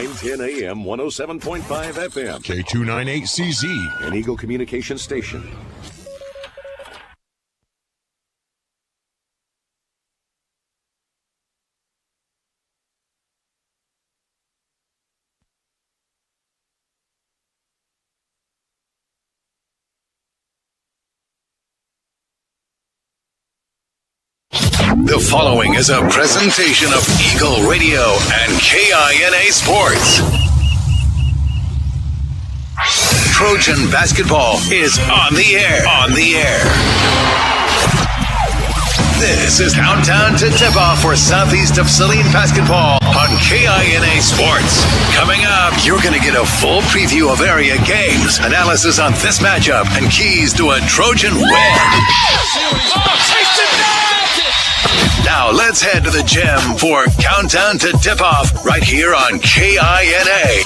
910 AM, 107.5 FM. K298CZ. An Eagle Communication Station. The following is a presentation of Eagle Radio and KINA Sports. Trojan basketball is on the air. This is Countdown to Tip-Off for Southeast of Saline basketball on KINA Sports. Coming up, you're going to get a full preview of area games, analysis on this matchup, and keys to a Trojan win. Now let's head to the gym for Countdown to Tip-Off right here on KINA.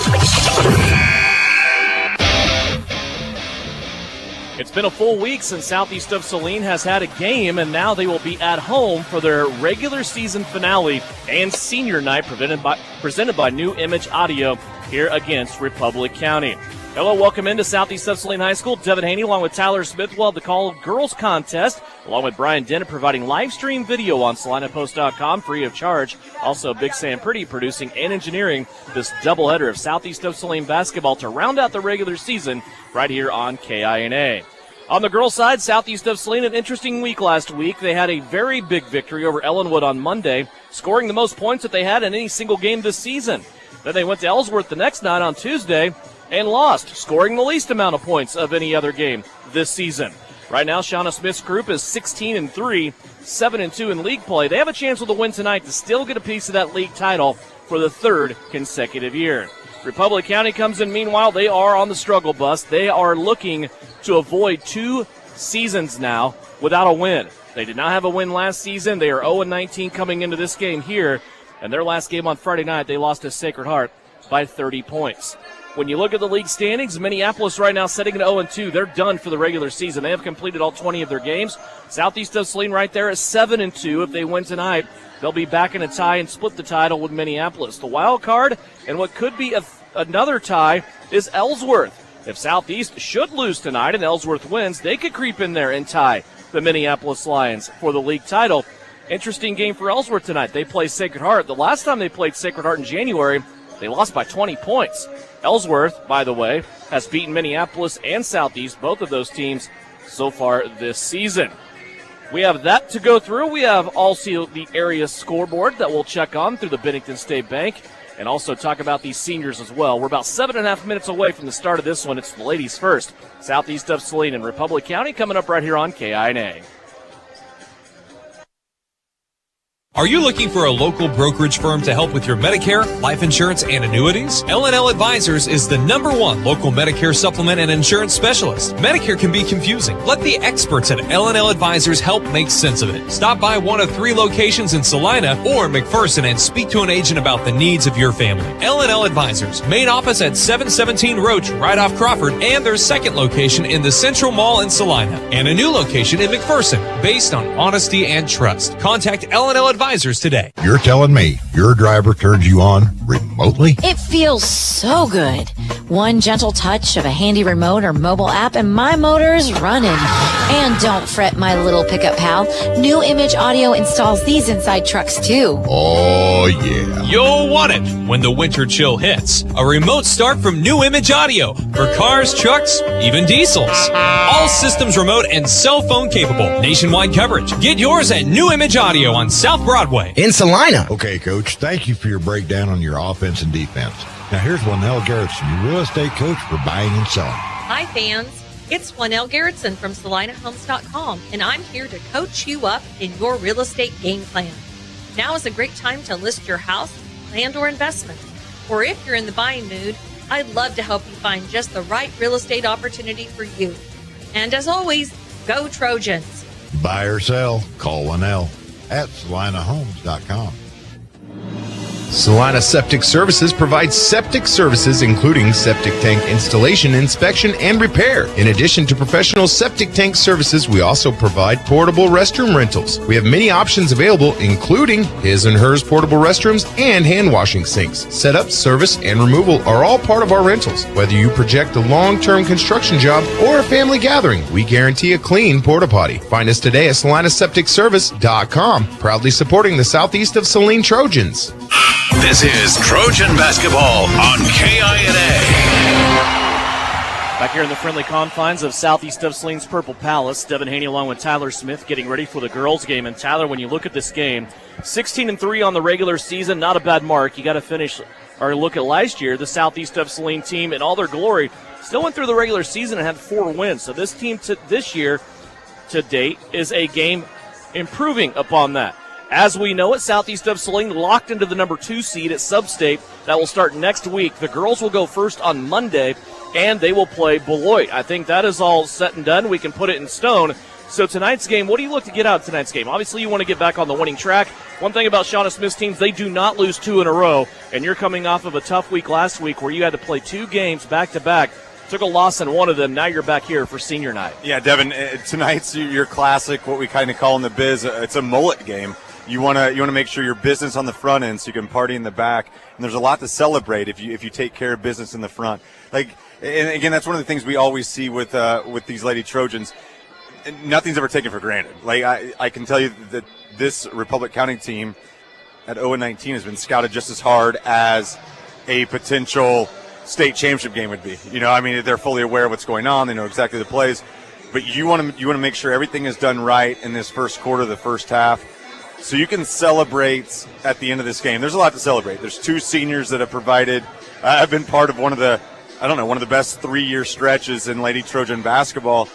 It's been a full week since Southeast of Saline has had a game, and now they will be at home for their regular season finale and senior night presented by New Image Audio here against Republic County. Hello, welcome into Southeast of Saline High School. Devin Haney along with Tyler Smith will have the call of girls contest, along with Brian Dennett providing live stream video on SalinaPost.com free of charge. Also, Big Sam Pretty producing and engineering this doubleheader of Southeast of Saline basketball to round out the regular season right here on KINA. On the girls' side, Southeast of Saline, an interesting week last week. They had a very big victory over Ellenwood on Monday, scoring the most points that they had in any single game this season. Then they went to Ellsworth the next night on Tuesday and lost, scoring the least amount of points of any other game this season. Right now, Shauna Smith's group is 16-3, 7-2 in league play. They have a chance with a win tonight to still get a piece of that league title for the third consecutive year. Republic County comes in, meanwhile, they are on the struggle bus. They are looking to avoid 2 seasons now without a win. They did not have a win last season. They are 0-19 coming into this game here, and their last game on Friday night, they lost to Sacred Heart by 30 points. When you look at the league standings, Minneapolis right now sitting at 0-2. They're done for the regular season. They have completed all 20 of their games. Southeast of Saline right there is 7-2. If they win tonight, they'll be back in a tie and split the title with Minneapolis. The wild card and what could be another tie is Ellsworth. If Southeast should lose tonight and Ellsworth wins, they could creep in there and tie the Minneapolis Lions for the league title. Interesting game for Ellsworth tonight. They play Sacred Heart. The last time they played Sacred Heart in January, they lost by 20 points. Ellsworth, by the way, has beaten Minneapolis and Southeast, both of those teams, so far this season. We have that to go through. We have also the area scoreboard that we'll check on through the Bennington State Bank and also talk about these seniors as well. We're about 7.5 minutes away from the start of this one. It's the ladies first. Southeast of Saline and Republic County coming up right here on KINA. Are you looking for a local brokerage firm to help with your Medicare, life insurance, and annuities? L&L Advisors is the #1 local Medicare supplement and insurance specialist. Medicare can be confusing. Let the experts at L&L Advisors help make sense of it. Stop by one of 3 locations in Salina or McPherson and speak to an agent about the needs of your family. L&L Advisors, main office at 717 Roach, right off Crawford, and their second location in the Central Mall in Salina, and a new location in McPherson, based on honesty and trust. Contact L&L Advisors today. You're telling me your driver turns you on remotely? It feels so good. One gentle touch of a handy remote or mobile app and my motor's running. And don't fret, my little pickup pal. New Image Audio installs these inside trucks too. Oh, yeah. You'll want it when the winter chill hits. A remote start from New Image Audio for cars, trucks, even diesels. All systems remote and cell phone capable. Nationwide coverage. Get yours at New Image Audio on South Broadway in Salina. Okay, Coach, thank you for your breakdown on your offense and defense. Now here's Lynell Garrettson, your real estate coach for buying and selling. Hi, fans. It's Lynell Garrettson from SalinaHomes.com, and I'm here to coach you up in your real estate game plan. Now is a great time to list your house, land, or investment. Or if you're in the buying mood, I'd love to help you find just the right real estate opportunity for you. And as always, go Trojans. Buy or sell, call Lynell at SalinaHomes.com. Saline Septic Services provides septic services including septic tank installation, inspection, and repair. In addition to professional septic tank services, we also provide portable restroom rentals. We have many options available, including his and hers portable restrooms and hand washing sinks. Setup, service, and removal are all part of our rentals. Whether you project a long-term construction job or a family gathering, we guarantee a clean porta potty. Find us today at SalineSepticService.com, proudly supporting the southeast of Saline Trojans. This is Trojan Basketball on KINA. Back here in the friendly confines of southeast of Saline's Purple Palace, Devin Haney along with Tyler Smith getting ready for the girls' game. And Tyler, when you look at this game, 16-3 on the regular season, not a bad mark. You got to finish or look at last year, the southeast of Saline team in all their glory still went through the regular season and had 4 wins. So this team this year to date is a game improving upon that. As we know it, southeast of Saline locked into the number 2 seed at Sub-State. That will start next week. The girls will go first on Monday, and they will play Beloit. I think that is all set and done. We can put it in stone. So tonight's game, what do you look to get out of tonight's game? Obviously, you want to get back on the winning track. One thing about Shauna Smith's teams, they do not lose 2 in a row, and you're coming off of a tough week last week where you had to play 2 games back-to-back. Took a loss in one of them. Now you're back here for senior night. Yeah, Devin, tonight's your classic, what we kind of call in the biz, it's a mullet game. You want to make sure your business on the front end so you can party in the back, and there's a lot to celebrate if you take care of business in the front. And again, that's one of the things we always see with these Lady Trojans. Nothing's ever taken for granted. I can tell you that this Republic County team at 0-19 has been scouted just as hard as a potential state championship game would be. They're fully aware of what's going on. They know exactly the plays, but you want to make sure everything is done right in this first quarter, the first half. So you can celebrate at the end of this game. There's a lot to celebrate. There's 2 seniors that have provided. I've been part of one of the best 3-year stretches in Lady Trojan basketball.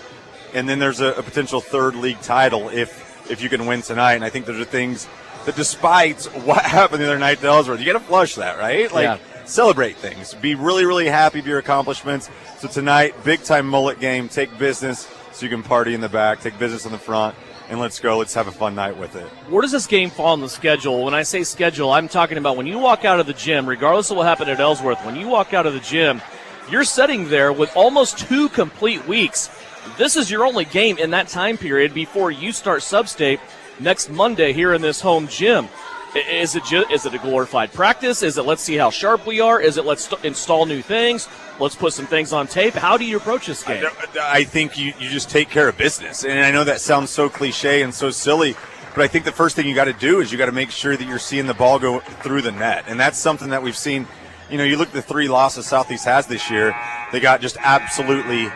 And then there's a potential 3rd league title if you can win tonight. And I think those are things that, despite what happened the other night to Ellsworth, you got to flush that, right? Celebrate things. Be really, really happy with your accomplishments. So tonight, big-time mullet game. Take business so you can party in the back. Take business in the front. And let's go. Let's have a fun night with it. Where does this game fall on the schedule? When I say schedule, I'm talking about when you walk out of the gym, regardless of what happened at Ellsworth, when you walk out of the gym, you're sitting there with almost 2 complete weeks. This is your only game in that time period before you start Sub-State next Monday here in this home gym. Is it a glorified practice? Is it let's see how sharp we are? Is it let's install new things? Let's put some things on tape. How do you approach this game? I think you just take care of business. And I know that sounds so cliche and so silly, but I think the first thing you got to do is you got to make sure that you're seeing the ball go through the net. And that's something that we've seen. You look at the 3 losses Southeast has this year, they got just absolutely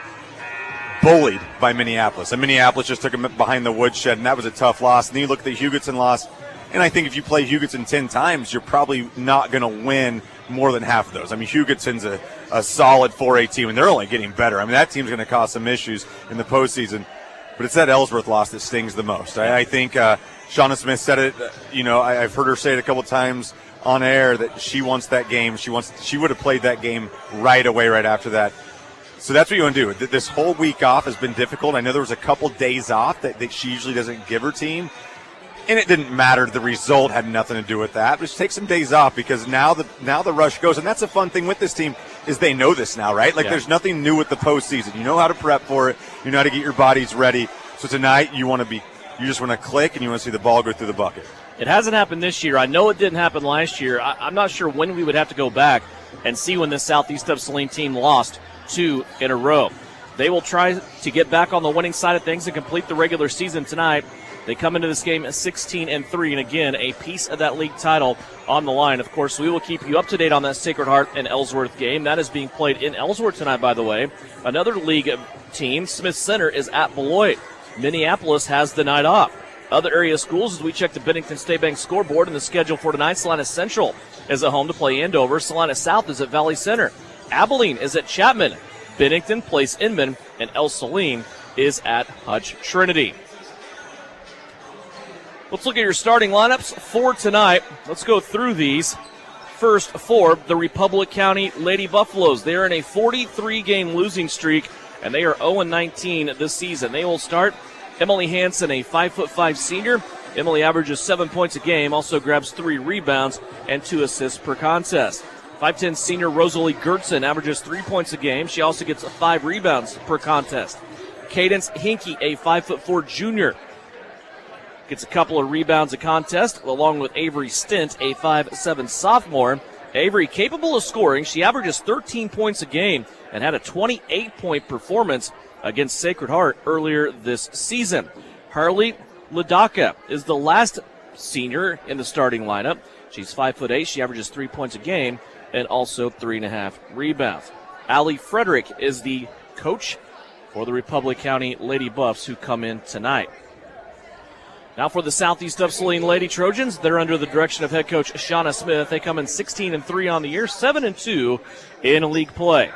bullied by Minneapolis. And Minneapolis just took them behind the woodshed, and that was a tough loss. And then you look at the Hugoton loss, and I think if you play Hugoton 10 times, you're probably not going to win more than half of those. Hugoton's a solid 4A team, and they're only getting better. That team's going to cause some issues in the postseason. But it's that Ellsworth loss that stings the most. I think Shauna Smith said it. I've heard her say it a couple times on air that she wants that game. She would have played that game right away, right after that. So that's what you want to do. This whole week off has been difficult. I know there was a couple days off that she usually doesn't give her team. And it didn't matter. The result had nothing to do with that. Just take some days off because now the rush goes. And that's the fun thing with this team is they know this now, right? There's nothing new with the postseason. You know how to prep for it. You know how to get your bodies ready. So tonight you just want to click and you want to see the ball go through the bucket. It hasn't happened this year. I know it didn't happen last year. I'm not sure when we would have to go back and see when this southeast of Saline team lost 2 in a row. They will try to get back on the winning side of things and complete the regular season tonight. They come into this game at 16-3, and again, a piece of that league title on the line. Of course, we will keep you up to date on that Sacred Heart and Ellsworth game. That is being played in Ellsworth tonight, by the way. Another league team, Smith Center, is at Beloit. Minneapolis has the night off. Other area schools, as we check the Bennington State Bank scoreboard and the schedule for tonight, Salina Central is at home to play Andover. Salina South is at Valley Center. Abilene is at Chapman. Bennington plays Inman, and El Saline is at Hutch Trinity. Let's look at your starting lineups for tonight. Let's go through these. First, for the Republic County Lady Buffaloes. They are in a 43-game losing streak, and they are 0-19 this season. They will start Emily Hansen, a 5'5" senior. Emily averages 7 points a game, also grabs 3 rebounds and 2 assists per contest. 5'10 senior Rosalie Gertzen averages 3 points a game. She also gets 5 rebounds per contest. Cadence Hinkie, a 5'4 junior, gets a couple of rebounds a contest, along with Avery Stint, a 5'7 sophomore. Avery capable of scoring. She averages 13 points a game and had a 28-point performance against Sacred Heart earlier this season. Harley Ladaka is the last senior in the starting lineup. She's 5'8". She averages 3 points a game and also 3.5 rebounds. Allie Frederick is the coach for the Republic County Lady Buffs, who come in tonight. Now for the Southeast of Saline Lady Trojans, they're under the direction of head coach Shauna Smith. They come in 16-3 on the year, 7-2 in league play.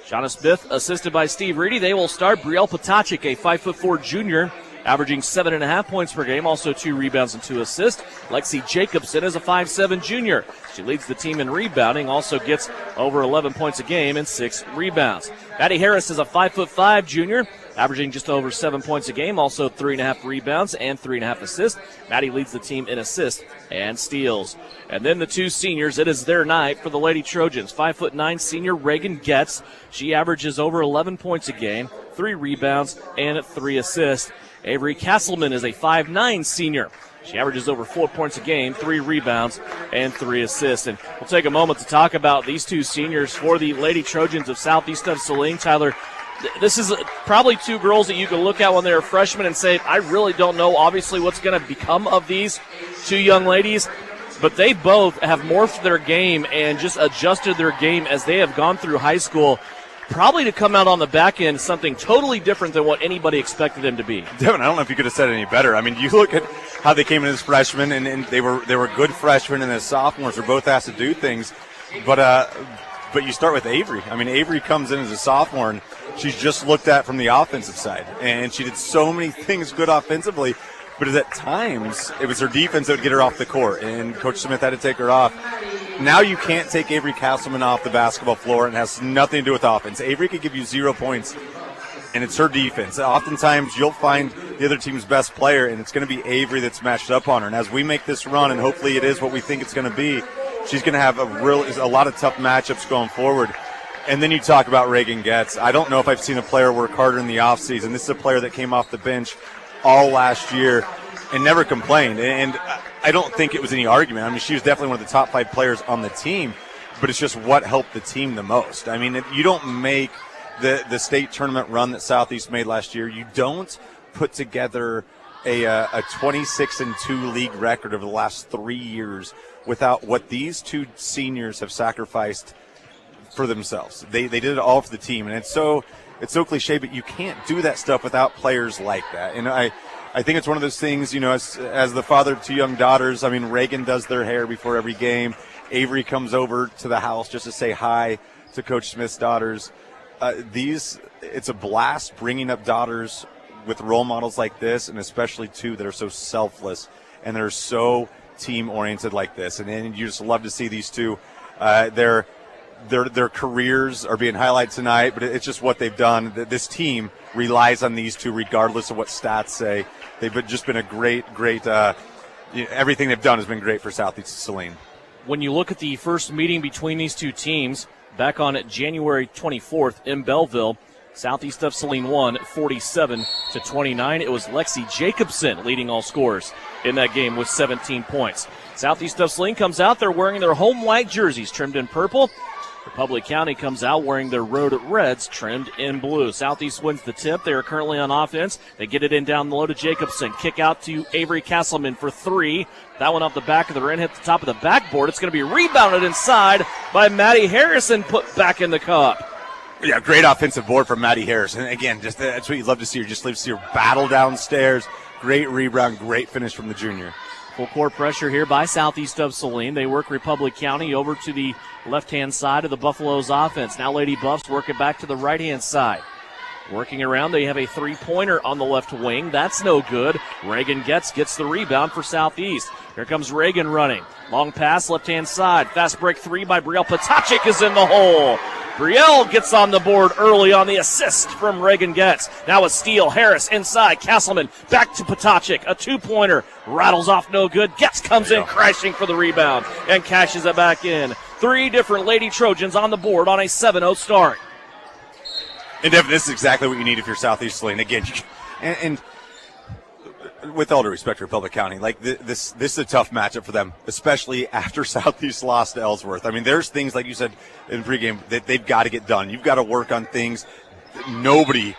Shauna Smith, assisted by Steve Reedy. They will start Brielle Potacik, a 5'4 junior, averaging 7.5 points per game, also 2 rebounds and 2 assists. Lexi Jacobson is a 5'7 junior. She leads the team in rebounding, also gets over 11 points a game and 6 rebounds. Maddie Harris is a 5'5 junior, averaging just over 7 points a game, also 3.5 rebounds and 3.5 assists. Maddie leads the team in assists and steals. And then the 2 seniors, it is their night for the Lady Trojans. 5'9 senior Reagan Getz. She averages over 11 points a game, 3 rebounds and 3 assists. Avery Castleman is a 5'9 senior. She averages over 4 points a game, 3 rebounds, and 3 assists. And we'll take a moment to talk about these 2 seniors for the Lady Trojans of Southeast of Saline. Tyler, this is probably 2 girls that you can look at when they're freshmen and say, I really don't know, obviously, what's going to become of these 2 young ladies. But they both have morphed their game and just adjusted their game as they have gone through high school, probably to come out on the back end something totally different than what anybody expected them to be. Devin, I don't know if you could have said it any better. I mean, you look at how they came in as freshmen, and they were good freshmen, and as sophomores, they're both asked to do things. But you start with Avery. I mean, Avery comes in as a sophomore, and she's just looked at from the offensive side, and she did so many things good offensively. But at times, it was her defense that would get her off the court, and Coach Smith had to take her off. Now you can't take Avery Castleman off the basketball floor, and it has nothing to do with offense. Avery could give you 0 points, and it's her defense. Oftentimes, you'll find the other team's best player, and it's going to be Avery that's matched up on her. And as we make this run, and hopefully it is what we think it's going to be, she's going to have a lot of tough matchups going forward. And then you talk about Reagan Getz. I don't know if I've seen a player work harder in the offseason. This is a player that came off the bench all last year and never complained. And I don't think it was any argument. I mean, she was definitely one of the top 5 players on the team, but it's just what helped the team the most. I mean, you don't make the state tournament run that Southeast made last year. You don't put together a 26-2 league record over the last 3 years without what these 2 seniors have sacrificed for themselves. They did it all for the team, and it's so cliche, but you can't do that stuff without players like that. And I think it's one of those things, you know, as the father of 2 young daughters, I mean, Reagan does their hair before every game. Avery comes over to the house just to say hi to Coach Smith's daughters. It's a blast bringing up daughters with role models like this, and especially 2 that are so selfless and that are so team-oriented like this. And then you just love to see these 2. Their careers are being highlighted tonight, but it's just what they've done. This team relies on these 2 regardless of what stats say. They've just been a great everything they've done has been great for Southeast Saline. When you look at the first meeting between these 2 teams back on January 24th in Belleville, Southeast of Saline won 47-29. It was Lexi Jacobson leading all scorers in that game with 17 points. Southeast of Saline comes out, they're wearing their home white jerseys trimmed in purple. Republic County comes out wearing their road reds trimmed in blue. Southeast wins the tip. They are currently on offense. They get it in down the low to Jacobson. Kick out to Avery Castleman for 3. That one off the back of the rim, hit the top of the backboard. It's going to be rebounded inside by Maddie Harrison, put back in the cup. Yeah, great offensive board from Maddie Harris. And again, just that's what you love to see. You just love to see her battle downstairs. Great rebound, great finish from the junior. Full court pressure here by Southeast of Saline. They work Republic County over to the left-hand side of the Buffaloes offense. Now Lady Buffs work it back to the right-hand side. Working around, they have a 3-pointer on the left wing. That's no good. Reagan gets the rebound for Southeast. Here comes Reagan running. Long pass, left-hand side. Fast break 3 by Brielle Potacik is in the hole. Brielle gets on the board early on the assist from Reagan Getz. Now a steal. Harris inside. Castleman back to Potacek. A two-pointer. Rattles off no good. Getz comes in crashing for the rebound and cashes it back in. 3 different Lady Trojans on the board on a 7-0 start. And Devin, this is exactly what you need if you're Southeast Saline. Again, and with all due respect to Republic County, like this is a tough matchup for them, especially after Southeast lost to Ellsworth. I mean, there's things, like you said in pregame, that they've got to get done. You've got to work on things. Nobody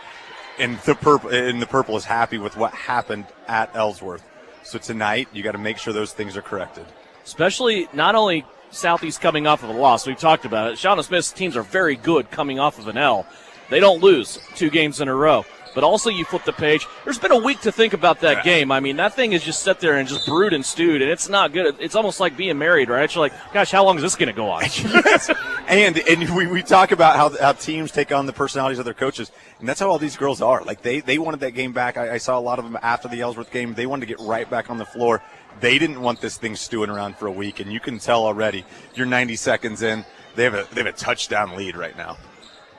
in the purple is happy with what happened at Ellsworth. So tonight, you got to make sure those things are corrected. Especially not only Southeast coming off of a loss. We've talked about it. Shauna Smith's teams are very good coming off of an L. They don't lose 2 games in a row. But also you flip the page. There's been a week to think about that game. I mean, that thing is just sit there and just brewed and stewed, and it's not good. It's almost like being married, right? You're like, gosh, how long is this going to go on? And we talk about how teams take on the personalities of their coaches, and that's how all these girls are. Like, they wanted that game back. I saw a lot of them after the Ellsworth game. They wanted to get right back on the floor. They didn't want this thing stewing around for a week, and you can tell already. You're 90 seconds in. They have a touchdown lead right now.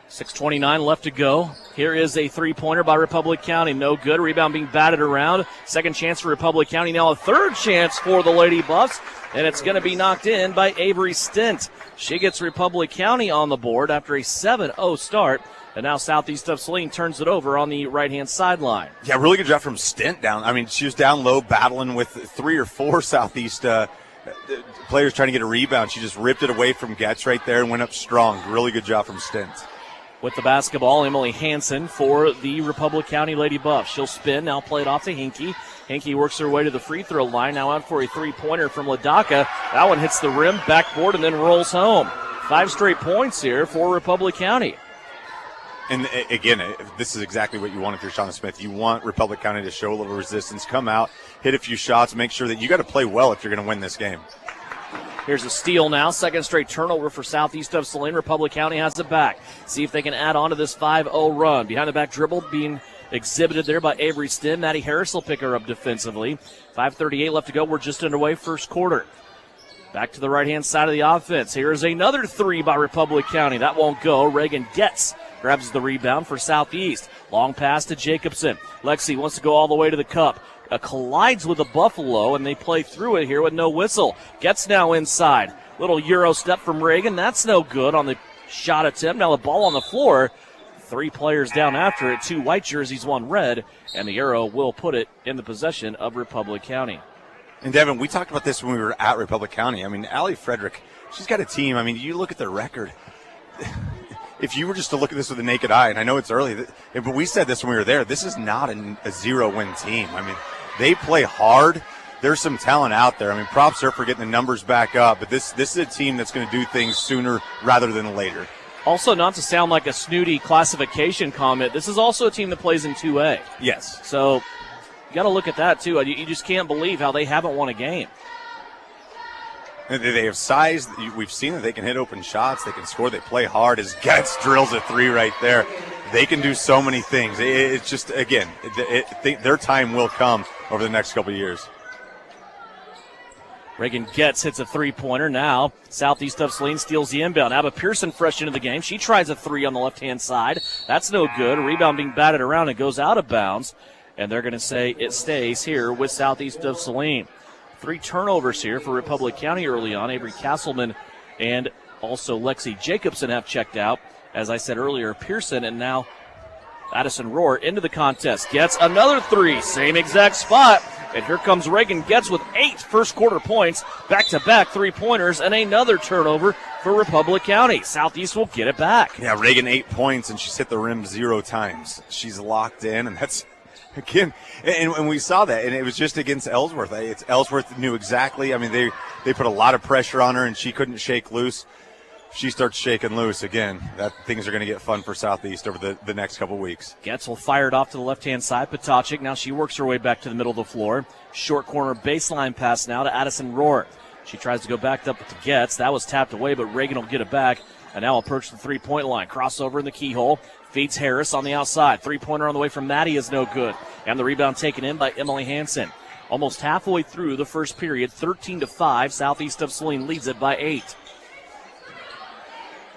6:29 left to go. Here is a three-pointer by Republic County. No good. Rebound being batted around. Second chance for Republic County. Now a third chance for the Lady Buffs, and it's going to be knocked in by Avery Stint. She gets Republic County on the board after a 7-0 start, and now Southeast of Saline turns it over on the right-hand sideline. Yeah, really good job from Stint down. I mean, she was down low battling with 3 or 4 Southeast players trying to get a rebound. She just ripped it away from Getz right there and went up strong. Really good job from Stint. With the basketball, Emily Hansen for the Republic County Lady Buffs. She'll spin, now play it off to Hinkie. Hinkie works her way to the free throw line, now out for a three-pointer from Ladaka. That one hits the rim, backboard, and then rolls home. 5 straight points here for Republic County. And again, this is exactly what you want if you're Shauna Smith. You want Republic County to show a little resistance, come out, hit a few shots, make sure that you got to play well if you're going to win this game. Here's a steal now. Second straight turnover for Southeast of Saline. Republic County has it back. See if they can add on to this 5-0 run. Behind the back dribble being exhibited there by Avery Stinn. Maddie Harris will pick her up defensively. 5:38 left to go. We're just underway first quarter. Back to the right-hand side of the offense. Here is another 3 by Republic County. That won't go. Reagan Getz grabs the rebound for Southeast. Long pass to Jacobson. Lexi wants to go all the way to the cup. Collides with the Buffalo, and they play through it here with no whistle. Gets now inside. Little Euro step from Reagan. That's no good on the shot attempt. Now the ball on the floor. 3 players down after it. 2 white jerseys, 1 red, and the Euro will put it in the possession of Republic County. And Devin, we talked about this when we were at Republic County. I mean, Allie Frederick, she's got a team. I mean, you look at their record. If you were just to look at this with a naked eye, and I know it's early, but we said this when we were there, this is not a 0-win team. I mean, they play hard. There's some talent out there. I mean, props to her for getting the numbers back up, but this is a team that's going to do things sooner rather than later. Also, not to sound like a snooty classification comment, this is also a team that plays in 2A. Yes. So you got to look at that, too. You just can't believe how they haven't won a game. They have size. We've seen that they can hit open shots. They can score. They play hard. As Getz drills a 3 right there. They can do so many things. It's just, again, their time will come over the next couple of years. Reagan Getz hits a three-pointer. Now Southeast of Saline steals the inbound. Abba Pearson fresh into the game. She tries a 3 on the left-hand side. That's no good. Rebound being batted around and goes out of bounds. And they're going to say it stays here with Southeast of Saline. 3 turnovers here for Republic County early on. Avery Castleman and also Lexi Jacobson have checked out. As I said earlier, Pearson and now Addison Rohr into the contest. Gets another 3, same exact spot. And here comes Reagan Getz with 8 first-quarter points, back-to-back 3-pointers, and another turnover for Republic County. Southeast will get it back. Yeah, Reagan 8 points, and she's hit the rim 0 times. She's locked in, and that's, again, and we saw that, and it was just against Ellsworth. Ellsworth knew exactly. I mean, they put a lot of pressure on her, and she couldn't shake loose. She starts shaking loose again. Things are going to get fun for Southeast over the next couple weeks. Getz will fire it off to the left-hand side. Potacek, now she works her way back to the middle of the floor. Short corner baseline pass now to Addison Rohr. She tries to go back up to Getz. That was tapped away, but Reagan will get it back. And now approach the three-point line. Crossover in the keyhole. Feeds Harris on the outside. Three-pointer on the way from Maddie is no good. And the rebound taken in by Emily Hansen. Almost halfway through the first period, 13-5. Southeast of Saline leads it by 8.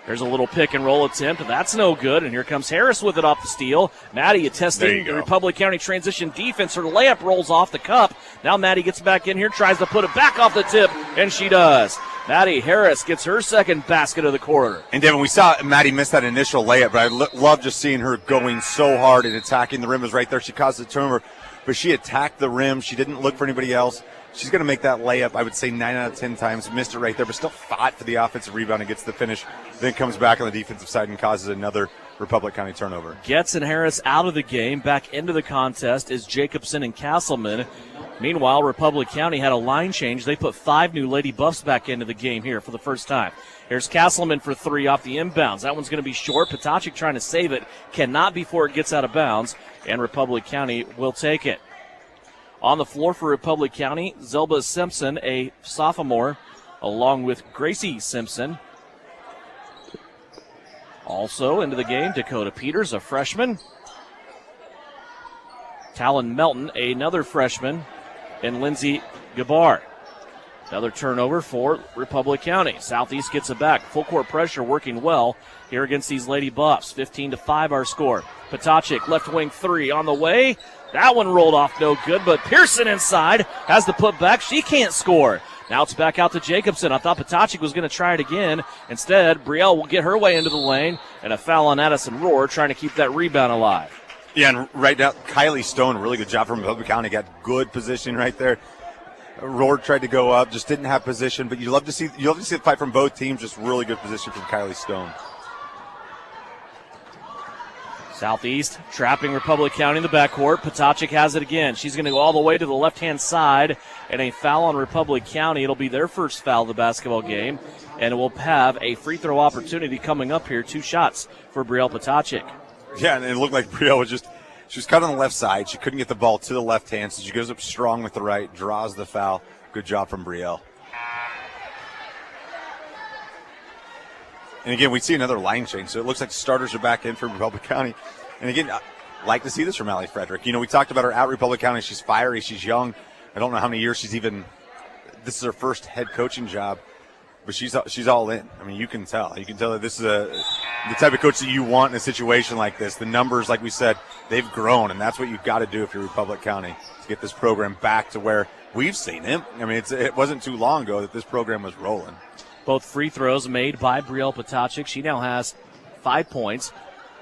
There's a little pick and roll attempt. That's no good. And here comes Harris with it off the steal. Maddie testing the Republic County transition defense. Her layup rolls off the cup. Now Maddie gets back in here, tries to put it back off the tip, and she does. Maddie Harris gets her second basket of the quarter. And Devin, we saw Maddie miss that initial layup, but I love just seeing her going so hard and attacking the rim. Was right there. She caused the turnover, but she attacked the rim. She didn't look for anybody else. She's going to make that layup, I would say 9 out of 10 times. Missed it right there, but still fought for the offensive rebound and gets the finish. Then comes back on the defensive side and causes another Republic County turnover. Getz and Harris out of the game. Back into the contest is Jacobson and Castleman. Meanwhile, Republic County had a line change. They put 5 new Lady Buffs back into the game here for the first time. Here's Castleman for 3 off the inbounds. That one's going to be short. Potocik trying to save it. Cannot before it gets out of bounds, and Republic County will take it. On the floor for Republic County, Zelba Simpson, a sophomore, along with Gracie Simpson. Also into the game, Dakota Peters, a freshman. Talon Melton, another freshman. And Lindsay Gabar. Another turnover for Republic County. Southeast gets it back. Full court pressure working well here against these Lady Buffs. 15-5 our score. Potocik, left wing 3 on the way. That one rolled off no good, but Pearson inside has the put back. She can't score. Now it's back out to Jacobson. I thought Potocik was going to try it again. Instead, Brielle will get her way into the lane, and a foul on Addison Rohr trying to keep that rebound alive. Yeah, and right now, Kylie Stone, really good job from Republic County. Got good position right there. Rohr tried to go up, just didn't have position, but you love to see the fight from both teams. Just really good position from Kylie Stone. Southeast trapping Republic County in the backcourt. Potocik has it again. She's going to go all the way to the left-hand side, and a foul on Republic County. It'll be their first foul of the basketball game, and it will have a free throw opportunity coming up here. 2 shots for Brielle Potocik. Yeah, and it looked like Brielle she was cut on the left side. She couldn't get the ball to the left hand, so she goes up strong with the right, draws the foul. Good job from Brielle. And again, we see another line change, so it looks like starters are back in for Republic County. And again, I like to see this from Allie Frederick. You know, we talked about her at Republic County. She's fiery, she's young. I don't know how many years this is her first head coaching job, but she's all in. I mean, you can tell. You can tell that this is the type of coach that you want in a situation like this. The numbers, like we said, they've grown, and that's what you've got to do if you're Republic County to get this program back to where we've seen it. I mean, it wasn't too long ago that this program was rolling. Both free throws made by Brielle Potocik. She now has 5 points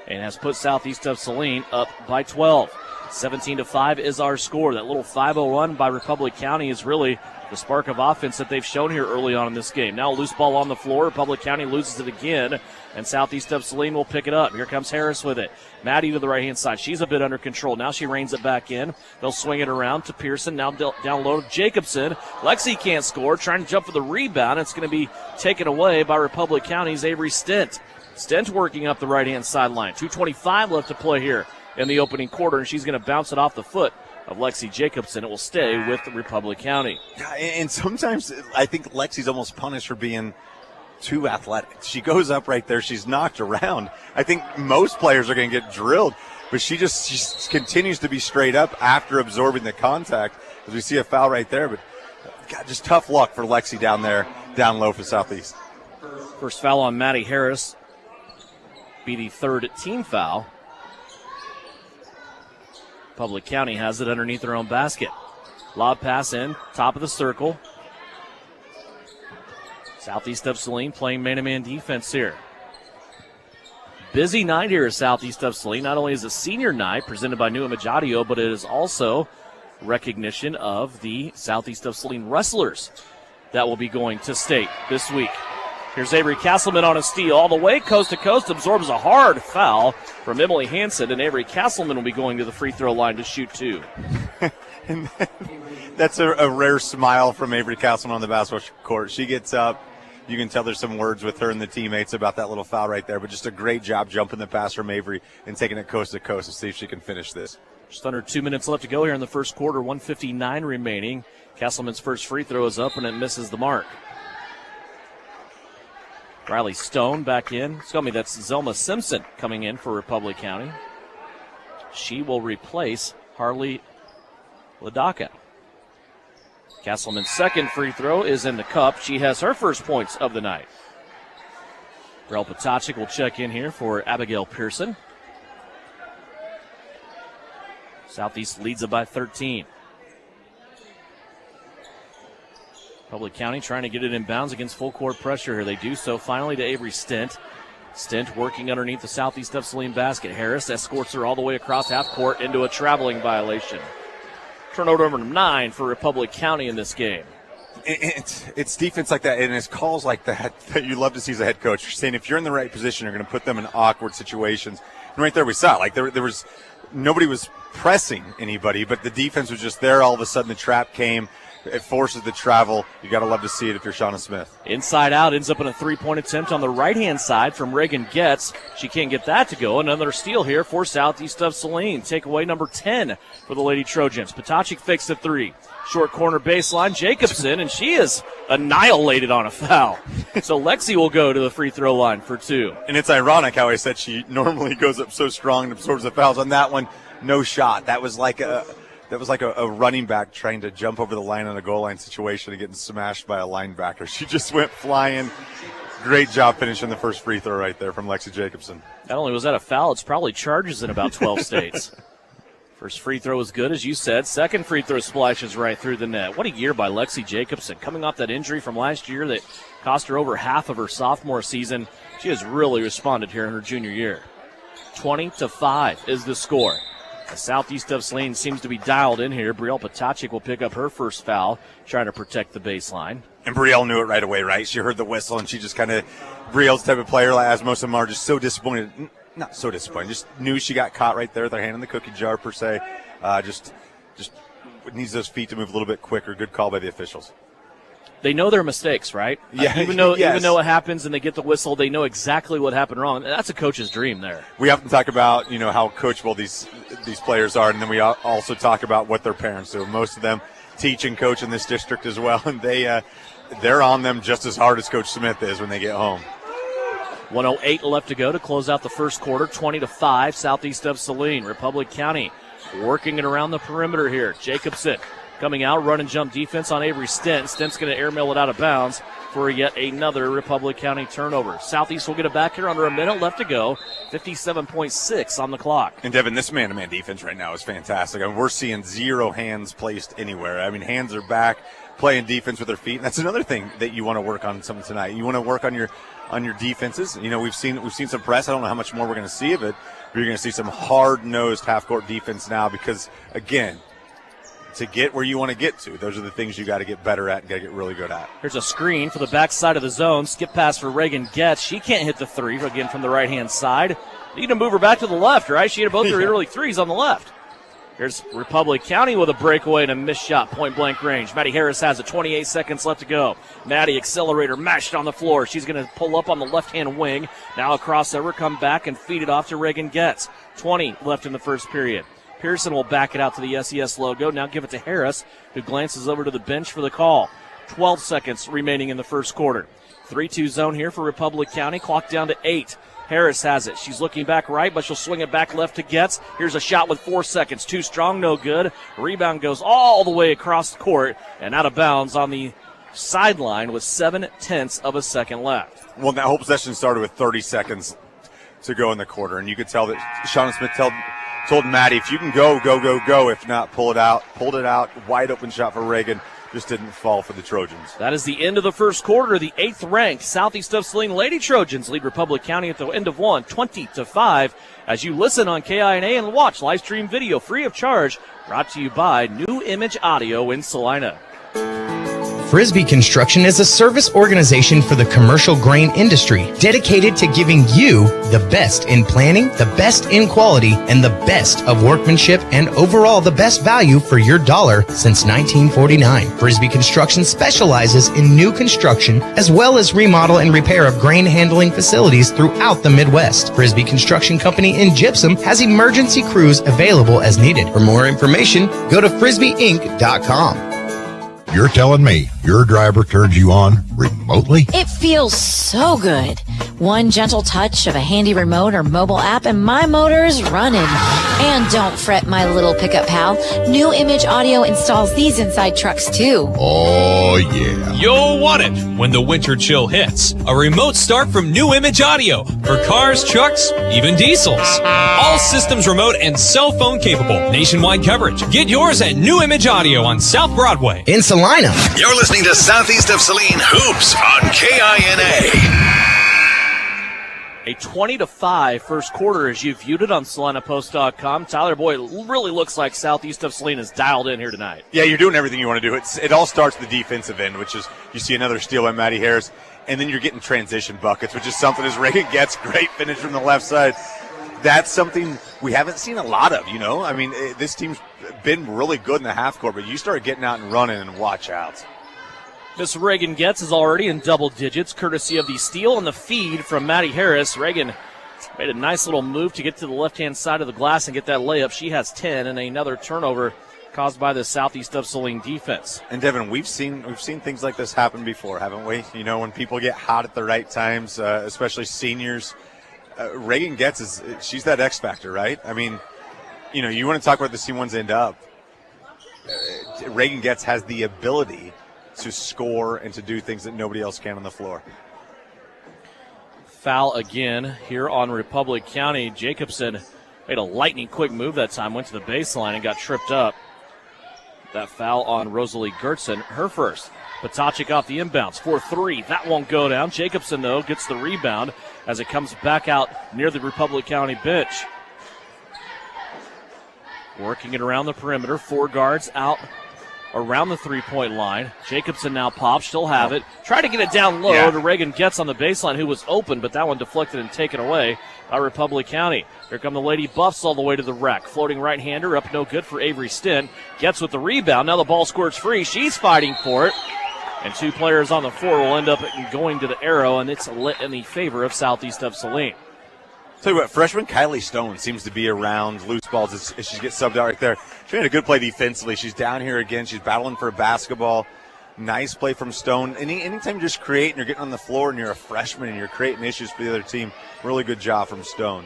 and has put Southeast of Saline up by 12. 17-5 is our score. That little 5-0 run by Republic County is really the spark of offense that they've shown here early on in this game. Now a loose ball on the floor. Republic County loses it again, and Southeast of Saline will pick it up. Here comes Harris with it. Maddie to the right-hand side. She's a bit under control. Now she reins it back in. They'll swing it around to Pearson. Now down low to Jacobson. Lexi can't score. Trying to jump for the rebound. It's going to be taken away by Republic County's Avery Stent. Stent working up the right-hand sideline. 2:25 left to play here in the opening quarter, and she's going to bounce it off the foot of Lexi Jacobson. It will stay with Republic County. And sometimes I think Lexi's almost punished for being too athletic. She goes up right there. She's knocked around. I think most players are going to get drilled, but she continues to be straight up after absorbing the contact, as we see a foul right there. But, God, just tough luck for Lexi down there, down low for Southeast. First foul on Maddie Harris. Be the third team foul. Republic County has it underneath their own basket. Lob pass in, top of the circle. Southeast of Saline playing man-to-man defense here. Busy night here at Southeast of Saline. Not only is it senior night presented by New Image Audio, but it is also recognition of the Southeast of Saline wrestlers that will be going to state this week. Here's Avery Castleman on a steal all the way coast to coast, absorbs a hard foul from Emily Hansen, and Avery Castleman will be going to the free throw line to shoot 2. And that's a rare smile from Avery Castleman on the basketball court. She gets up. You can tell there's some words with her and the teammates about that little foul right there, but just a great job jumping the pass from Avery and taking it coast to coast to see if she can finish this. Just under 2 minutes left to go here in the first quarter, 1:59 remaining. Castleman's first free throw is up, and it misses the mark. Riley Stone back in. That's Zelma Simpson coming in for Republic County. She will replace Harley Ladaka. Castleman's second free throw is in the cup. She has her first points of the night. Brell Potachik will check in here for Abigail Pearson. Southeast leads it by 13. Public County trying to get it in bounds against full court pressure here. They do so finally to Avery Stent. Stent working underneath the Southeast of Saline basket. Harris escorts her all the way across half court into a traveling violation. Turnover number 9 for Republic County in this game. It's defense like that, and it's calls like that you love to see as a head coach. You're saying if you're in the right position, you're going to put them in awkward situations. And right there we saw it. Like there was nobody was pressing anybody, but the defense was just there. All of a sudden the trap came. It forces the travel. You got to love to see it if you're Shauna Smith. Inside out, ends up in a three-point attempt on the right-hand side from Reagan Getz. She can't get that to go. Another steal here for Southeast of Saline. Takeaway number 10 for the Lady Trojans. Potachik fakes the three. Short corner baseline, Jacobson, and she is annihilated on a foul. So Lexi will go to the free throw line for 2. And it's ironic how I said she normally goes up so strong and absorbs the fouls. On that one, no shot. That was like a running back trying to jump over the line on a goal line situation and getting smashed by a linebacker. She just went flying. Great job finishing the first free throw right there from Lexi Jacobson. Not only was that a foul, it's probably charges in about 12 states. First free throw was good, as you said. Second free throw splashes right through the net. What a year by Lexi Jacobson. Coming off that injury from last year that cost her over half of her sophomore season, she has really responded here in her junior year. 20-5 is the score. The Southeast of Saline seems to be dialed in here. Brielle Potachik will pick up her first foul, trying to protect the baseline. And Brielle knew it right away, right? She heard the whistle, and she just kind of, Brielle's type of player, as most of them are, just so disappointed. Not so disappointed, just knew she got caught right there with her hand in the cookie jar, per se. Just needs those feet to move a little bit quicker. Good call by the officials. They know their mistakes, right? Yeah. Even though it happens and they get the whistle, they know exactly what happened wrong. That's a coach's dream there. We often talk about, how coachable these players are, and then we also talk about what their parents do. Most of them teach and coach in this district as well, and they're on them just as hard as Coach Smith is when they get home. 1:08 left to go to close out the first quarter, 20-5, Southeast of Saline. Republic County working it around the perimeter here. Jacobson coming out, run and jump defense on Avery Stent. Stent's going to airmail it out of bounds for yet another Republic County turnover. Southeast will get it back here under a minute left to go. 57.6 on the clock. And Devin, this man-to-man defense right now is fantastic. I mean, we're seeing 0 hands placed anywhere. I mean, hands are back, playing defense with their feet. And that's another thing that you want to work on some tonight. You want to work on your defenses. We've seen some press. I don't know how much more we're going to see of it, but you're going to see some hard-nosed half-court defense now because, again, to get where you want to get to, those are the things you got to get better at and got to get really good at. Here's a screen for the backside of the zone. Skip pass for Reagan Getz. She can't hit the three, again, from the right-hand side. Need to move her back to the left, right? She hit both her early threes on the left. Here's Republic County with a breakaway and a missed shot, point-blank range. Maddie Harris has it, 28 seconds left to go. Maddie, accelerator, mashed on the floor. She's going to pull up on the left-hand wing. Now a crossover, come back and feed it off to Reagan Getz. 20 left in the first period. Pearson will back it out to the SES logo. Now give it to Harris, who glances over to the bench for the call. 12 seconds remaining in the first quarter. 3-2 zone here for Republic County. Clock down to 8. Harris has it. She's looking back right, but she'll swing it back left to Getz. Here's a shot with 4 seconds. Too strong, no good. Rebound goes all the way across the court and out of bounds on the sideline with 7/10 of a second left. Well, that whole possession started with 30 seconds to go in the quarter, and you could tell that Shauna Smith told Maddie, if you can go. If not, pull it out. Pulled it out. Wide open shot for Reagan. Just didn't fall for the Trojans. That is the end of the first quarter. The 8th-ranked Southeast of Saline Lady Trojans lead Republic County at the end of one, 20-5. As you listen on KINA and watch live stream video free of charge, brought to you by New Image Audio in Salina. Frisbee Construction is a service organization for the commercial grain industry dedicated to giving you the best in planning, the best in quality, and the best of workmanship, and overall the best value for your dollar since 1949. Frisbee Construction specializes in new construction as well as remodel and repair of grain handling facilities throughout the Midwest. Frisbee Construction Company in Gypsum has emergency crews available as needed. For more information, go to frisbeeinc.com. You're telling me your driver turns you on remotely? It feels so good. One gentle touch of a handy remote or mobile app and my motor's running. And don't fret, my little pickup pal. New Image Audio installs these inside trucks too. Oh, yeah. You'll want it. when the winter chill hits. A remote start from New Image Audio for cars, trucks, even diesels. All systems remote and cell phone capable. Nationwide coverage. Get yours at New Image Audio on South Broadway. In Salina. You're listening to Southeast of Saline Hoops on KINA. A 20-5 first quarter as you viewed it on SalinaPost.com. Tyler, boy, it really looks like Southeast of Saline is dialed in here tonight. Yeah, you're doing everything you want to do. It all starts with the defensive end, which is you see another steal by Maddie Harris, and then you're getting transition buckets, which is something as Reagan gets great finish from the left side. That's something we haven't seen a lot of, I mean, this team's been really good in the half court, but you start getting out and running and watch out. Miss Reagan Getz is already in double digits, courtesy of the steal and the feed from Maddie Harris. Reagan made a nice little move to get to the left-hand side of the glass and get that layup. She has 10, and another turnover caused by the Southeast of Saline defense. And Devin, we've seen things like this happen before, haven't we? When people get hot at the right times, especially seniors. Reagan Getz she's that X factor, right? I mean, you want to talk about the C1s end up. Reagan Getz has the ability to score and to do things that nobody else can on the floor. Foul again here on Republic County. Jacobson made a lightning quick move that time, went to the baseline and got tripped up. That foul on Rosalie Gertson, her first. Potacik off the inbounds for 3. That won't go down. Jacobson, though, gets the rebound as it comes back out near the Republic County bench. Working it around the perimeter. 4 guards out around the three-point line. Jacobson now pops. She'll have it. Try to get it down low to Reagan Getz on the baseline, who was open, but that one deflected and taken away by Republic County. Here come the Lady Buffs all the way to the rack. Floating right-hander up no good for Avery Stint. Getz with the rebound. Now the ball squirts free. She's fighting for it. And 2 players on the floor will end up going to the arrow, and it's lit in the favor of Southeast of Saline. Tell you what, freshman Kylie Stone seems to be around loose balls as she gets subbed out right there. She made a good play defensively. She's down here again. She's battling for a basketball. Nice play from Stone. Anytime you just create and you're getting on the floor and you're a freshman and you're creating issues for the other team, really good job from Stone.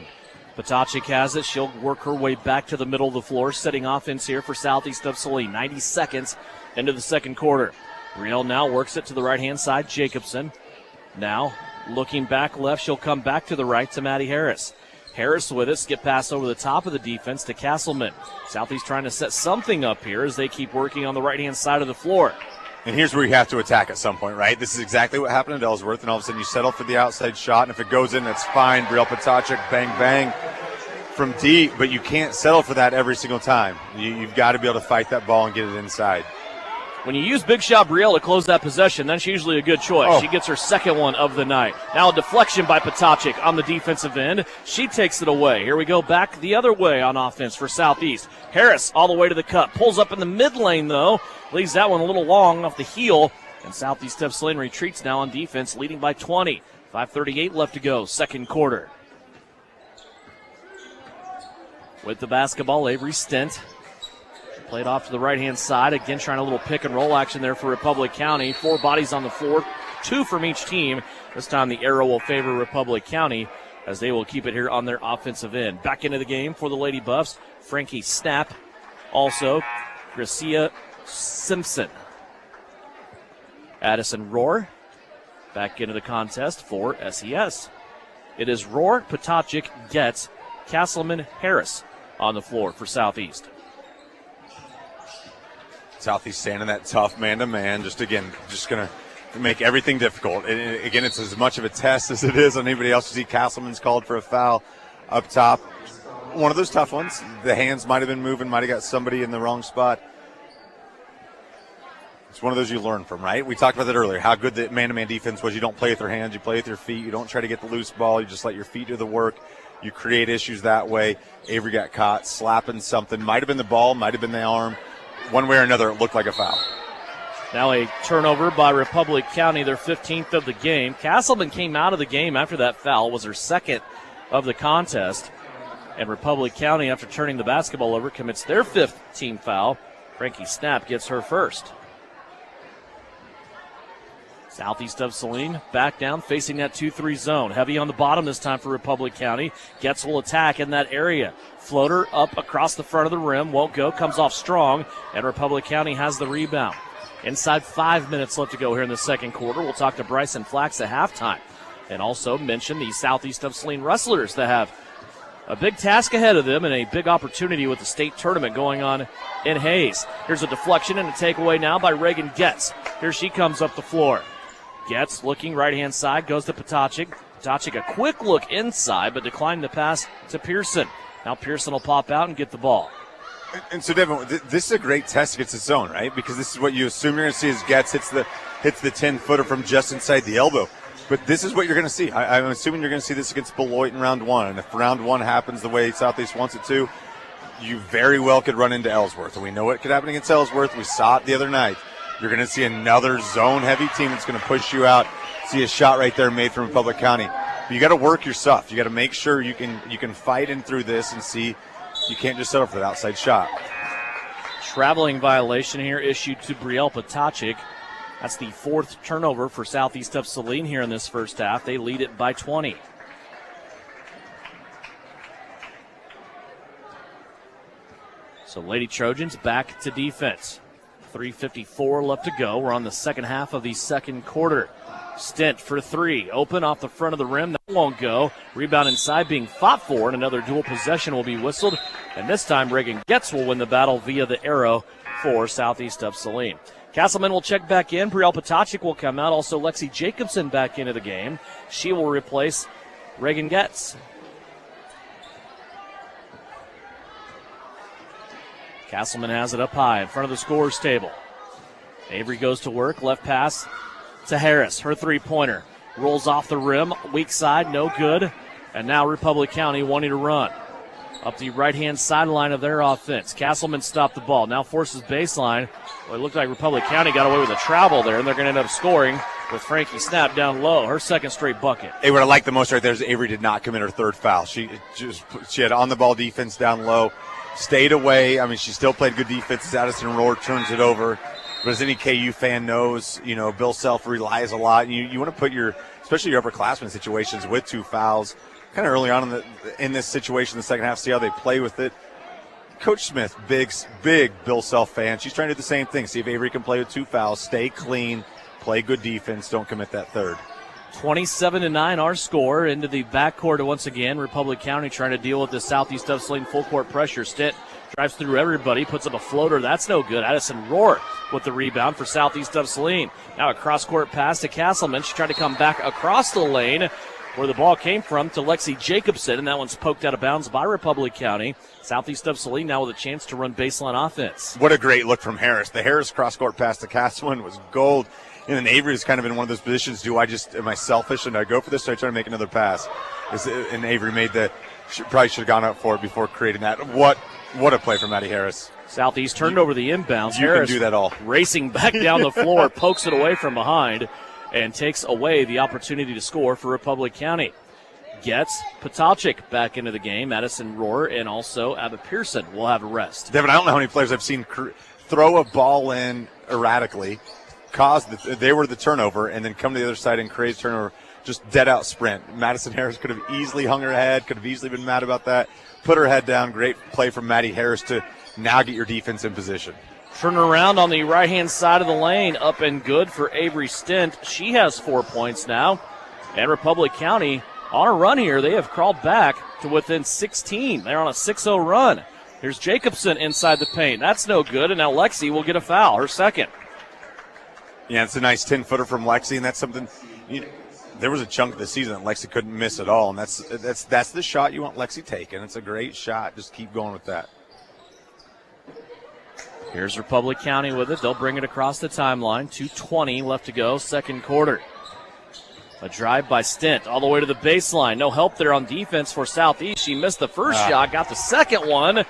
Potacik has it. She'll work her way back to the middle of the floor, setting offense here for Southeast of Saline. 90 seconds into the second quarter. Riel now works it to the right-hand side. Jacobson now looking back left. She'll come back to the right to Maddie Harris. Harris with it. Skip pass over the top of the defense to Castleman. Southeast trying to set something up here as they keep working on the right-hand side of the floor. And here's where you have to attack at some point, right? This is exactly what happened at Ellsworth, and all of a sudden you settle for the outside shot, and if it goes in, that's fine. Riel Potacik, bang, bang from deep, but you can't settle for that every single time. You've got to be able to fight that ball and get it inside. When you use Big Shot Brielle to close that possession, that's usually a good choice. She gets her second one of the night. Now a deflection by Potacik on the defensive end. She takes it away. Here we go back the other way on offense for Southeast. Harris all the way to the cup. Pulls up in the mid lane, though. Leaves that one a little long off the heel. And Southeast of Saline retreats now on defense, leading by 20. 5:38 left to go, second quarter. With the basketball, Avery Stint. Played off to the right-hand side. Again, trying a little pick-and-roll action there for Republic County. 4 bodies on the floor, 2 from each team. This time the arrow will favor Republic County as they will keep it here on their offensive end. Back into the game for the Lady Buffs. Frankie Snap. Also, Gracia Simpson. Addison Rohr back into the contest for SES. It is Rohr, Potacik, Getz, Castleman, Harris on the floor for Southeast. Southeast standing that tough man-to-man, just going to make everything difficult. And again, it's as much of a test as it is on anybody else. You see Castleman's called for a foul up top. One of those tough ones. The hands might have been moving, might have got somebody in the wrong spot. It's one of those you learn from, right? We talked about that earlier, how good the man-to-man defense was. You don't play with your hands, you play with your feet. You don't try to get the loose ball. You just let your feet do the work. You create issues that way. Avery got caught slapping something. Might have been the ball, might have been the arm. One way or another, it looked like a foul. Now a turnover by Republic County, their 15th of the game. Castleman came out of the game after that foul, was her second of the contest. And Republic County, after turning the basketball over, commits their 5th team foul. Frankie Snap gets her first. Southeast of Saline, back down, facing that 2-3 zone. Heavy on the bottom this time for Republic County. Getz will attack in that area. Floater up across the front of the rim, won't go, comes off strong, and Republic County has the rebound. Inside 5 minutes left to go here in the second quarter. We'll talk to Bryson Flax at halftime. And also mention the Southeast of Saline wrestlers that have a big task ahead of them and a big opportunity with the state tournament going on in Hayes. Here's a deflection and a takeaway now by Reagan Getz. Here she comes up the floor. Getz looking right-hand side, goes to Potacik. Potacik a quick look inside, but declined the pass to Pearson. Now Pearson will pop out and get the ball. And so, Devin, this is a great test against the zone, right? Because this is what you assume you're going to see as Getz hits the 10-footer from just inside the elbow. But this is what you're going to see. I'm assuming you're going to see this against Beloit in round one. And if round one happens the way Southeast wants it to, you very well could run into Ellsworth. And we know what could happen against Ellsworth. We saw it the other night. You're going to see another zone-heavy team that's going to push you out. See a shot right there made from Republic County. But you got to work your stuff. You got to make sure you can fight in through this and see. You can't just settle for that outside shot. Traveling violation here issued to Brielle Potacik. That's the fourth turnover for Southeast of Saline here in this first half. They lead it by 20. So Lady Trojans back to defense. 3:54 left to go. We're on the second half of the second quarter. Stent for three. Open off the front of the rim. That won't go. Rebound inside being fought for, and another dual possession will be whistled. And this time Reagan Getz will win the battle via the arrow for Southeast of Saline. Castleman will check back in. Brielle Potacik will come out. Also Lexi Jacobson back into the game. She will replace Reagan Getz. Castleman has it up high in front of the scorer's table. Avery goes to work. Left pass to Harris. Her three-pointer rolls off the rim. Weak side, no good. And now Republic County wanting to run. Up the right-hand sideline of their offense. Castleman stopped the ball. Now forces baseline. Well, it looked like Republic County got away with a travel there, and they're going to end up scoring with Frankie Snap down low. Her second straight bucket. Hey, what I like the most right there is Avery did not commit her third foul. She had on-the-ball defense down low, stayed away. I mean, she still played good defense as Addison Rohr turns it over. But as any KU fan knows, you know, Bill Self relies a lot. You want to put especially your upperclassmen situations with two fouls kind of early on in this situation in the second half, see how they play with it. Coach Smith, big Bill Self fan. She's trying to do the same thing. See if Avery can play with two fouls, stay clean, play good defense, don't commit that third. 27-9 our score. Into the backcourt once again. Republic County trying to deal with the Southeast of Saline full court pressure. Stitt drives through everybody, puts up a floater. That's no good. Addison Rohr with the rebound for Southeast of Saline. Now a cross-court pass to Castleman. She tried to come back across the lane where the ball came from to Lexi Jacobson, and that one's poked out of bounds by Republic County. Southeast of Saline now with a chance to run baseline offense. What a great look from Harris. The Harris cross-court pass to Castleman was gold. And then Avery is kind of in one of those positions. Am I selfish and I go for this, or I try to make another pass? And Avery probably should have gone up for it before creating that. What a play from Maddie Harris. Southeast turned over the inbounds. You Harris can do that all. Racing back down the floor, pokes it away from behind, and takes away the opportunity to score for Republic County. Getz Potacik back into the game. Addison Rohr and also Abba Pearson will have a rest. Devin, I don't know how many players I've seen throw a ball in erratically, they were the turnover, and then come to the other side and create turnover. Just dead out sprint. Madison Harris could have easily hung her head, could have easily been mad about that. Put her head down. Great play from Maddie Harris to now get your defense in position. Turn around on the right-hand side of the lane, up and good for Avery Stent. She has 4 points now. And Republic County on a run here. They have crawled back to within 16. They're on a 6-0 run. Here's Jacobson inside the paint. That's no good, and now Lexi will get a foul, her second. Yeah, it's a nice 10-footer from Lexi, and that's something, there was a chunk of the season that Lexi couldn't miss at all, and that's the shot you want Lexi taking. It's a great shot. Just keep going with that. Here's Republic County with it. They'll bring it across the timeline. 2:20 left to go, second quarter. A drive by Stent all the way to the baseline. No help there on defense for Southeast. She missed the first shot, got the second one.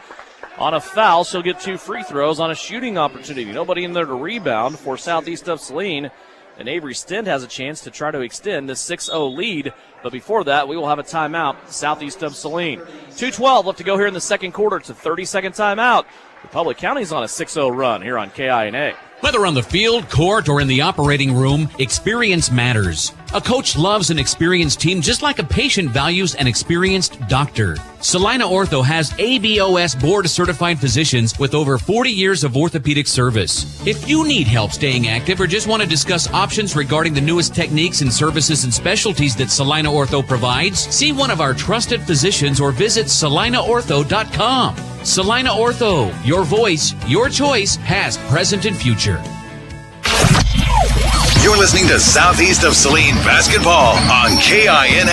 On a foul, she'll get 2 free throws on a shooting opportunity. Nobody in there to rebound for Southeast of Saline. And Avery Stent has a chance to try to extend this 6-0 lead. But before that, we will have a timeout, Southeast of Saline. 2:12 left to go here in the second quarter. It's a 30-second timeout. Republic County's on a 6-0 run here on KINA. Whether on the field, court, or in the operating room, experience matters. A coach loves an experienced team just like a patient values an experienced doctor. Saline Ortho has ABOS board-certified physicians with over 40 years of orthopedic service. If you need help staying active or just want to discuss options regarding the newest techniques and services and specialties that Saline Ortho provides, see one of our trusted physicians or visit salineortho.com. Saline Ortho, your voice, your choice, past, present, and future. You're listening to Southeast of Saline Basketball on KINA.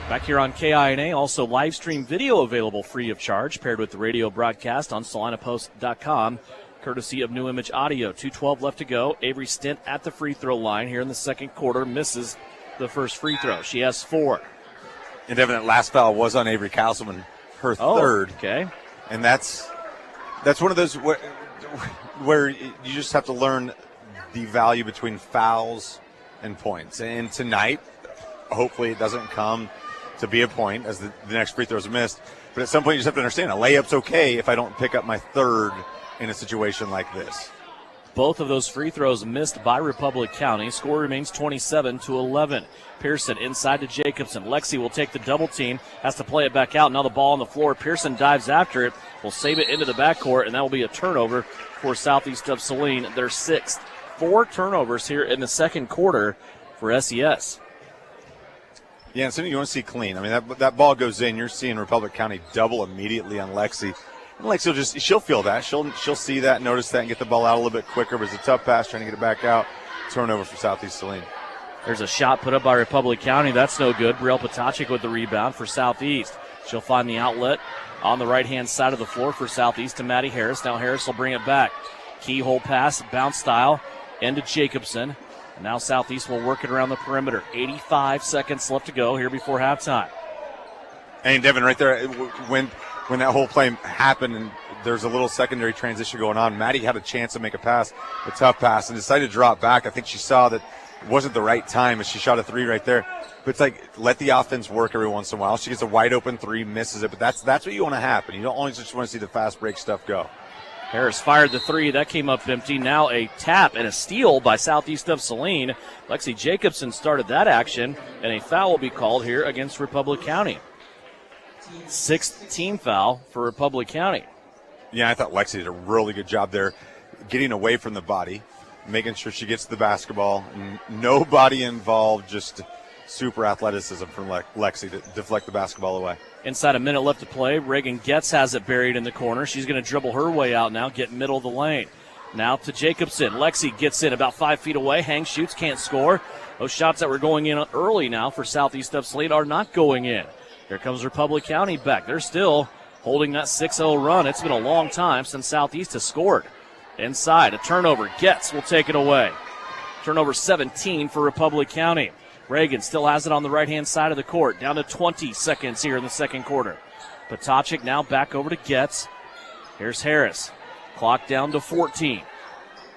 Back here on KINA, also live stream video available free of charge, paired with the radio broadcast on SalinaPost.com, courtesy of New Image Audio. 2:12 left to go. Avery Stint at the free throw line here in the second quarter, misses the first free throw. She has 4. And Devin, that last foul was on Avery Castleman, her third. Okay. And that's one of those where you just have to learn the value between fouls and points. And tonight, hopefully it doesn't come to be a point as the next free throw is missed. But at some point you just have to understand a layup's okay if I don't pick up my third in a situation like this. Both of those free throws missed by Republic County. Score remains 27-11. Pearson inside to Jacobson. Lexi will take the double team, has to play it back out. Now the ball on the floor. Pearson dives after it, will save it into the backcourt, and that will be a turnover for Southeast of Saline. Their 6th. 4 turnovers here in the second quarter for SES. Yeah, and something you want to see clean. I mean, that ball goes in. You're seeing Republic County double immediately on Lexi. And Lexi she'll feel that. She'll see that, notice that, and get the ball out a little bit quicker. But it's a tough pass trying to get it back out. Turnover for Southeast Saline. There's a shot put up by Republic County. That's no good. Brielle Potacik with the rebound for Southeast. She'll find the outlet on the right-hand side of the floor for Southeast to Maddie Harris. Now Harris will bring it back. Keyhole pass, bounce style, into Jacobson. And now Southeast will work it around the perimeter. 85 seconds left to go here before halftime. And Devin, right there, when that whole play happened and there's a little secondary transition going on, Maddie had a chance to make a pass, a tough pass, and decided to drop back. I think she saw that it wasn't the right time as she shot a 3 right there. But it's like, let the offense work every once in a while. She gets a wide open 3, misses it, but that's what you want to happen. You don't always just want to see the fast break stuff go. Harris fired the 3. That came up empty. Now a tap and a steal by Southeast of Saline. Lexi Jacobson started that action, and a foul will be called here against Republic County. 6th team foul for Republic County. Yeah, I thought Lexi did a really good job there getting away from the body, making sure she gets the basketball. Nobody involved, just super athleticism from Lexi to deflect the basketball away. Inside a minute left to play. Reagan Getz has it buried in the corner. She's going to dribble her way out now, get middle of the lane. Now to Jacobson. Lexi gets in about 5 feet away. Hangs, shoots, can't score. Those shots that were going in early now for Southeast of Saline are not going in. Here comes Republic County back. They're still holding that 6-0 run. It's been a long time since Southeast has scored. Inside, a turnover. Getz will take it away. Turnover 17 for Republic County. Reagan still has it on the right-hand side of the court. Down to 20 seconds here in the second quarter. Potacik now back over to Getz. Here's Harris. Clock down to 14.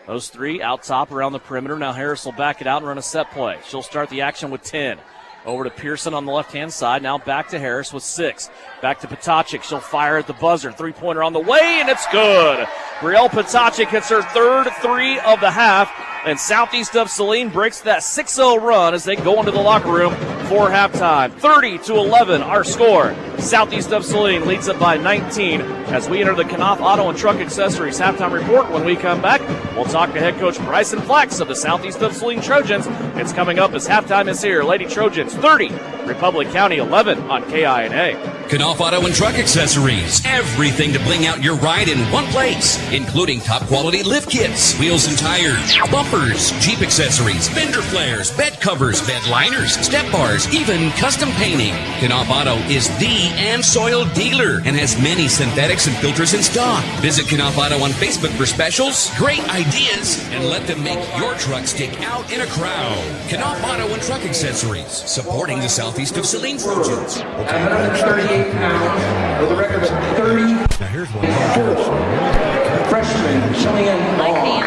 Those 3 out top around the perimeter. Now Harris will back it out and run a set play. She'll start the action with 10. Over to Pearson on the left-hand side. Now back to Harris with 6. Back to Potacik. She'll fire at the buzzer. 3-pointer on the way, and it's good. Brielle Potacik hits her 3rd 3 of the half, and Southeast of Saline breaks that 6-0 run as they go into the locker room for halftime. 30-11, our score. Southeast of Saline leads it by 19 as we enter the Knopf Auto and Truck Accessories halftime report. When we come back, we'll talk to head coach Bryson Flax of the Southeast of Saline Trojans. It's coming up as halftime is here. Lady Trojans 30, Republic County 11 on KINA. Knopf Auto and Truck Accessories. Everything to bling out your ride in one place, including top quality lift kits, wheels and tires, bumpers, Jeep accessories, fender flares, bed covers, bed liners, step bars, even custom painting. Knopf Auto is the and soil dealer and has many synthetics and filters in stock. Visit Knopf Auto on Facebook for specials, great ideas, and let them make your truck stick out in a crowd. Knopf Auto and Truck Accessories, supporting the Southeast of Saline Trojans. At 138 pounds, with a record of 30. Now here's one. Freshman Jillian Long.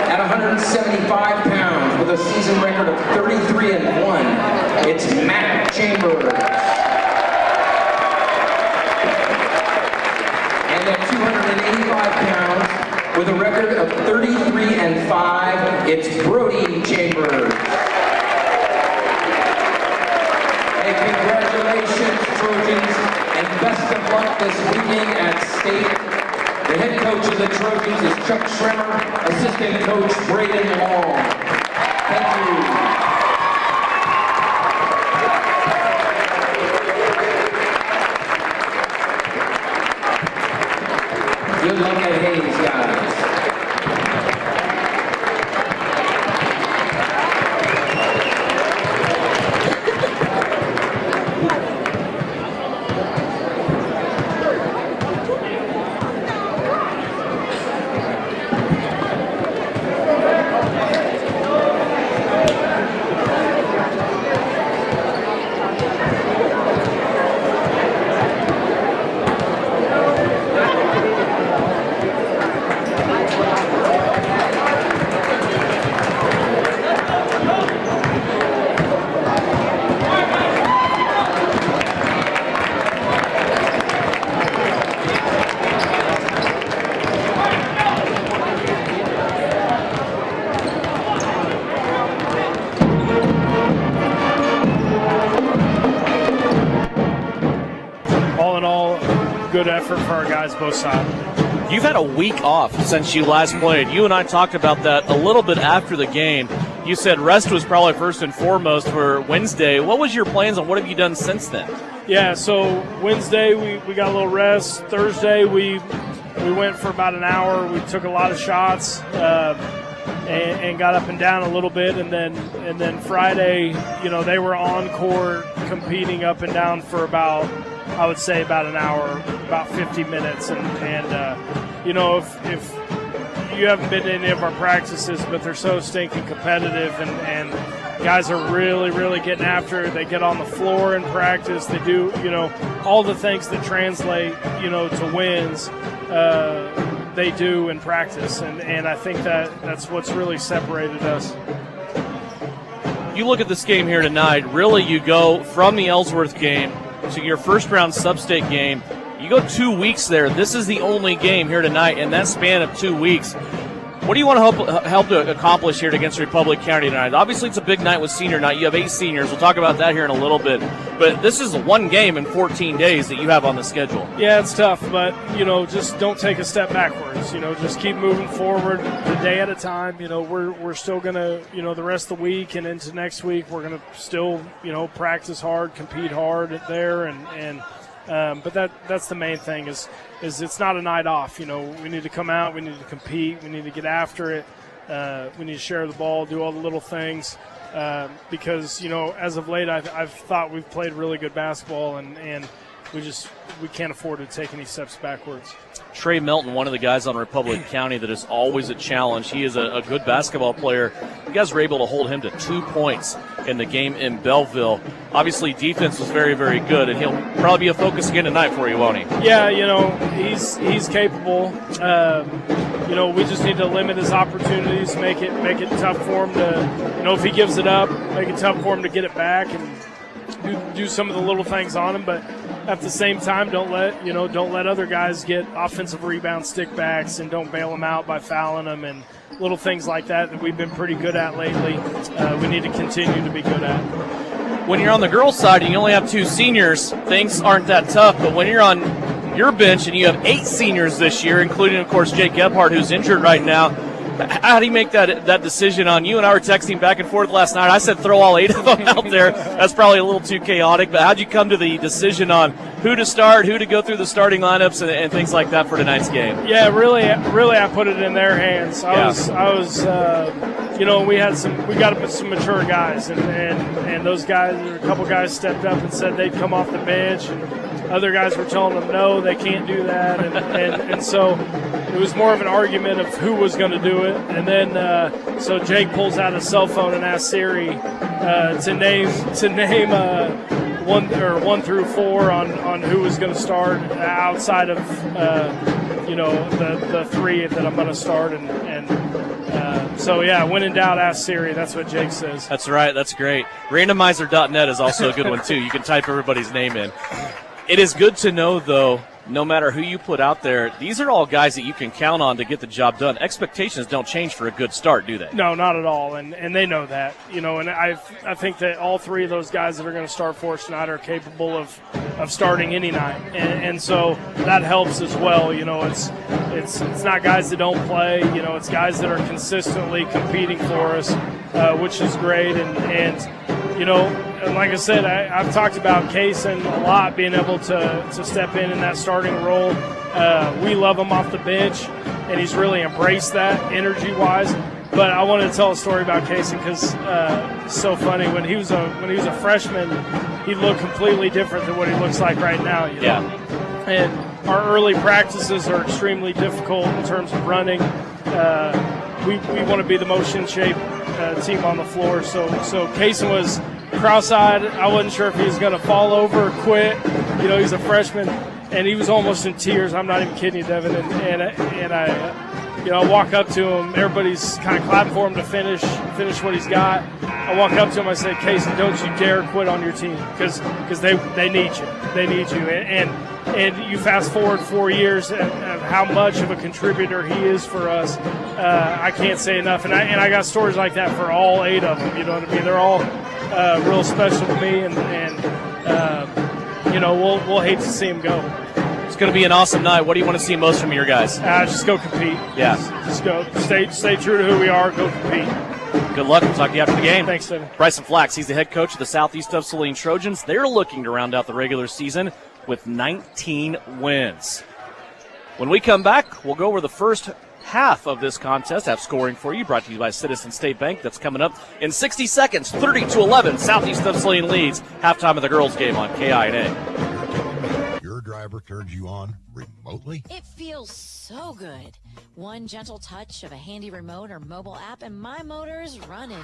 At 175 pounds, with with a season record of 33-1. It's Matt Chambers. And at 285 pounds, with a record of 33-5, it's Brody Chambers. Hey, congratulations, Trojans, and best of luck this weekend at state. The head coach of the Trojans is Chuck Schremer, assistant coach Braden Long. Thank you. Good luck at Hayes, guys. Good effort for our guys both sides. You've had a week off since you last played. You and I talked about that a little bit after the game. You said rest was probably first and foremost for Wednesday. What was your plans and what have you done since then? Yeah, so Wednesday we got a little rest. Thursday we went for about an hour. We took a lot of shots and got up and down a little bit. And then Friday, they were on court competing up and down for about, I would say, about an hour, about 50 minutes. And if you haven't been to any of our practices, but they're so stinking competitive and guys are really, really getting after it. They get on the floor in practice. They do, all the things that translate, to wins, they do in practice. And I think that's what's really separated us. You look at this game here tonight, really you go from the Ellsworth game to your first-round sub-state game. You go 2 weeks there. This is the only game here tonight in that span of 2 weeks. What do you want to help to accomplish here against Republic County tonight? Obviously, it's a big night with senior night. You have 8 seniors. We'll talk about that here in a little bit. But this is one game in 14 days that you have on the schedule. Yeah, it's tough, but, just don't take a step backwards. Just keep moving forward a day at a time. We're still going to, the rest of the week and into next week, we're going to still, practice hard, compete hard there. But that's the main thing is it's not a night off. We need to come out, we need to compete, we need to get after it, we need to share the ball, do all the little things, because as of late I've thought we've played really good basketball and we can't afford to take any steps backwards. Trey Melton, one of the guys on Republic County that is always a challenge. He is a good basketball player. You guys were able to hold him to 2 points in the game in Belleville. Obviously, defense was very, very good, and he'll probably be a focus again tonight for you, won't he? Yeah, he's capable. We just need to limit his opportunities, make it tough for him to, if he gives it up, make it tough for him to get it back and do some of the little things on him, but at the same time, don't let other guys get offensive rebound stick backs and don't bail them out by fouling them and little things like that we've been pretty good at lately. We need to continue to be good at. When you're on the girls' side and you only have 2 seniors, things aren't that tough. But when you're on your bench and you have 8 seniors this year, including, of course, Jake Gebhardt, who's injured right now, how do you make that decision on? You and I were texting back and forth last night. I said throw all 8 of them out there. That's probably a little too chaotic. But how'd you come to the decision on who to start, who to go through the starting lineups, and things like that for tonight's game? Yeah, really, I put it in their hands. I was, we got some mature guys, and those guys, a couple guys stepped up and said they'd come off the bench, and other guys were telling them no, they can't do that, and so it was more of an argument of who was going to do it. And then so Jake pulls out his cell phone and asks Siri to name 1 through 4 on who was going to start outside of the 3 that I'm going to start, and So, yeah, when in doubt, ask Siri. That's what Jake says. That's right. That's great. Randomizer.net is also a good one, too. You can type everybody's name in. It is good to know, though, no matter who you put out there, these are all guys that you can count on to get the job done. Expectations don't change for a good start, do they? No, not at all, and they know that. And I think that all three of those guys that are going to start for us tonight are capable of starting any night, and so that helps as well. It's not guys that don't play. It's guys that are consistently competing for us, which is great, and like I said, I've talked about Kaysen a lot, being able to step in that starting role. We love him off the bench, and he's really embraced that energy-wise. But I wanted to tell a story about Kaysen because it's so funny. When he was a freshman, he looked completely different than what he looks like right now. Yeah. And our early practices are extremely difficult in terms of running. We want to be the most in shape team on the floor. So Kaysen was cross-eyed. I wasn't sure if he was going to fall over or quit. He's a freshman, and he was almost in tears. I'm not even kidding you, Devin. And I walk up to him. Everybody's kind of clapping for him to finish what he's got. I walk up to him. I say, Kaysen, don't you dare quit on your team because they need you. They need you. And you fast forward 4 years of how much of a contributor he is for us. I can't say enough. And I got stories like that for all 8 of them. You know what I mean? They're all real special to me, and we'll hate to see him go. It's going to be an awesome night. What do you want to see most from your guys? Just go compete. Yeah. Just go. Stay true to who we are. Go compete. Good luck. We'll talk to you after the game. Thanks, Devin. Bryson Flax, he's the head coach of the Southeast of Saline Trojans. They're looking to round out the regular season with 19 wins. When we come back, we'll go over the first half of this contest. Have scoring for you, brought to you by Citizen State Bank. That's coming up in 60 seconds. 30-11, Southeast of Saline leads. Halftime of the girls' game on KINA. Your driver turns you on remotely? It feels so good. One gentle touch of a handy remote or mobile app and my motor's running.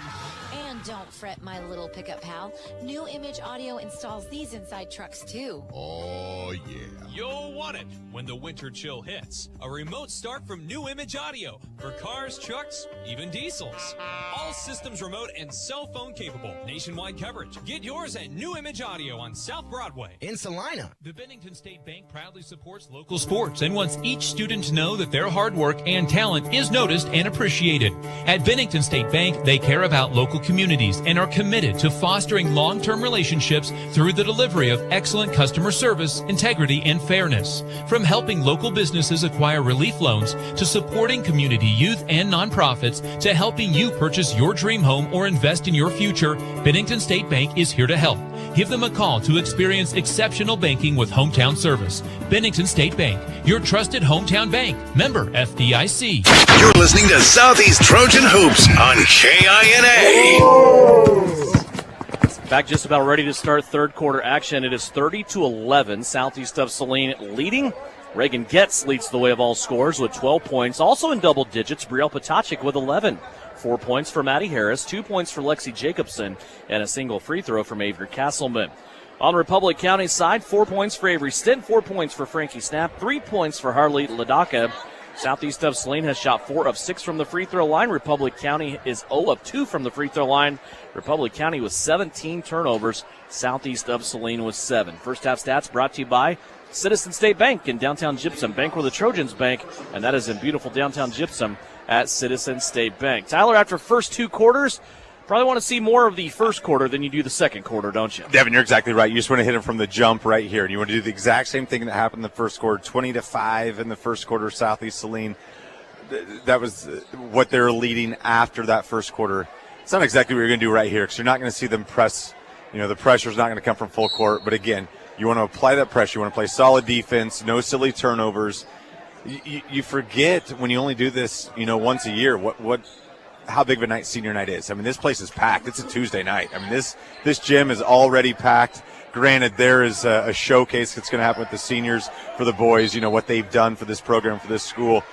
And don't fret, my little pickup pal. New Image Audio installs these inside trucks too. Oh, yeah. You'll want it when the winter chill hits. A remote start from New Image Audio for cars, trucks, even diesels. All systems remote and cell phone capable. Nationwide coverage. Get yours at New Image Audio on South Broadway. In Salina. The Bennington State Bank proudly supports local sports and wants each student to know that their hard work and talent is noticed and appreciated. At Bennington State Bank, they care about local communities and are committed to fostering long-term relationships through the delivery of excellent customer service, integrity, and fairness. From helping local businesses acquire relief loans to supporting community youth and nonprofits to helping you purchase your dream home or invest in your future, Bennington State Bank is here to help. Give them a call to experience exceptional banking with hometown service. Bennington State Bank, your trusted hometown bank. Member FDIC. You're listening to Southeast Trojan Hoops on KINA. Back just about ready to start third quarter action. It is 30-11. Southeast of Saline leading. Reagan Getz leads the way of all scorers with 12 points. Also in double digits, Brielle Potachik with 11. 4 points for Maddie Harris, 2 points for Lexi Jacobson, and a single free throw from Avery Castleman. On Republic County's side, 4 points for Avery Stint, 4 points for Frankie Snap, 3 points for Harley Ladaka. Southeast of Saline has shot 4 of 6 from the free throw line. Republic County is 0 of 2 from the free throw line. Republic County with 17 turnovers. Southeast of Saline with 7. First half stats brought to you by Citizen State Bank in downtown Gypsum. Bank where the Trojans bank, and that is in beautiful downtown Gypsum at Citizen State Bank. Tyler, after first 2 quarters, probably want to see more of the first quarter than you do the second quarter, don't you? Devin, you're exactly right. You just want to hit him from the jump right here. And you want to do the exact same thing that happened in the first quarter, 20-5 in the first quarter, Southeast Saline. That was what they're leading after that first quarter. It's not exactly what you're going to do right here because you're not going to see them press. The pressure's not going to come from full court. But, again, you want to apply that pressure. You want to play solid defense, no silly turnovers. You forget when you only do this, once a year, how big of a night senior night is. I mean, this place is packed. It's a Tuesday night. I mean, this gym is already packed. Granted, there is a showcase that's going to happen with the seniors for the boys, what they've done for this program, for this school.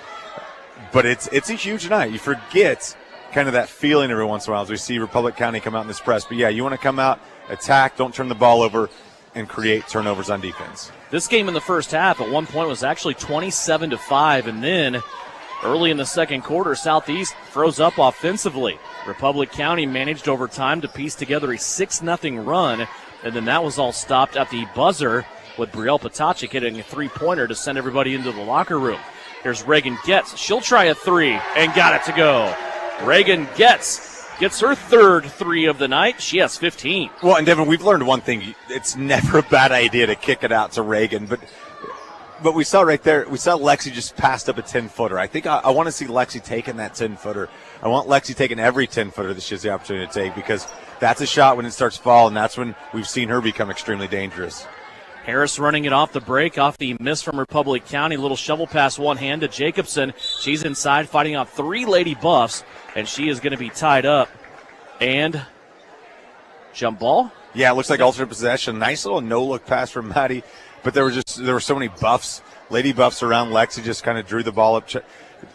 But it's a huge night. You forget kind of that feeling every once in a while as we see Republic County come out in this press. But, yeah, you want to come out, attack, don't turn the ball over, and create turnovers on defense. This game in the first half at one point was actually 27-5, and then Early in the second quarter, Southeast froze up offensively. Republic County managed over time to piece together a 6-0 run, and then that was all stopped at the buzzer with Brielle Potacek hitting a three-pointer to send everybody into the locker room. Here's Reagan Getz. She'll try a three and got it to go. Reagan Getz gets her third three of the night. She has 15. Well, and Devin, we've learned one thing. It's never a bad idea to kick it out to Reagan, but we saw right there, we saw Lexi just passed up a 10-footer. I think I want to see Lexi taking that 10-footer. I want Lexi taking every 10-footer that she has the opportunity to take, because that's a shot when it starts falling. That's when we've seen her become extremely dangerous. Harris running it off the break, off the miss from Republic County. Little shovel pass one hand to Jacobson. She's inside fighting off three Lady Buffs, and she is going to be tied up. And jump ball? Yeah, it looks like alternate possession. Nice little no-look pass from Maddie, but there were so many Buffs, Lady Buffs around Lexi, just kind of drew the ball up.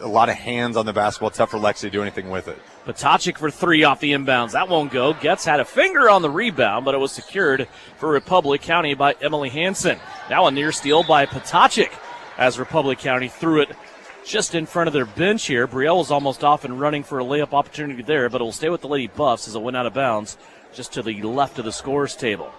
A lot of hands on the basketball. Tough for Lexi to do anything with it. Potacek for three off the inbounds. That won't go. Getz had a finger on the rebound, but it was secured for Republic County by Emily Hansen. Now a near steal by Potacek as Republic County threw it just in front of their bench here. Brielle was almost off and running for a layup opportunity there, but it will stay with the Lady Buffs as it went out of bounds just to the left of the scorers table.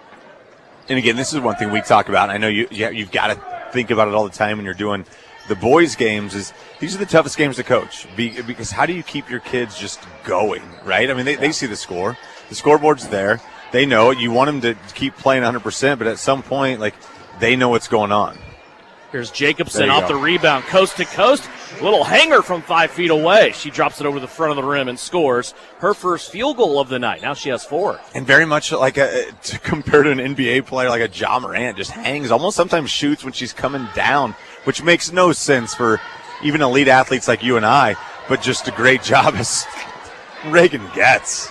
And again, this is one thing we talk about. I know you've got to think about it all the time when you're doing the boys' games. These are the toughest games to coach, because how do you keep your kids just going, right? I mean, they see the score. The scoreboard's there. They know it. You want them to keep playing 100%, but at some point, they know what's going on. Here's Jacobson off the rebound, coast to coast. Little hanger from 5 feet away. She drops it over the front of the rim and scores her first field goal of the night. Now she has 4. And very much compared to an NBA player like a Ja Morant, just hangs, almost sometimes shoots when she's coming down, which makes no sense for even elite athletes like you and I, but just a great job as Reagan Getz.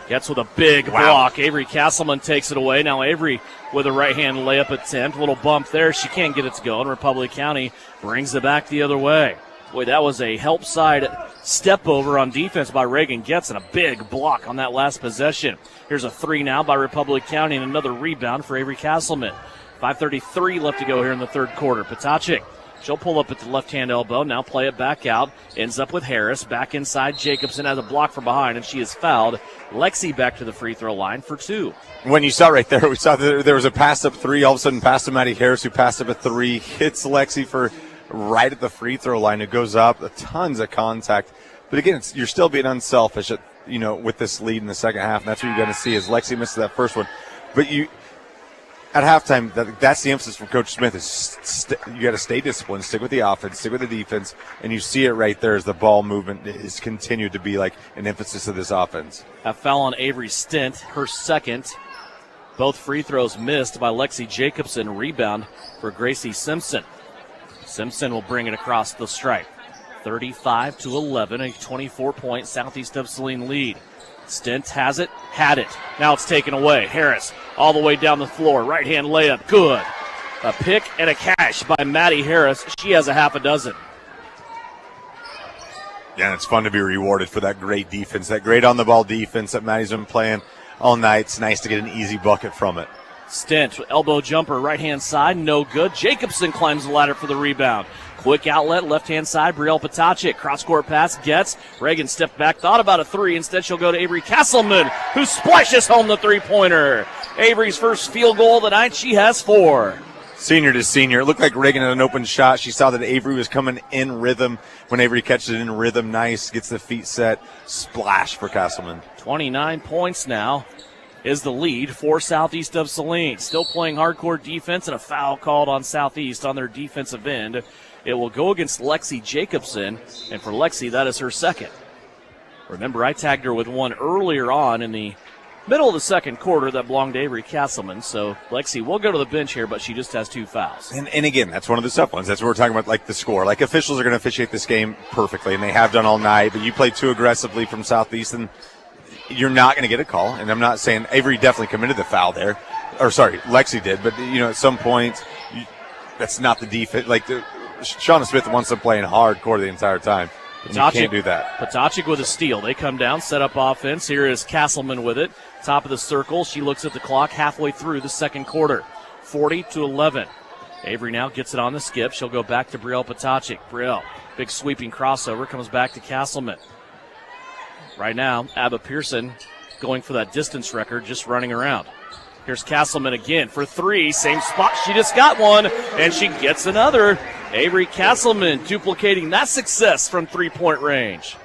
Getz with a big block. Avery Castleman takes it away. Now Avery with a right-hand layup attempt. Little bump there. She can't get it to go, and Republic County brings it back the other way. Boy, that was a help side step over on defense by Reagan Getz, and a big block on that last possession. Here's a three now by Republic County and another rebound for Avery Castleman. 5:33 left to go here in the third quarter. Potacek, she'll pull up at the left-hand elbow, now play it back out. Ends up with Harris. Back inside, Jacobson has a block from behind, and she is fouled. Lexi back to the free throw line for 2. When you saw right there, we saw that there was a pass-up three. All of a sudden, pass to Maddie Harris, who passed up a 3, hits Lexi for right at the free throw line. It goes up, tons of contact. But again, you're still being unselfish with this lead in the second half, and that's what you're going to see as Lexi misses that first one. But at halftime, that's the emphasis from Coach Smith is you got to stay disciplined, stick with the offense, stick with the defense, and you see it right there as the ball movement is continued to be like an emphasis of this offense. A foul on Avery Stent, her second. Both free throws missed by Lexi Jacobson. Rebound for Gracie Simpson. Simpson will bring it across the stripe. 35-11, a 24-point Southeast of Saline lead. Stent has it, had it. Now it's taken away. Harris all the way down the floor. Right-hand layup, good. A pick and a cash by Maddie Harris. She has a half a dozen. Yeah, and it's fun to be rewarded for that great defense, that great on-the-ball defense that Maddie's been playing all night. It's nice to get an easy bucket from it. Stent, elbow jumper, right-hand side, no good. Jacobson climbs the ladder for the rebound. Quick outlet, left-hand side, Brielle Potacek. Cross-court pass, Getz. Reagan stepped back, thought about a 3. Instead, she'll go to Avery Castleman, who splashes home the three-pointer. Avery's first field goal of the night. She has 4. Senior to senior. It looked like Reagan had an open shot. She saw that Avery was coming in rhythm. When Avery catches it in rhythm, nice, gets the feet set. Splash for Castleman. 29 points now is the lead for Southeast of Saline. Still playing hardcore defense, and a foul called on Southeast on their defensive end. It will go against Lexi Jacobson, and for Lexi, that is her second. Remember, I tagged her with one earlier on in the middle of the second quarter that belonged to Avery Castleman, so Lexi will go to the bench here, but she just has 2 fouls. And again, that's one of the tough ones. That's what we're talking about, like the score. Like, officials are going to officiate this game perfectly, and they have done all night, but you play too aggressively from Southeast, and you're not going to get a call. And I'm not saying Avery definitely committed the foul there. Or, sorry, Lexi did, but, at some point, that's not the defense. Like, Shauna Smith wants them playing hardcore the entire time. And you can't do that. Potacek with a steal. They come down, set up offense. Here is Castleman with it. Top of the circle. She looks at the clock halfway through the second quarter. 40-11. Avery now gets it on the skip. She'll go back to Brielle Patacic. Brielle, big sweeping crossover, comes back to Castleman. Right now, Abba Pearson going for that distance record, just running around. Here's Castleman again for three. Same spot. She just got one, and she gets another. Avery Castleman duplicating that success from three-point range.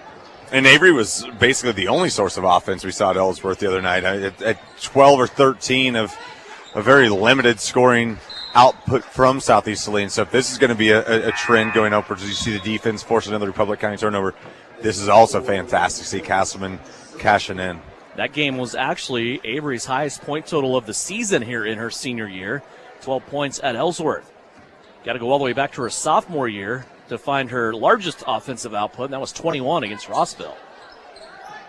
And Avery was basically the only source of offense we saw at Ellsworth the other night. At 12 or 13 of a very limited scoring output from Southeast Saline. So if this is going to be a trend going upwards, you see the defense force another Republic County turnover. This is also fantastic to see Castleman cashing in. That game was actually Avery's highest point total of the season here in her senior year, 12 points at Ellsworth. Got to go all the way back to her sophomore year to find her largest offensive output, and that was 21 against Rossville.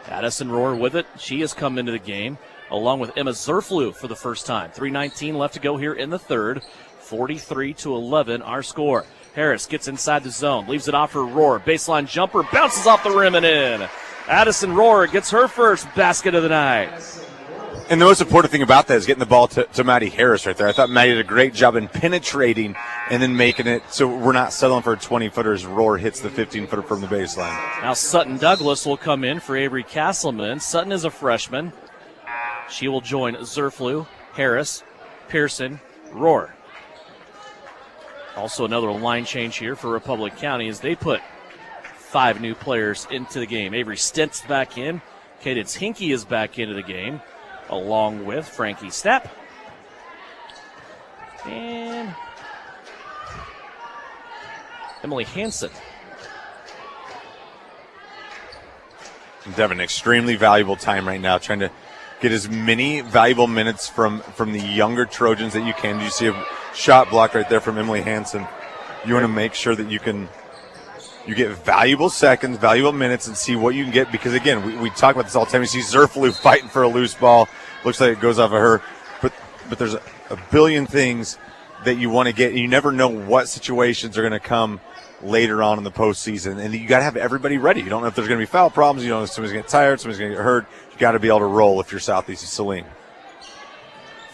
Addison Rohr with it. She has come into the game along with Emma Zerflu for the first time. 3:19 left to go here in the third. 43-11 our score. Harris gets inside the zone, leaves it off for Rohr. Baseline jumper, bounces off the rim and in. Addison Rohr gets her first basket of the night. And the most important thing about that is getting the ball to Maddie Harris right there. I thought Maddie did a great job in penetrating and then making it so we're not settling for 20-footer as Rohr hits the 15-footer from the baseline. Now Sutton Douglas will come in for Avery Castleman. Sutton is a freshman. She will join Zerflu, Harris, Pearson, Rohr. Also another line change here for Republic County as they put 5 new players into the game. Avery Stent's back in. Cadence Hinkie is back into the game, along with Frankie Stapp. And Emily Hansen. Devin, extremely valuable time right now, trying to get as many valuable minutes from the younger Trojans that you can. You see a shot block right there from Emily Hansen. You want to make sure that you get valuable seconds, valuable minutes, and see what you can get. Because, again, we talk about this all the time. You see Zerflu fighting for a loose ball. Looks like it goes off of her. But there's a billion things that you want to get. And you never know what situations are going to come later on in the postseason. And you got to have everybody ready. You don't know if there's going to be foul problems. You don't know if somebody's going to get tired, somebody's going to get hurt. You got to be able to roll if you're Southeast Saline.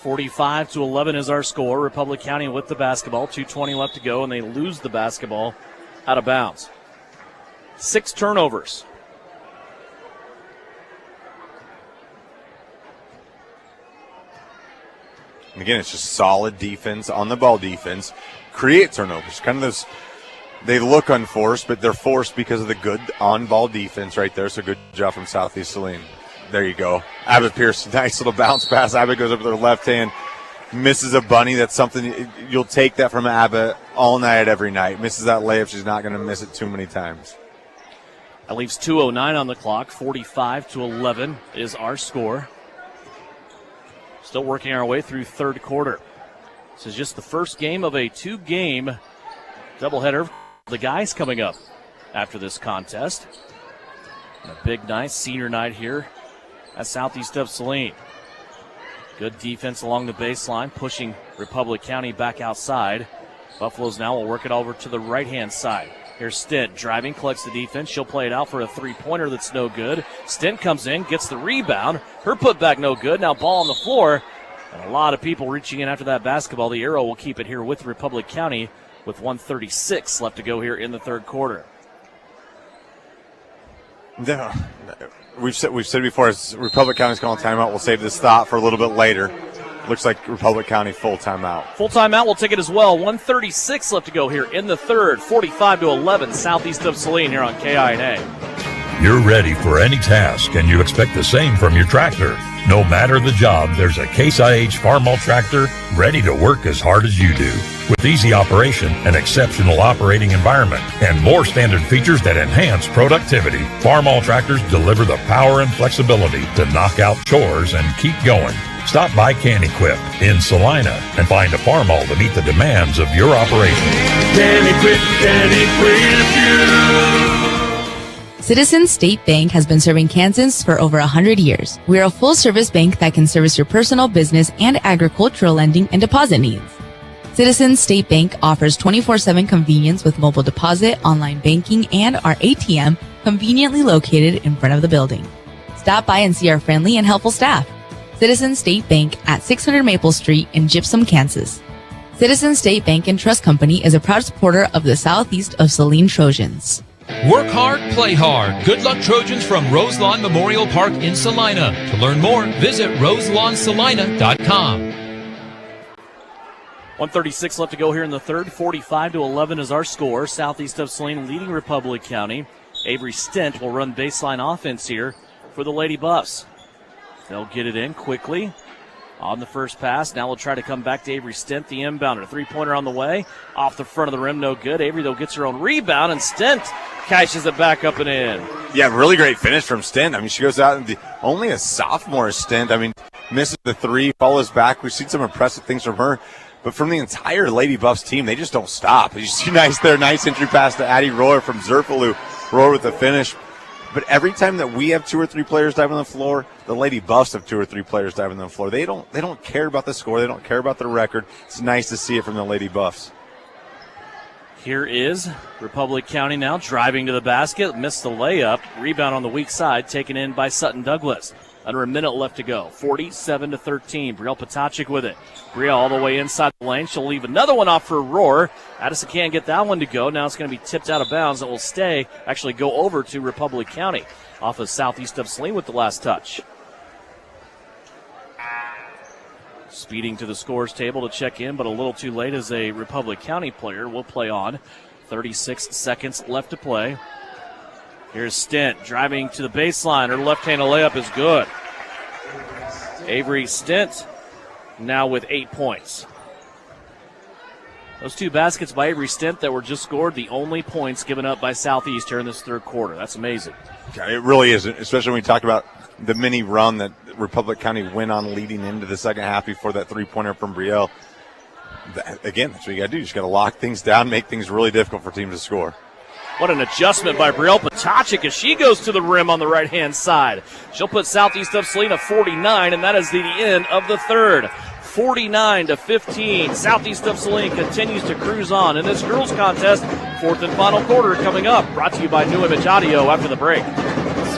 45-11 is our score. Republic County with the basketball. 2:20 left to go, and they lose the basketball out of bounds. 6 turnovers. And again, it's just solid defense, on the ball defense. Create turnovers. Kind of those, they look unforced, but they're forced because of the good on-ball defense right there. So good job from Southeast Saline. There you go. Abbott Pierce, nice little bounce pass. Abbott goes up with her left hand, misses a bunny. That's something, you'll take that from Abbott all night, every night. Misses that layup. She's not going to miss it too many times. That leaves 2:09 on the clock. 45-11 is our score. Still working our way through third quarter. This is just the first game of a 2-game doubleheader. The guys coming up after this contest. And a big night, senior night here at Southeast of Saline. Good defense along the baseline, pushing Republic County back outside. Buffaloes now will work it over to the right-hand side. Here's Stent driving, collects the defense. She'll play it out for a three-pointer that's no good. Stent comes in, gets the rebound. Her putback no good. Now ball on the floor. And a lot of people reaching in after that basketball. The Arrow will keep it here with Republic County with 1:36 left to go here in the third quarter. No, we've said before, as Republic County's calling timeout, we'll save this thought for a little bit later. Looks like Republic County full timeout. Full timeout, we'll take it as well. 1:36 left to go here in the third. 45-11, Southeast of Saline here on KINA. You're ready for any task, and you expect the same from your tractor. No matter the job, there's a Case IH Farmall tractor ready to work as hard as you do. With easy operation, an exceptional operating environment, and more standard features that enhance productivity, Farmall tractors deliver the power and flexibility to knock out chores and keep going. Stop by Can Equip in Salina and find a Farmall to meet the demands of your operation. Can equip you. Citizens State Bank has been serving Kansans for over 100 years. We are a full-service bank that can service your personal, business, and agricultural lending and deposit needs. Citizens State Bank offers 24/7 convenience with mobile deposit, online banking, and our ATM conveniently located in front of the building. Stop by and see our friendly and helpful staff. Citizens State Bank at 600 Maple Street in Gypsum, Kansas. Citizens State Bank and Trust Company is a proud supporter of the Southeast of Saline Trojans. Work hard, play hard. Good luck, Trojans, from Roselawn Memorial Park in Salina. To learn more, visit roselawnsalina.com. 1:36 left to go here in the third. 45-11 is our score. Southeast of Saline leading Republic County. Avery Stent will run baseline offense here for the Lady Buffs. They'll get it in quickly on the first pass. Now we'll try to come back to Avery Stent, the inbounder. Three-pointer on the way. Off the front of the rim, no good. Avery, though, gets her own rebound, and Stent cashes it back up and in. Yeah, really great finish from Stent. I mean, she goes out and only a sophomore Stent. I mean, misses the three, follows back. We've seen some impressive things from her. But from the entire Lady Buffs team, they just don't stop. You see nice there, nice entry pass to Addie Royer from Zerfalu. Royer with the finish. But every time that we have 2 or 3 players diving on the floor, the Lady Buffs have 2 or 3 players diving on the floor. They don't care about the score. They don't care about the record. It's nice to see it from the Lady Buffs. Here is Republic County now driving to the basket. Missed the layup. Rebound on the weak side taken in by Sutton Douglas. Under a minute left to go. 47-13. Brielle Potachik with it. Brielle all the way inside the lane. She'll leave another one off for Roar. Addison can't get that one to go. Now it's going to be tipped out of bounds. It will actually go over to Republic County off of Southeast of Saline with the last touch. Speeding to the scores table to check in, but a little too late as a Republic County player will play on. 36 seconds left to play. Here's Stent driving to the baseline. Her left-handed layup is good. Avery Stent now with 8 points. Those 2 baskets by Avery Stent that were just scored, the only points given up by Southeast here in this third quarter. That's amazing. Yeah, it really is, especially when we talk about the mini run that Republic County went on leading into the second half before that three-pointer from Brielle. Again, that's what you got to do. You just got to lock things down, make things really difficult for teams to score. What an adjustment by Brielle Potachik as she goes to the rim on the right-hand side. She'll put Southeast of Saline at 49, and that is the end of the third. 49-15. Southeast of Saline continues to cruise on in this girls contest. Fourth and final quarter coming up. Brought to you by New Image Audio after the break.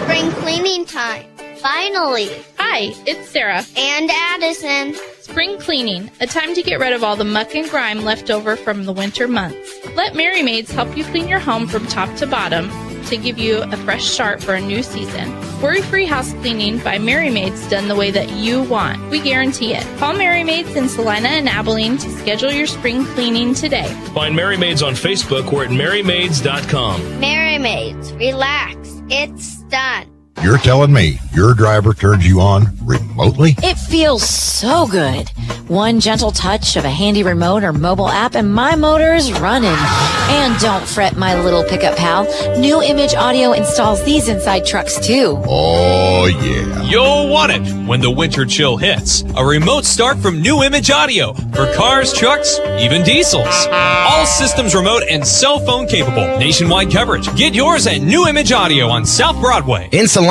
Spring cleaning time. Finally. Hi, it's Sarah. And Addison. Spring cleaning, a time to get rid of all the muck and grime left over from the winter months. Let Mary Maids help you clean your home from top to bottom to give you a fresh start for a new season. Worry-free house cleaning by Mary Maids done the way that you want. We guarantee it. Call Mary Maids in Salina and Abilene to schedule your spring cleaning today. Find Mary Maids on Facebook or at marymaids.com. Mary Maids, relax. It's done. You're telling me your driver turns you on remotely? It feels so good. One gentle touch of a handy remote or mobile app and my motor's running. And don't fret, my little pickup pal. New Image Audio installs these inside trucks too. Oh, yeah. You'll want it when the winter chill hits. A remote start from New Image Audio for cars, trucks, even diesels. All systems remote and cell phone capable. Nationwide coverage. Get yours at New Image Audio on South Broadway. In Salina.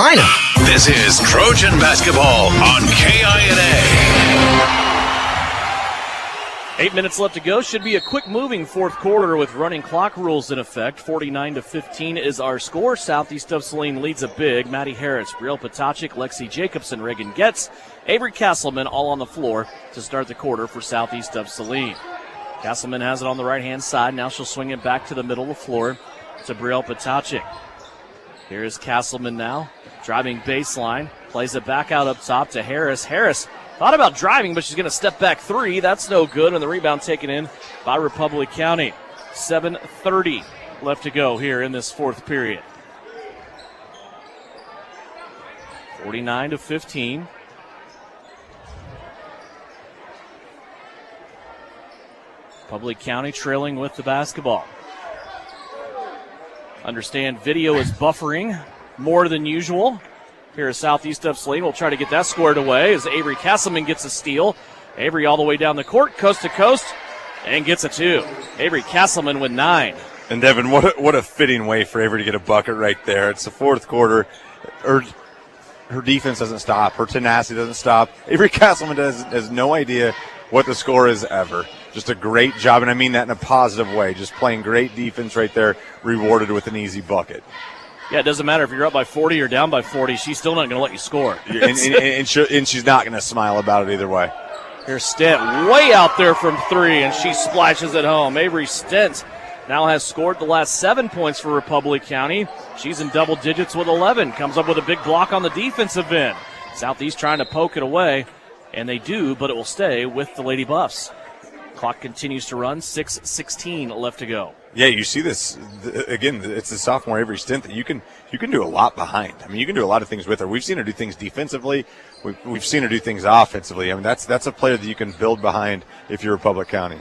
This is Trojan Basketball on KINA. 8 minutes left to go. Should be a quick moving fourth quarter with running clock rules in effect. 49-15 is our score. Southeast of Saline leads a big. Maddie Harris, Brielle Potachik, Lexi Jacobson, Reagan Getz, Avery Castleman all on the floor to start the quarter for Southeast of Saline. Castleman has it on the right-hand side. Now she'll swing it back to the middle of the floor to Brielle Potachik. Here's Castleman now, driving baseline, plays it back out up top to Harris. Harris thought about driving, but she's going to step back three. That's no good, and the rebound taken in by Republic County. 7:30 left to go here in this fourth period. 49-15. Republic County trailing with the basketball. Understand video is buffering more than usual. Here is Southeast of Saline. We'll try to get that squared away as Avery Castleman gets a steal. Avery all the way down the court, coast to coast, and gets a two. Avery Castleman with 9. And Devin, what a fitting way for Avery to get a bucket right there. It's the fourth quarter. Her defense doesn't stop. Her tenacity doesn't stop. Avery Castleman has no idea what the score is ever. Just a great job, and I mean that in a positive way. Just playing great defense right there, rewarded with an easy bucket. Yeah, it doesn't matter if you're up by 40 or down by 40. She's still not going to let you score. and she's not going to smile about it either way. Here's Stent way out there from 3, and she splashes it home. Avery Stent now has scored the last 7 points for Republic County. She's in double digits with 11. Comes up with a big block on the defensive end. Southeast trying to poke it away, and they do, but it will stay with the Lady Buffs. Clock continues to run, 6:16 left to go. Yeah, you see this again. It's the sophomore Avery Stent that you can do a lot behind. I mean, you can do a lot of things with her. We've seen her do things defensively. We've seen her do things offensively. I mean, that's a player that you can build behind if you're Republic County.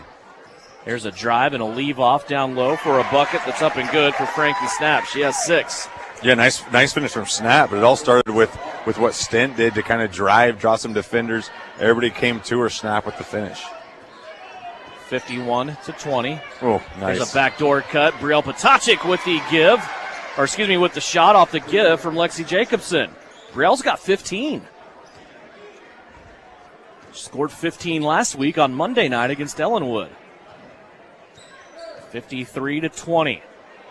There's a drive and a leave off down low for a bucket that's up and good for Frankie Snap. She has 6. Yeah, nice finish from Snap, but it all started with what Stent did to kind of draw some defenders. Everybody came to her. Snap with the finish. 51-20. Oh, nice. There's a backdoor cut. Brielle Potacek with with the shot off the give from Lexi Jacobson. Brielle's got 15. She scored 15 last week on Monday night against Ellenwood. 53-20.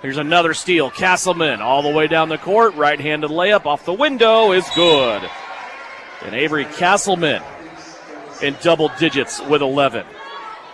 Here's another steal. Castleman all the way down the court. Right-handed layup off the window is good. And Avery Castleman in double digits with 11.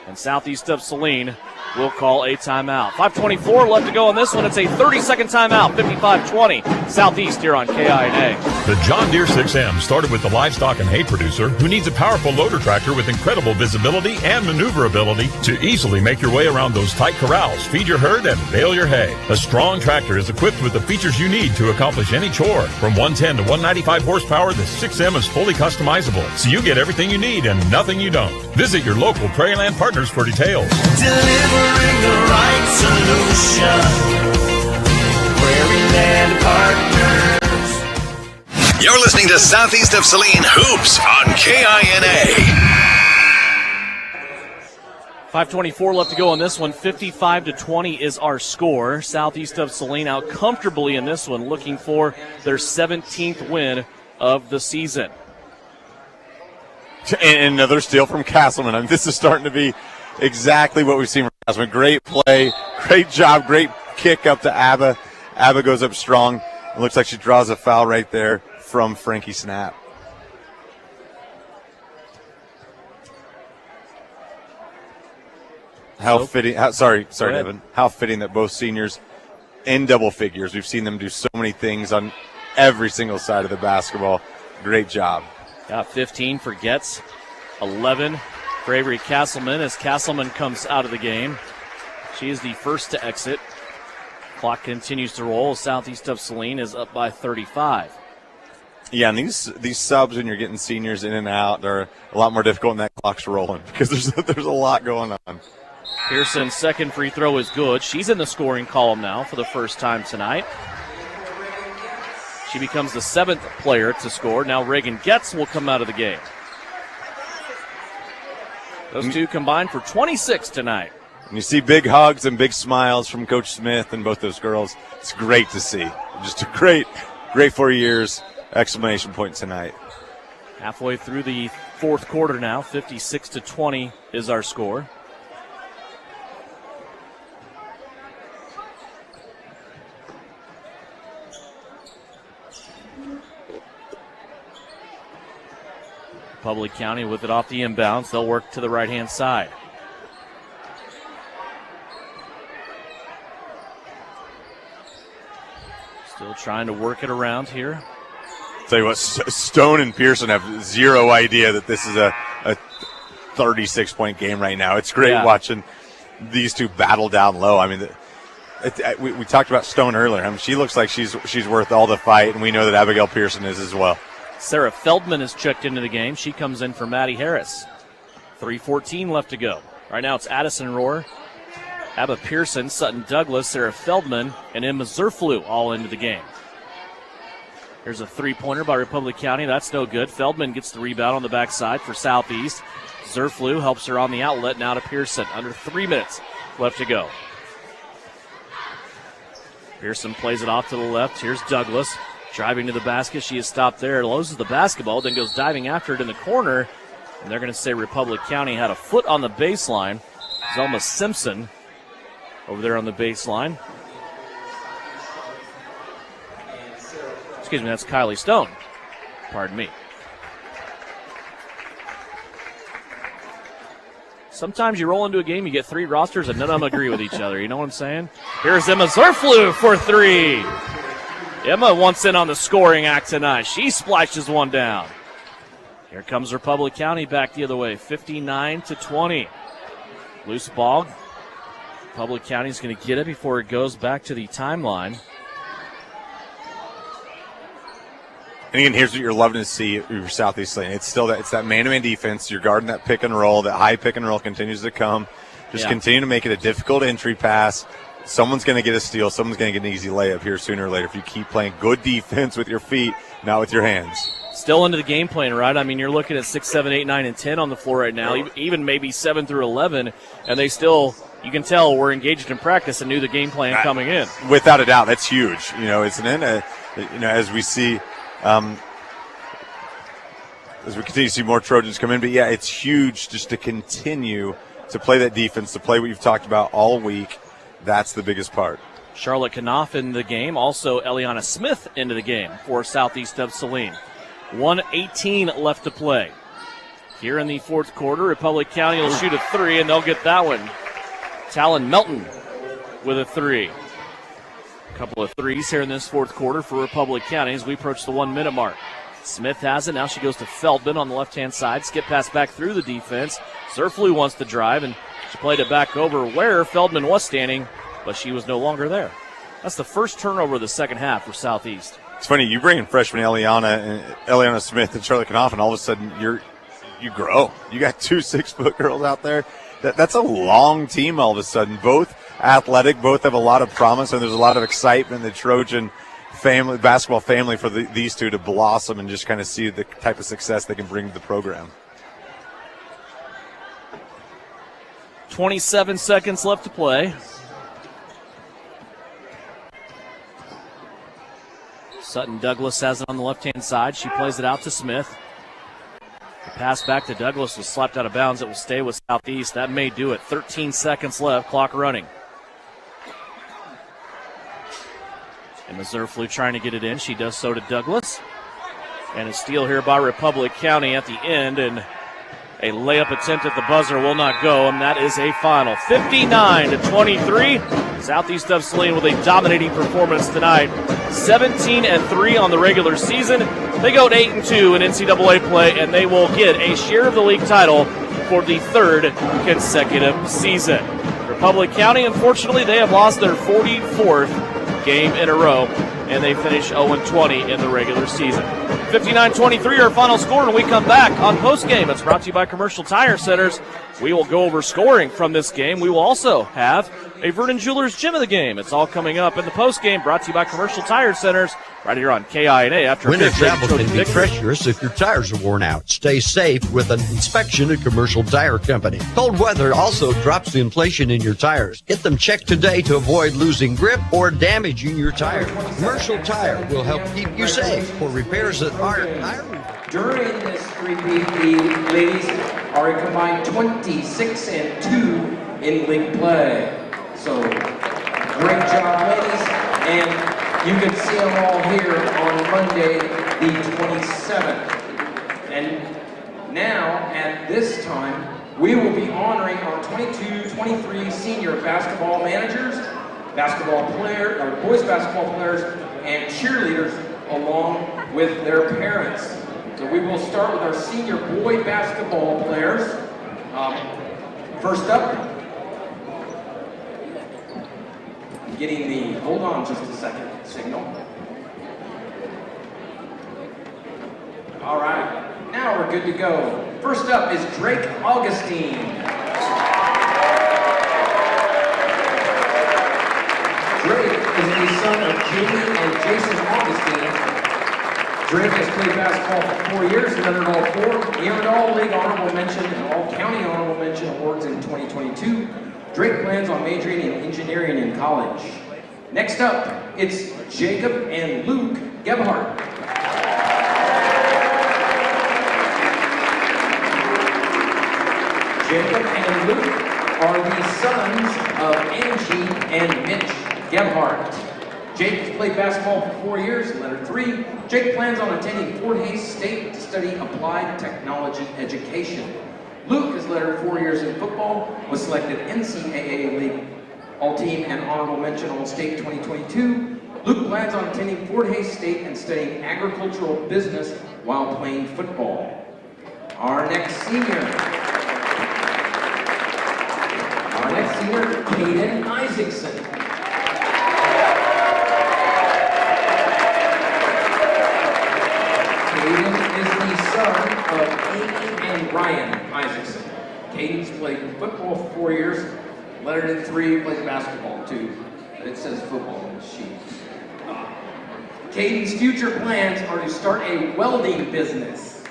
And Southeast of Saline will call a timeout. 5:24 left to go on this one. It's a 30-second timeout, 55-20. Southeast here on KINA. The John Deere 6M started with the livestock and hay producer who needs a powerful loader tractor with incredible visibility and maneuverability to easily make your way around those tight corrals, feed your herd, and bale your hay. A strong tractor is equipped with the features you need to accomplish any chore. From 110 to 195 horsepower, the 6M is fully customizable, so you get everything you need and nothing you don't. Visit your local Prairieland partners for details. Delivering the right solution. Prairieland Partners. You're listening to Southeast of Saline Hoops on KINA. 5:24 left to go on this one. 55-20 is our score. Southeast of Saline out comfortably in this one, looking for their 17th win of the season. And another steal from Castleman. I mean, this is starting to be exactly what we've seen from Castleman. Great play, great job, great kick up to Abba. Abba goes up strong. It looks like she draws a foul right there from Frankie Snap. How fitting. Sorry, Devin. How fitting that both seniors in double figures. We've seen them do so many things on every single side of the basketball. Great job. Got 15 for Getz, 11 for Avery Castleman as Castleman comes out of the game. She is the first to exit. Clock continues to roll. Southeast of Saline is up by 35. Yeah, and these subs, when you're getting seniors in and out, they're a lot more difficult when that clock's rolling because there's a lot going on. Pearson's second free throw is good. She's in the scoring column now for the first time tonight. She becomes the 7th player to score. Now Reagan Getz will come out of the game. Those two combined for 26 tonight. And you see big hugs and big smiles from Coach Smith and both those girls. It's great to see. Just a great 4 years. Exclamation point tonight. Halfway through the fourth quarter now, 56-20 is our score. Republic County with it off the inbounds. They'll work to the right-hand side. Still trying to work it around here. Tell you what, Stone and Pearson have zero idea that this is a 36-point game right now. It's great watching these two battle down low. I mean, we talked about Stone earlier. I mean, she looks like she's worth all the fight, and we know that Abigail Pearson is as well. Sarah Feldman has checked into the game. She comes in for Maddie Harris. 3:14 left to go. Right now it's Addison Rohr, Abba Pearson, Sutton Douglas, Sarah Feldman, and Emma Zerflu all into the game. Here's a three-pointer by Republic County. That's no good. Feldman gets the rebound on the backside for Southeast. Zerflu helps her on the outlet. Now to Pearson. Under 3 minutes left to go. Pearson plays it off to the left. Here's Douglas. Driving to the basket. She is stopped there. Loses the basketball, then goes diving after it in the corner. And they're going to say Republic County had a foot on the baseline. Zelma Simpson over there on the baseline. Excuse me, that's Kylie Stone. Pardon me. sometimes you roll into a game, you get 3 rosters, and none of them agree with each other. You know what I'm saying? Here's Emma Zerflu for 3. Emma wants in on the scoring act tonight. She splashes one down. Here comes Republic County back the other way, 59-20. Loose ball. Republic County's going to get it before it goes back to the timeline. And again, here's what you're loving to see your Southeast Lane. It's still that man-to-man defense. You're guarding that pick and roll. That high pick and roll continues to come. Just continue to make it a difficult entry pass. Someone's going to get a steal. Someone's going to get an easy layup here sooner or later if you keep playing good defense with your feet, not with your hands. Still into the game plan, right? I mean, you're looking at 6, 7, 8, 9, and 10 on the floor right now, even maybe 7 through 11, and they still, you can tell, were engaged in practice and knew the game plan coming in. Without a doubt, that's huge. Isn't it? As we see. As we continue to see more Trojans come in. But, yeah, it's huge just to continue to play that defense, to play what you've talked about all week. That's the biggest part. Charlotte Knopf in the game. Also, Eliana Smith into the game for Southeast of Saline. 1:18 left to play. Here in the fourth quarter, Republic County will shoot a 3, and they'll get that one. Talon Melton with a 3. A couple of threes here in this fourth quarter for Republic County as we approach the 1 minute mark. Smith has it. Now she goes to Feldman on the left-hand side. Skip pass back through the defense. Zerflu wants to drive, and she played it back over where Feldman was standing, but she was no longer there. That's the first turnover of the second half for Southeast. It's funny, you bring in freshman Eliana Smith and Charlotte Knopf, and all of a sudden you grow. You got 2 6-foot girls out there. That's a long team all of a sudden. Both athletic, both have a lot of promise, and there's a lot of excitement in the Trojan family, basketball family, for these two to blossom and just kind of see the type of success they can bring to the program. 27 seconds left to play. Sutton Douglas has it on the left-hand side. She plays it out to Smith. The pass back to Douglas was slapped out of bounds. It will stay with Southeast. That may do it. 13 seconds left. Clock running. And Zerflu trying to get it in. She does so to Douglas. And a steal here by Republic County at the end. And a layup attempt at the buzzer will not go. And that is a final. 59-23. Southeast of Saline with a dominating performance tonight. 17-3 on the regular season. They go 8-2 in NCAA play, and they will get a share of the league title for the 3rd consecutive season. Republic County, unfortunately, they have lost their 44th game in a row, and they finish 0-20 in the regular season. 59-23 our final score, and we come back on postgame. It's brought to you by Commercial Tire Centers. We will go over scoring from this game. We will also have a Vernon Jewelers Gym of the game. It's all coming up in the postgame, brought to you by Commercial Tire Centers, right here on KINA after Winter travel can be treacherous if your tires are worn out. Stay safe with an inspection at Commercial Tire Company. Cold weather also drops the inflation in your tires. Get them checked today to avoid losing grip or damaging your tire. Commercial Tire will help keep you safe for repairs that are tire. During this repeat, the ladies are a combined 26-2 in league play. So, great job, ladies. And you can see them all here on Monday, the 27th. And now, at this time, we will be honoring our 22-23 senior basketball managers, basketball players, or boys basketball players, and cheerleaders, along with their parents. So we will start with our senior boy basketball players. First up, getting the, hold on just a second, signal. All right, now we're good to go. First up is Drake Augustine. Drake is the son of Jamie and Jason Augustine. Drake has played basketball for 4 years and earned all 4 earned all league honorable mention and all county honorable mention awards in 2022. Drake plans on majoring in engineering in college. Next up, it's Jacob and Luke Gebhardt. Jacob and Luke are the sons of Angie and Mitch Gebhardt. Jake has played basketball for 4 years, letter 3. Jake plans on attending Fort Hays State to study applied technology education. Luke is lettered 4 years in football, was selected NCAA League All-Team and Honorable Mention All-State 2022. Luke plans on attending Fort Hays State and studying agricultural business while playing football. Our next senior, Caden Isaacson. Caden is the son of Amy and Ryan Isaacson. Caden's played football for 4 years, lettered in 3, played basketball too. It says football on the sheet. Caden's future plans are to start a welding business.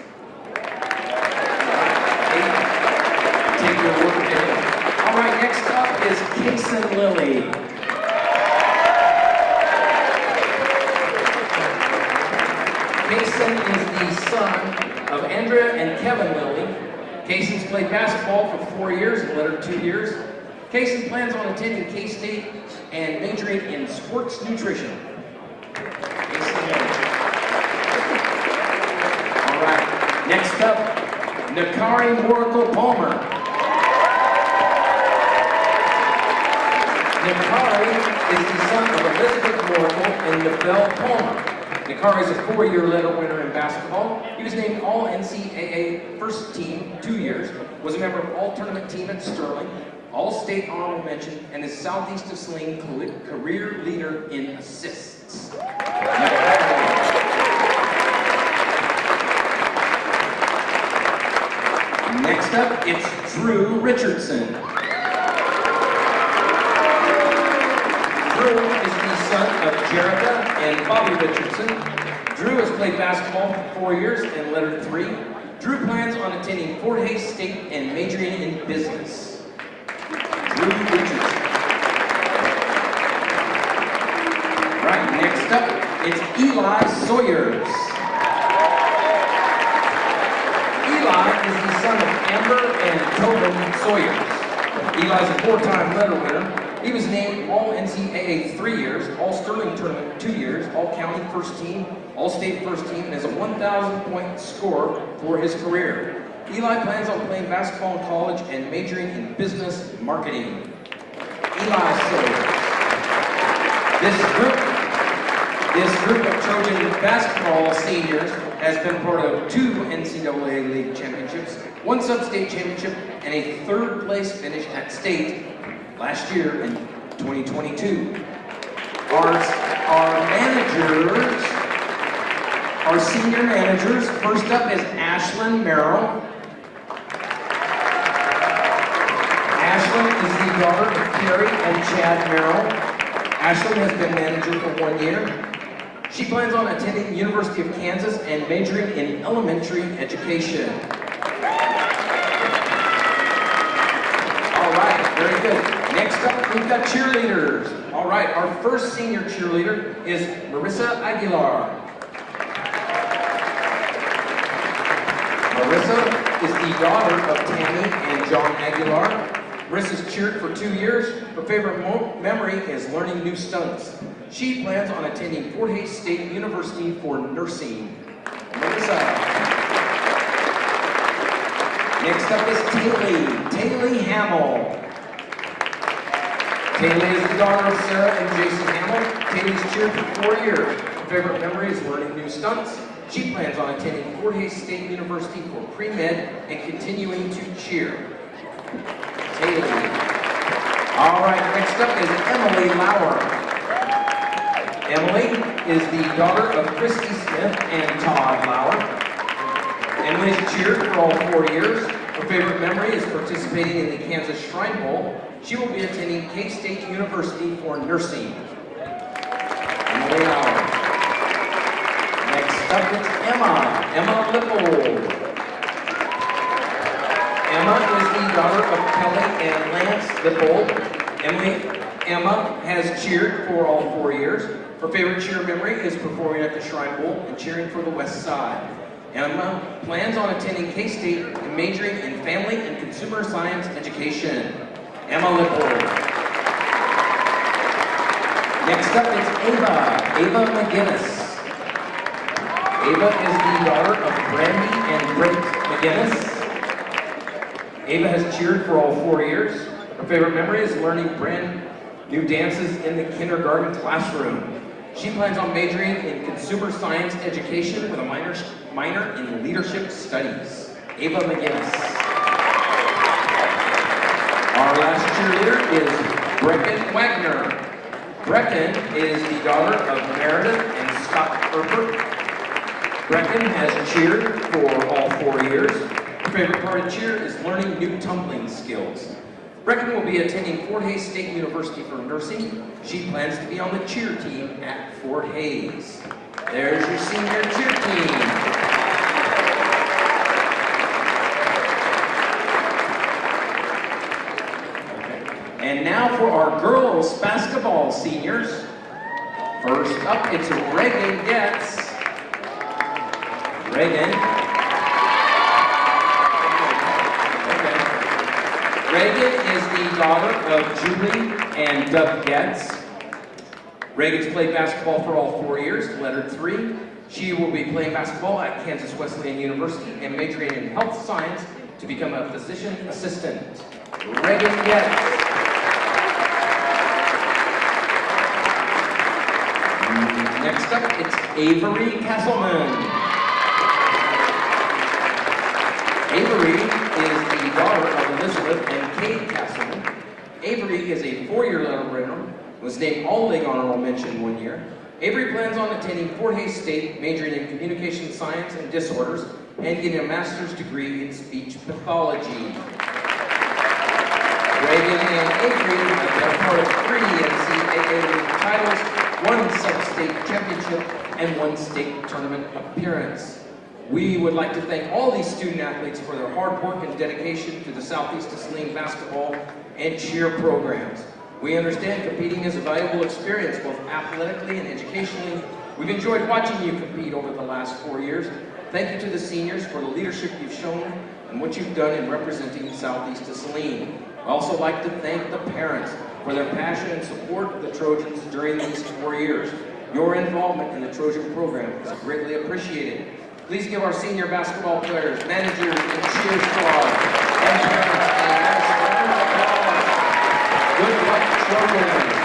Take your work there. All right, next up is Kason Lilly. Kason is the son of Andrea and Kevin Lilly. Kason's played basketball for 4 years and lettered 2 years. Kason plans on attending K-State and majoring in sports nutrition. All right, next up, Nakari Moracle Palmer. Nakari is the son of Elizabeth Moracle and Belleville Palmer. Nakari is a 4-year letter winner in basketball. He was named All-NCAA First Team 2 years, was a member of All-Tournament Team at Sterling, All-State Honorable Mention, and is Southeast of Saline career leader in assists. Next up, it's Drew Richardson. Drew is the son of Jerica and Bobby Richardson. Drew has played basketball for 4 years and lettered 3. Drew plans on attending Fort Hays State and majoring in business. Drew Richardson. Right, next up, it's Eli Sawyers. Eli is the son of Amber and Tobin Sawyers. Eli's a 4-time letter winner. He was named All-NCAA 3 years, All-Sterling Tournament 2 years, All-County First Team, All-State First Team, and is a 1,000-point scorer for his career. Eli plans on playing basketball in college and majoring in business marketing. Eli Sawyers. This group of Trojan basketball seniors has been part of 2 NCAA League championships, 1 sub-state championship, and a 3rd place finish at state last year in 2022. Our managers, our senior managers, first up is Ashlyn Merrill. Ashlyn is the daughter of Carrie and Chad Merrill. Ashlyn has been manager for 1 year. She plans on attending University of Kansas and majoring in elementary education. All right, very good. Next up, we've got cheerleaders. All right, our first senior cheerleader is Marissa Aguilar. Marissa is the daughter of Tammy and John Aguilar. Marissa's cheered for 2 years. Her favorite memory is learning new stunts. She plans on attending Fort Hays State University for nursing. Marissa. Next up is Taylor Hamill. Taylor is the daughter of Sarah and Jason Hamill. Taylor's cheered for 4 years. Her favorite memory is learning new stunts. She plans on attending Fort Hays State University for pre-med and continuing to cheer. Taylor. All right, next up is Emily Lauer. Emily is the daughter of Christy Smith and Todd Lauer. Emily's cheered for all 4 years. Her favorite memory is participating in the Kansas Shrine Bowl. She will be attending K-State University for nursing. Emily Lauer. Next up is Emma Lippold. Emma is the daughter of Kelly and Lance Lippold. Emma has cheered for all 4 years. Her favorite cheer memory is performing at the Shrine Bowl and cheering for the West Side. Emma plans on attending K-State and majoring in family and consumer science education. Emma Lippold. Next up is Ava McGinnis. Ava is the daughter of Brandy and Brent McGinnis. Ava has cheered for all 4 years. Her favorite memory is learning brand new dances in the kindergarten classroom. She plans on majoring in consumer science education with a minor in leadership studies. Ava McGinnis. Our last cheerleader is Brecken Wagner. Brecken is the daughter of Meredith and Scott Herbert. Brecken has cheered for all 4 years. Her favorite part of cheer is learning new tumbling skills. Brecken will be attending Fort Hays State University for nursing. She plans to be on the cheer team at Fort Hays. There's your senior cheer team. And now for our girls basketball seniors. First up, it's Reagan Getz. Reagan. Reagan is the daughter of Julie and Doug Getz. Reagan's played basketball for all 4 years, letter 3. She will be playing basketball at Kansas Wesleyan University and majoring in health science to become a physician assistant. Reagan Getz. Next up, it's Avery Castleman. Avery is the daughter of Elizabeth and Kate Castleman. Avery is a 4-year letter winner, was named All-League Honorable Mention 1 year. Avery plans on attending Fort Hays State, majoring in communication science and disorders, and getting a master's degree in speech pathology. Reagan and Avery have been a part of 3 NCAA titles, 1 sub-state championship, and 1 state tournament appearance. We would like to thank all these student athletes for their hard work and dedication to the Southeast of Saline basketball and cheer programs. We understand competing is a valuable experience, both athletically and educationally. We've enjoyed watching you compete over the last 4 years. Thank you to the seniors for the leadership you've shown and what you've done in representing Southeast of Saline. I'd also like to thank the parents for their passion and support of the Trojans during these 4 years. Your involvement in the Trojan program is greatly appreciated. Please give our senior basketball players, managers, and cheer squad, and parents a round of applause. Good luck, Trojans.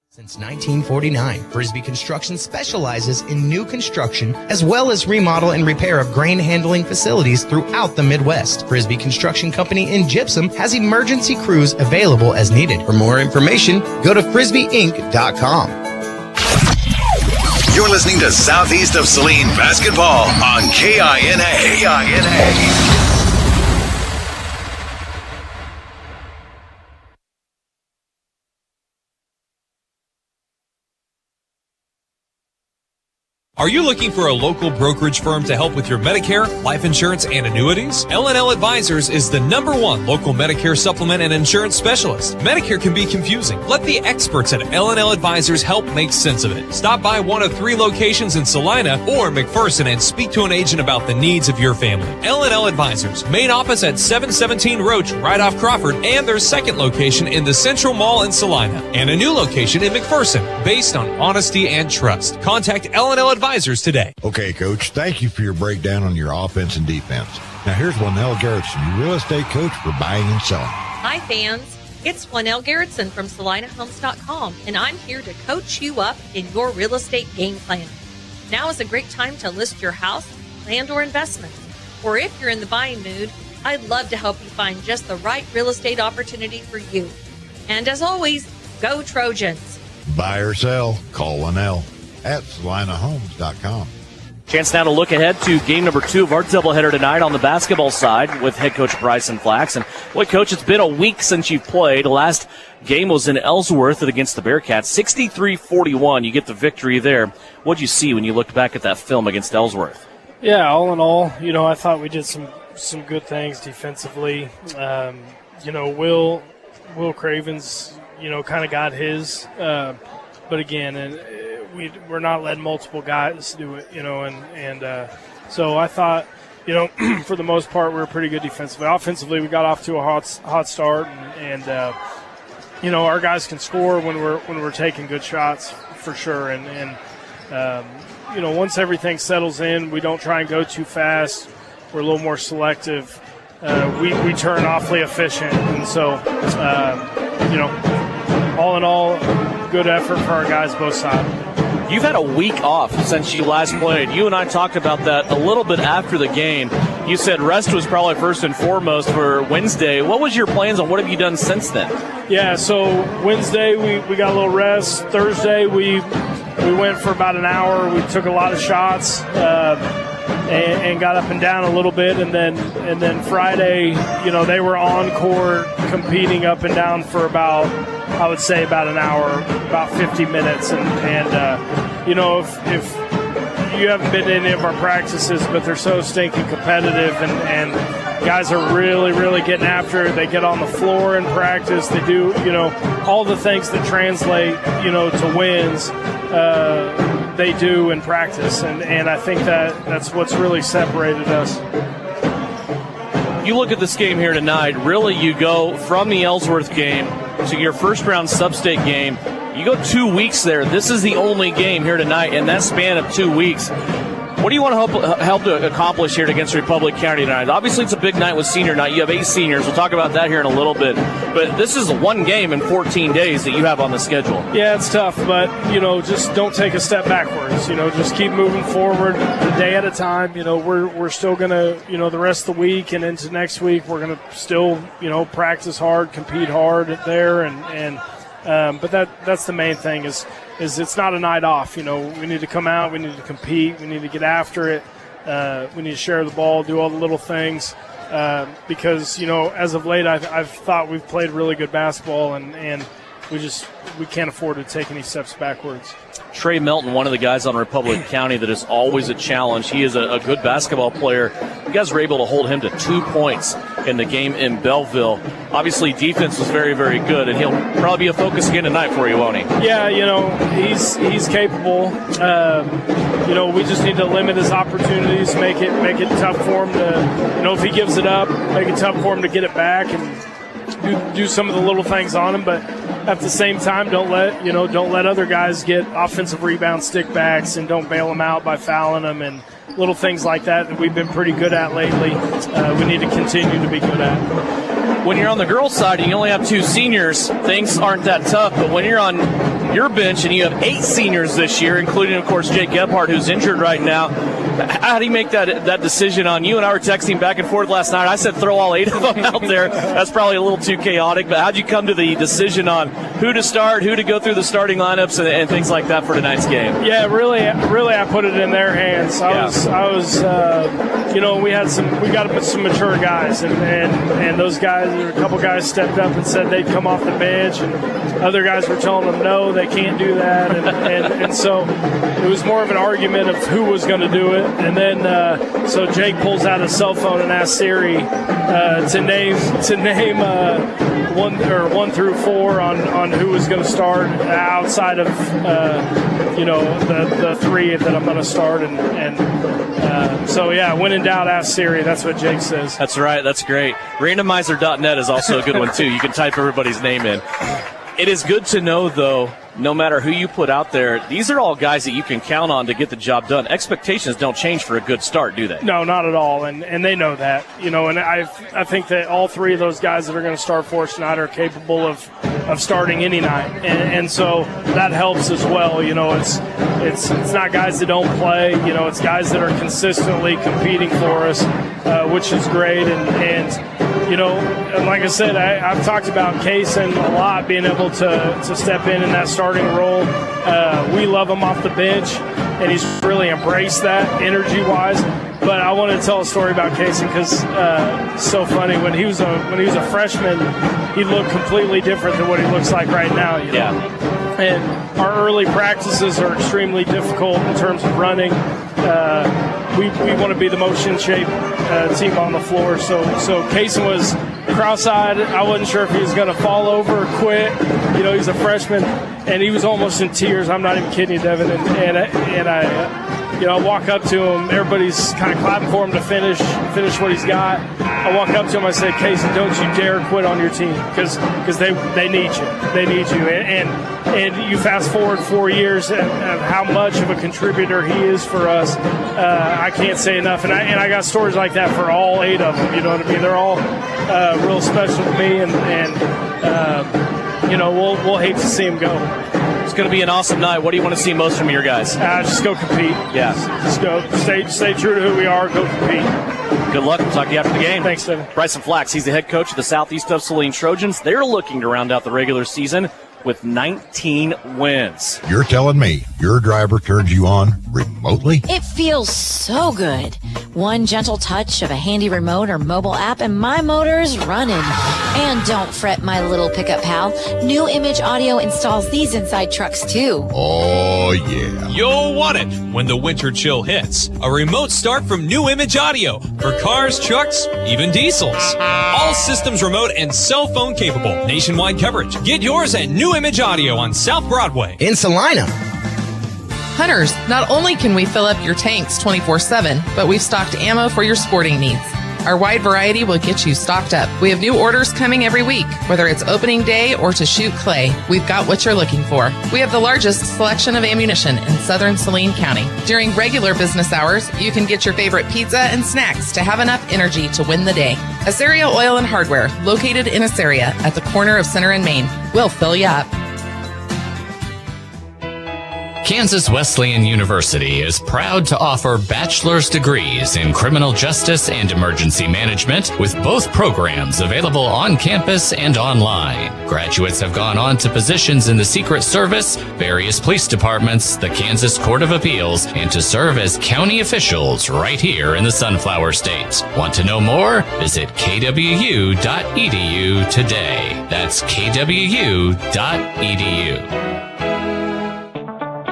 Since 1949, Frisbee Construction specializes in new construction as well as remodel and repair of grain handling facilities throughout the Midwest. Frisbee Construction Company in Gypsum has emergency crews available as needed. For more information, go to frisbeeinc.com. You're listening to Southeast of Saline Basketball on KINA. Are you looking for a local brokerage firm to help with your Medicare, life insurance, and annuities? L&L Advisors is the #1 local Medicare supplement and insurance specialist. Medicare can be confusing. Let the experts at L&L Advisors help make sense of it. Stop by one of 3 locations in Salina or McPherson and speak to an agent about the needs of your family. L&L Advisors, main office at 717 Roach, right off Crawford, and their second location in the Central Mall in Salina, and a new location in McPherson, based on honesty and trust. Contact L&L Advisors today. Okay, Coach, thank you for your breakdown on your offense and defense. Now here's Lynell Garrettson, your real estate coach for buying and selling. Hi, fans. It's Lynell Garrettson from SalinaHomes.com, and I'm here to coach you up in your real estate game plan. Now is a great time to list your house, land, or investment. Or if you're in the buying mood, I'd love to help you find just the right real estate opportunity for you. And as always, go Trojans. Buy or sell, call Lynell at SalinaHomes.com. Chance now to look ahead to game number 2 of our doubleheader tonight on the basketball side with head coach Bryson Flax. And, boy, Coach, it's been a week since you've played. The last game was in Ellsworth against the Bearcats, 63-41. You get the victory there. What did you see when you looked back at that film against Ellsworth? Yeah, all in all, I thought we did some good things defensively. Will Cravens, kind of got his. But, again, we're not letting multiple guys do it, so I thought, for the most part, we were pretty good defensively. Offensively, we got off to a hot start, and our guys can score when we're taking good shots for sure. And once everything settles in, we don't try and go too fast. We're a little more selective. We turn awfully efficient, and so all in all, good effort for our guys both sides. You've had a week off since you last played. You and I talked about that a little bit after the game. You said rest was probably first and foremost for Wednesday. What was your plans on what have you done since then? Yeah, so Wednesday we got a little rest. Thursday we went for about an hour. We took a lot of shots and got up and down a little bit. And then Friday, they were on court competing up and down for about an hour, about 50 minutes. If you haven't been to any of our practices, but they're so stinking competitive and guys are really, really getting after it. They get on the floor in practice. They do, all the things that translate, to wins, they do in practice. And I think that's what's really separated us. You look at this game here tonight, really you go from the Ellsworth game to your first-round sub-state game. You go 2 weeks there. This is the only game here tonight in that span of 2 weeks. What do you want to help to accomplish here against Republic County tonight? Obviously, it's a big night with senior night. You have 8 seniors. We'll talk about that here in a little bit. But this is one game in 14 days that you have on the schedule. Yeah, it's tough, but, just don't take a step backwards. Just keep moving forward a day at a time. We're still going to, the rest of the week and into next week, we're going to still, practice hard, compete hard there. But that's the main thing is it's not a night off. We need to come out, we need to compete, we need to get after it, we need to share the ball, do all the little things, because as of late I've thought we've played really good basketball and we can't afford to take any steps backwards. Trey Melton, one of the guys on Republic County that is always a challenge. He is a good basketball player. You guys were able to hold him to 2 points in the game in Belleville. Obviously, defense was very, very good, and he'll probably be a focus again tonight for you, won't he? Yeah, he's capable. We just need to limit his opportunities, make it tough for him to, if he gives it up, make it tough for him to get it back and do some of the little things on him, but at the same time, don't let other guys get offensive rebound stick backs and don't bail them out by fouling them and little things like that we've been pretty good at lately. We need to continue to be good at. When you're on the girls' side and you only have 2 seniors, things aren't that tough. But when you're on your bench, and you have 8 seniors this year, including, of course, Jake Gebhardt, who's injured right now. How do you make that decision on? You and I were texting back and forth last night. I said throw all 8 of them out there. That's probably a little too chaotic, but how'd you come to the decision on who to start, who to go through the starting lineups, and things like that for tonight's game? Yeah, really, I put it in their hands. I was, we got some mature guys, and those guys, a couple guys stepped up and said they'd come off the bench, and other guys were telling them no, they can't do that, and so it was more of an argument of who was going to do it. And then so Jake pulls out his cell phone and asks Siri to name 1 through 4 on who was going to start outside of the 3 that I'm going to start, and so yeah, when in doubt, ask Siri. That's what Jake says. That's right. That's great. Randomizer.net is also a good one too. You can type everybody's name in. It is good to know, though, no matter who you put out there, these are all guys that you can count on to get the job done. Expectations don't change for a good start, do they? No, not at all, and they know that. And I think that all 3 of those guys that are going to start for us tonight are capable of starting any night, and so that helps as well. It's not guys that don't play. It's guys that are consistently competing for us, which is great, and like I said, I've talked about Kaysen a lot, being able to step in that starting role. We love him off the bench, and he's really embraced that energy-wise. But I want to tell a story about Kaysen because it's so funny. When he was a freshman, he looked completely different than what he looks like right now. Yeah. And our early practices are extremely difficult in terms of running. We want to be the most in shape team on the floor. So Kaysen was cross-eyed. I wasn't sure if he was going to fall over or quit. He's a freshman, and he was almost in tears. I'm not even kidding you, Devin. And I walk up to him. Everybody's kind of clapping for him to finish what he's got. I walk up to him. I say, Kaysen, don't you dare quit on your team because they need you. They need you. And you fast forward 4 years of how much of a contributor he is for us. I can't say enough. And I got stories like that for all 8 of them. You know what I mean? They're all real special to me, and we'll hate to see him go. It's going to be an awesome night. What do you want to see most from your guys? Just go compete. Yeah. Just go. Stay true to who we are. Go compete. Good luck. We'll talk to you after the game. Thanks, Devin. Bryson Flax, he's the head coach of the Southeast of Saline Trojans. They're looking to round out the regular season with 19 wins. You're telling me your driver turns you on remotely? It feels so good. One gentle touch of a handy remote or mobile app and my motor's running. And don't fret, my little pickup pal. New Image Audio installs these inside trucks too. Oh, yeah. You'll want it when the winter chill hits. A remote start from New Image Audio for cars, trucks, even diesels. All systems remote and cell phone capable. Nationwide coverage. Get yours at New Image Audio on South Broadway. In Salina. Hunters, not only can we fill up your tanks 24/7, but we've stocked ammo for your sporting needs. Our wide variety will get you stocked up. We have new orders coming every week, whether it's opening day or to shoot clay. We've got what you're looking for. We have the largest selection of ammunition in southern Saline County. During regular business hours, you can get your favorite pizza and snacks to have enough energy to win the day. Asaria Oil and Hardware, located in Asaria at the corner of Center and Main. We'll fill you up. Kansas Wesleyan University is proud to offer bachelor's degrees in criminal justice and emergency management with both programs available on campus and online. Graduates have gone on to positions in the Secret Service, various police departments, the Kansas Court of Appeals, and to serve as county officials right here in the Sunflower State. Want to know more? Visit kwu.edu today. That's kwu.edu.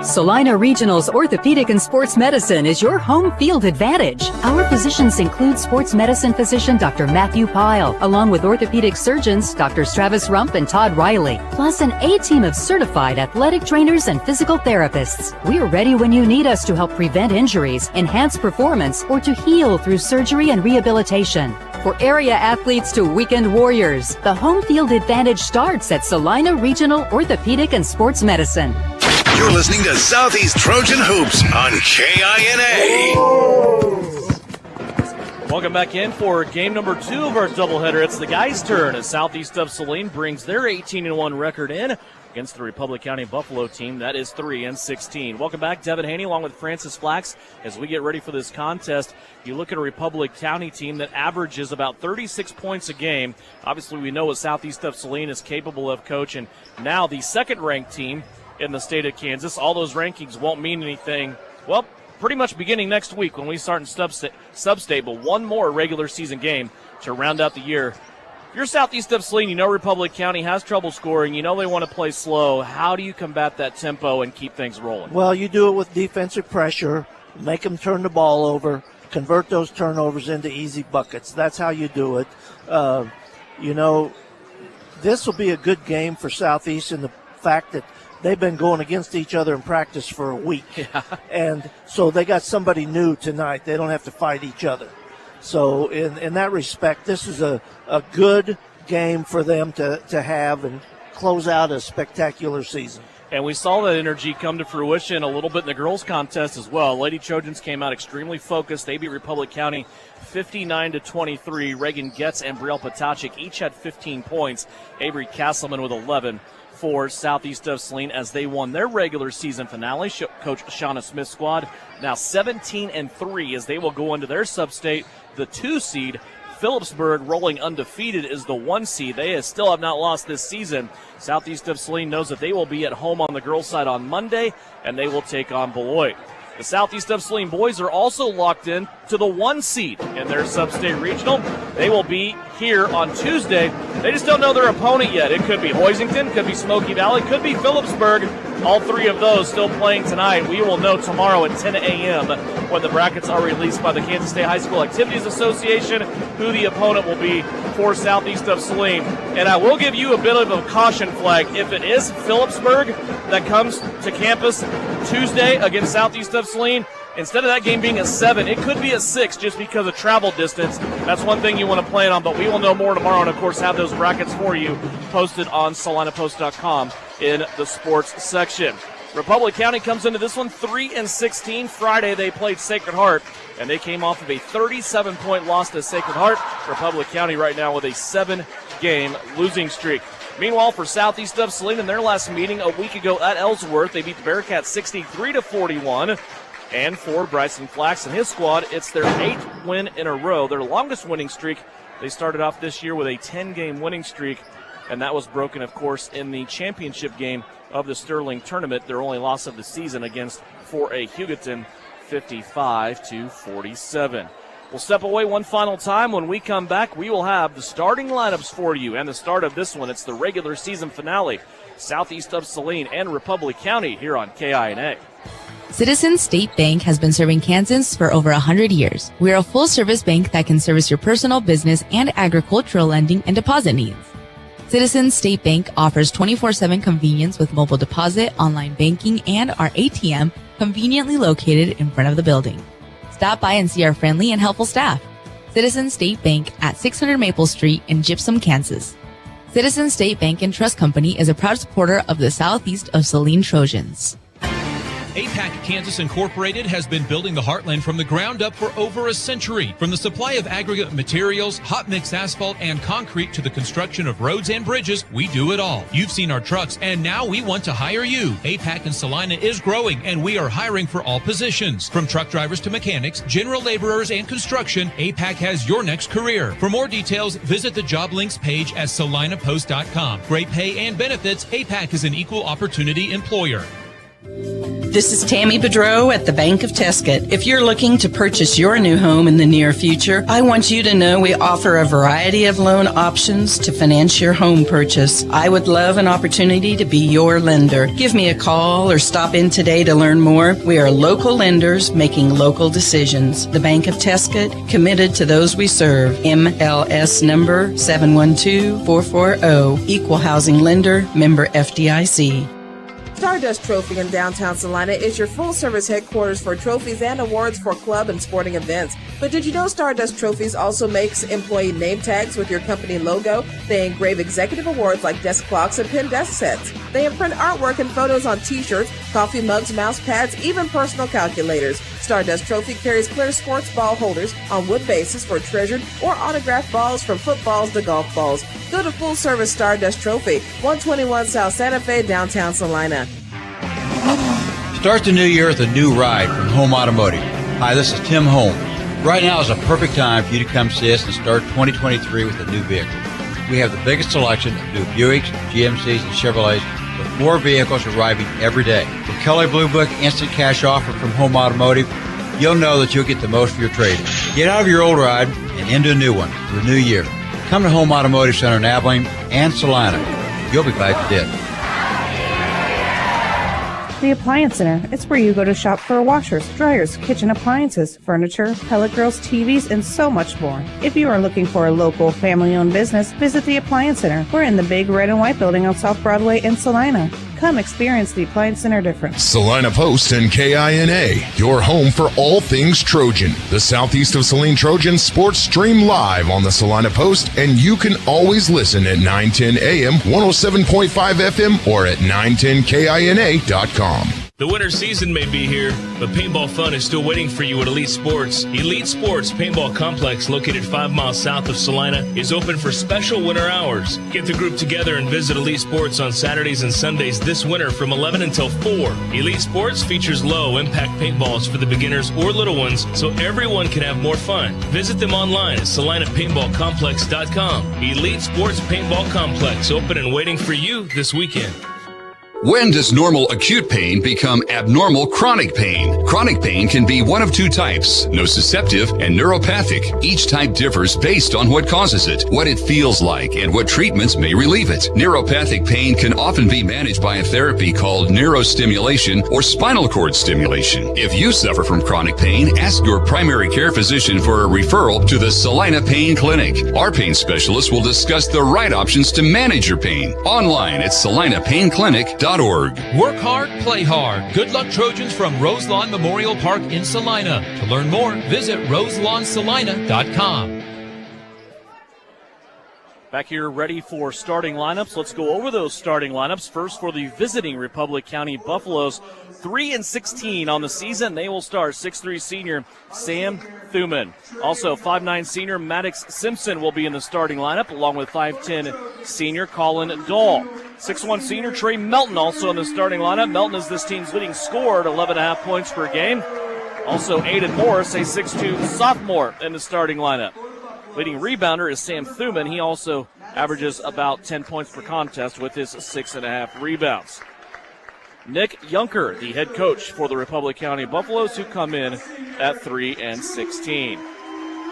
Salina Regional's Orthopedic and Sports Medicine is your home field advantage. Our physicians include sports medicine physician Dr. Matthew Pyle, along with orthopedic surgeons Dr. Travis Rump and Todd Riley, plus an A-team of certified athletic trainers and physical therapists. We're ready when you need us to help prevent injuries, enhance performance, or to heal through surgery and rehabilitation. For area athletes to weekend warriors, the home field advantage starts at Salina Regional Orthopedic and Sports Medicine. You're listening to Southeast Trojan Hoops on KINA. Welcome back in for game number 2 of our doubleheader. It's the guys' turn as Southeast of Saline brings their 18-1 record in against the Republic County Buffalo team that is 3-16. Welcome back, Devin Haney, along with Francis Flax, as we get ready for this contest. You look at a Republic County team that averages about 36 points a game. Obviously, we know what Southeast of Saline is capable of, Coach, and now the second-ranked team in the state of Kansas. All those rankings won't mean anything, well, pretty much beginning next week when we start in sub-state, but one more regular season game to round out the year. If you're Southeast of Saline, you know Republic County has trouble scoring. You know they want to play slow. How do you combat that tempo and keep things rolling? Well, you do it with defensive pressure, make them turn the ball over, convert those turnovers into easy buckets. That's how you do it. This will be a good game for Southeast in the fact that they've been going against each other in practice for a week. Yeah. And so they got somebody new tonight. They don't have to fight each other. So in that respect, this is a good game for them to have and close out a spectacular season. And we saw that energy come to fruition a little bit in the girls' contest as well. Lady Trojans came out extremely focused. They beat Republic County 59-23. Reagan Getz and Brielle Potachik each had 15 points. Avery Castleman with 11 for Southeast of Saline as they won their regular season finale. Coach Shauna Smith's squad now 17-3 as they will go into their sub-state, the 2 seed. Phillipsburg rolling undefeated is the 1 seed. They still have not lost this season. Southeast of Saline knows that they will be at home on the girls' side on Monday, and they will take on Beloit. The Southeast of Saline boys are also locked in to the 1 seed in their sub-state regional. They will be here on Tuesday. They just don't know their opponent yet. It could be Hoisington, could be Smoky Valley, could be Phillipsburg. All 3 of those still playing tonight. We will know tomorrow at 10 a.m. when the brackets are released by the Kansas State High School Activities Association who the opponent will be for Southeast of Saline. And I will give you a bit of a caution flag. If it is Phillipsburg that comes to campus Tuesday against Southeast of Saline, instead of that game being a 7, it could be a 6 just because of travel distance. That's one thing you want to plan on, but we will know more tomorrow and, of course, have those brackets for you posted on SalinaPost.com in the sports section. Republic County comes into this one 3-16. Friday they played Sacred Heart, and they came off of a 37-point loss to Sacred Heart. Republic County right now with a 7-game losing streak. Meanwhile, for Southeast of Saline in their last meeting a week ago at Ellsworth, they beat the Bearcats 63-41. And for Bryson Flax and his squad, it's their 8th win in a row, their longest winning streak. They started off this year with a 10-game winning streak, and that was broken, of course, in the championship game of the Sterling tournament, their only loss of the season against 4A Hugoton, 55-47. We'll step away one final time. When we come back, we will have the starting lineups for you and the start of this one. It's the regular season finale, Southeast of Saline and Republic County here on KINA. Citizens State Bank has been serving Kansans for over 100 years. We're a full-service bank that can service your personal, business, and agricultural lending and deposit needs. Citizens State Bank offers 24/7 convenience with mobile deposit, online banking, and our ATM conveniently located in front of the building. Stop by and see our friendly and helpful staff. Citizens State Bank at 600 Maple Street in Gypsum, Kansas. Citizens State Bank and Trust Company is a proud supporter of the Southeast of Saline Trojans. APAC Kansas Incorporated has been building the heartland from the ground up for over a century. From the supply of aggregate materials, hot mix asphalt, and concrete to the construction of roads and bridges, we do it all. You've seen our trucks, and now we want to hire you. APAC in Salina is growing, and we are hiring for all positions. From truck drivers to mechanics, general laborers, and construction, APAC has your next career. For more details, visit the job links page at salinapost.com. Great pay and benefits, APAC is an equal opportunity employer. This is Tammy Bedreau at the Bank of Tesket. If you're looking to purchase your new home in the near future, I want you to know we offer a variety of loan options to finance your home purchase. I would love an opportunity to be your lender. Give me a call or stop in today to learn more. We are local lenders making local decisions. The Bank of Tesket, committed to those we serve. MLS number 712440. Equal housing lender, member FDIC. Stardust Trophy in downtown Salina is your full-service headquarters for trophies and awards for club and sporting events. But did you know Stardust Trophies also makes employee name tags with your company logo? They engrave executive awards like desk clocks and pen desk sets. They imprint artwork and photos on t-shirts, coffee mugs, mouse pads, even personal calculators. Stardust Trophy carries clear sports ball holders on wood bases for treasured or autographed balls from footballs to golf balls. Go to Full Service Stardust Trophy, 121 South Santa Fe, downtown Salina. Start the new year with a new ride from Home Automotive. Hi, this is Tim Holmes. Right now is a perfect time for you to come see us and start 2023 with a new vehicle. We have the biggest selection of new Buicks, GMCs, and Chevrolets, with more vehicles arriving every day. With Kelley Blue Book Instant Cash Offer from Home Automotive, you'll know that you'll get the most for your trade-in. Get out of your old ride and into a new one for the new year. Come to Home Automotive Center in Abilene and Salina. You'll be glad you did. The Appliance Center. It's where you go to shop for washers, dryers, kitchen appliances, furniture, pellet grills, TVs, and so much more. If you are looking for a local, family-owned business, visit the Appliance Center. We're in the big red and white building on South Broadway in Salina. Come experience the Appliance Center difference. Salina Post and KINA, your home for all things Trojan. The Southeast of Saline Trojans sports stream live on the Salina Post, and you can always listen at 910 AM, 107.5 FM, or at 910KINA.com. The winter season may be here, but paintball fun is still waiting for you at Elite Sports. Elite Sports Paintball Complex, located 5 miles south of Salina, is open for special winter hours. Get the group together and visit Elite Sports on Saturdays and Sundays this winter from 11 until 4. Elite Sports features low-impact paintballs for the beginners or little ones, so everyone can have more fun. Visit them online at SalinaPaintballComplex.com. Elite Sports Paintball Complex, open and waiting for you this weekend. When does normal acute pain become abnormal chronic pain? Chronic pain can be one of two types, nociceptive and neuropathic. Each type differs based on what causes it, what it feels like, and what treatments may relieve it. Neuropathic pain can often be managed by a therapy called neurostimulation or spinal cord stimulation. If you suffer from chronic pain, ask your primary care physician for a referral to the Salina Pain Clinic. Our pain specialists will discuss the right options to manage your pain. Online at SalinaPainClinic.org. Work hard, play hard. Good luck, Trojans, from Roselawn Memorial Park in Salina. To learn more, visit RoselawnSalina.com. Back here ready for starting lineups. Let's go over those starting lineups. First for the visiting Republic County Buffaloes, 3-16 on the season. They will start 6'3" senior Sam Thuman. Also 5'9" senior Maddox Simpson will be in the starting lineup, along with 5'10" senior Colin Dahl. 6'1" senior Trey Melton also in the starting lineup. Melton is this team's leading scorer at 11.5 points per game. Also Aiden Morris, a 6'2" sophomore, in the starting lineup. Leading rebounder is Sam Thuman. He also averages about 10 points per contest with his 6.5 rebounds. Nick Yunker, the head coach for the Republic County Buffaloes, who come in at 3-16.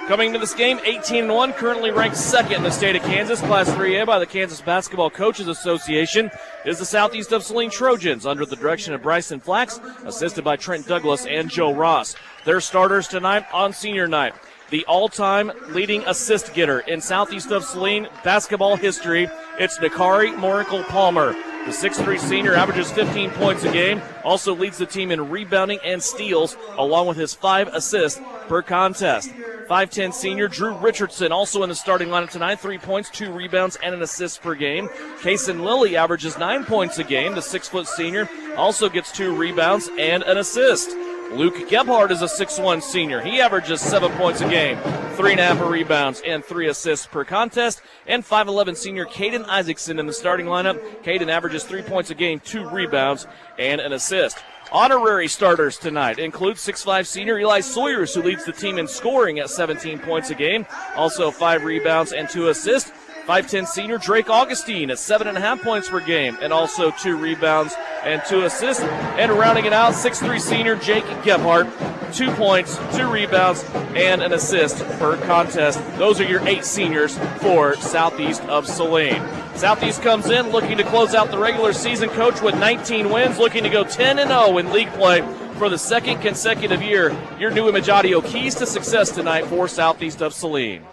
Coming to this game, 18-1, currently ranked second in the state of Kansas, Class 3A by the Kansas Basketball Coaches Association, is the Southeast of Saline Trojans under the direction of Bryson Flax, assisted by Trent Douglas and Joe Ross. Their starters tonight on senior night. The all-time leading assist getter in Southeast of Saline basketball history, it's Nakari Morinkle Palmer. The 6'3" senior averages 15 points a game, also leads the team in rebounding and steals, along with his 5 assists per contest. 5'10" senior Drew Richardson also in the starting lineup tonight, 3 points, 2 rebounds, and an assist per game. Kason Lilly averages 9 points a game. The 6' senior also gets 2 rebounds and an assist. Luke Gebhardt is a 6'1" senior. He averages 7 points a game, 3.5 rebounds, and 3 assists per contest. And 5'11" senior Caden Isaacson in the starting lineup. Caden averages 3 points a game, 2 rebounds, and an assist. Honorary starters tonight include 6'5" senior Eli Sawyers, who leads the team in scoring at 17 points a game, also 5 rebounds and 2 assists. 5'10" senior Drake Augustine at 7.5 points per game and also 2 rebounds and 2 assists. And rounding it out, 6'3" senior Jake Gebhardt, 2 points, 2 rebounds, and an assist per contest. Those are your 8 seniors for Southeast of Saline. Southeast comes in looking to close out the regular season, coach, with 19 wins, looking to go 10-0 in league play for the second consecutive year. Your New Image Audio keys to success tonight for Southeast of Saline.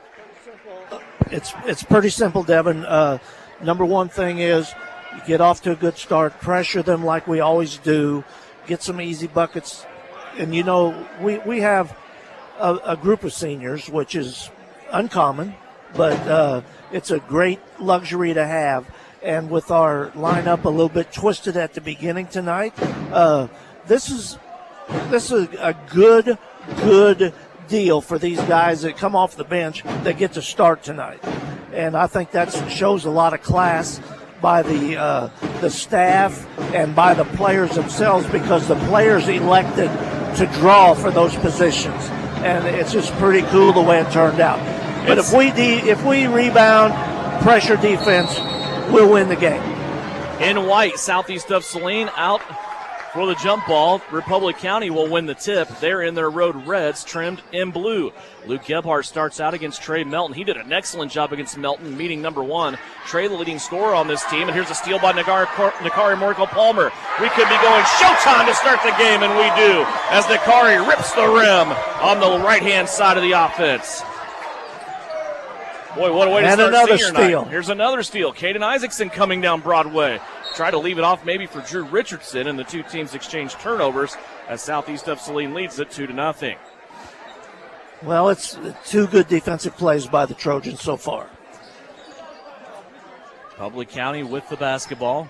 It's pretty simple, Devin. Number one thing is you get off to a good start, pressure them like we always do, get some easy buckets. And, you know, we have a group of seniors, which is uncommon, but it's a great luxury to have. And with our lineup a little bit twisted at the beginning tonight, this is this is a good deal for these guys that come off the bench that get to start tonight. And I think that shows a lot of class by the staff and by the players themselves, because the players elected to draw for those positions. And it's just pretty cool the way it turned out. But if we rebound, pressure defense, we'll win the game. In white, Southeast of Saline out for the jump ball. Republic County will win the tip. They're in their road reds, trimmed in blue. Luke Gebhardt starts out against Trey Melton. He did an excellent job against Melton, meeting number one. Trey, the leading scorer on this team. And here's a steal by Nakari Morkel-Palmer. We could be going showtime to start the game, and we do, as Nakari rips the rim on the right-hand side of the offense. Boy, what a way to start another senior steal. night. Here's another steal. Caden Isaacson coming down Broadway. Try to leave it off maybe for Drew Richardson, and the two teams exchange turnovers as Southeast of Saline leads it 2-0. Well, it's two good defensive plays by the Trojans so far. Public County with the basketball.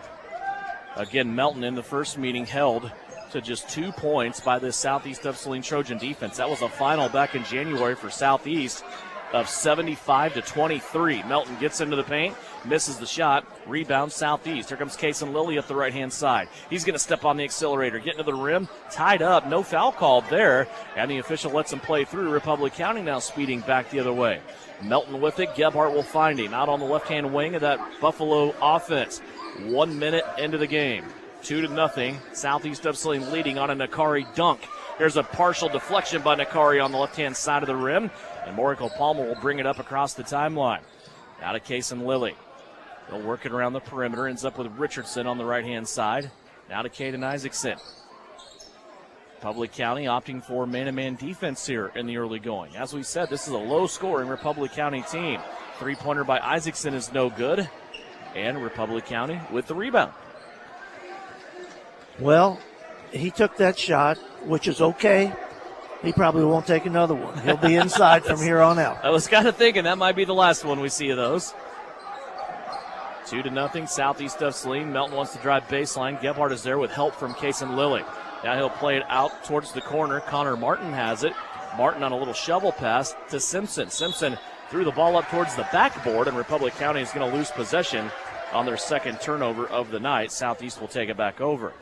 Again, Melton in the first meeting held to just 2 points by the Southeast of Saline Trojan defense. That was a final back in January for Southeast of 75-23. Melton gets into the paint, misses the shot, rebound Southeast. Here comes Kason Lilly up the right-hand side. He's going to step on the accelerator, get into the rim, tied up, no foul called there, and the official lets him play through. Republic County now speeding back the other way. Melton with it, Gebhardt will find him out on the left-hand wing of that Buffalo offense. 1 minute into the game, 2-0. Southeast of Saline leading on a Nakari dunk. There's a partial deflection by Nakari on the left-hand side of the rim, and Moriko Palmer will bring it up across the timeline. Now to Kason Lilly. They'll work it around the perimeter, ends up with Richardson on the right-hand side. Now to Caden Isaacson. Public County opting for man-to-man defense here in the early going. As we said, this is a low-scoring Republic County team. Three-pointer by Isaacson is no good, and Republic County with the rebound. Well, he took that shot, which is okay. He probably won't take another one. He'll be inside from here on out. I was kind of thinking that might be the last one we see of those. 2-0, Southeast of Saline. Melton wants to drive baseline. Gebhardt is there with help from Kason Lilly. Now he'll play it out towards the corner. Connor Martin has it. Martin on a little shovel pass to Simpson. Simpson threw the ball up towards the backboard, and Republic County is going to lose possession on their second turnover of the night. Southeast will take it back over.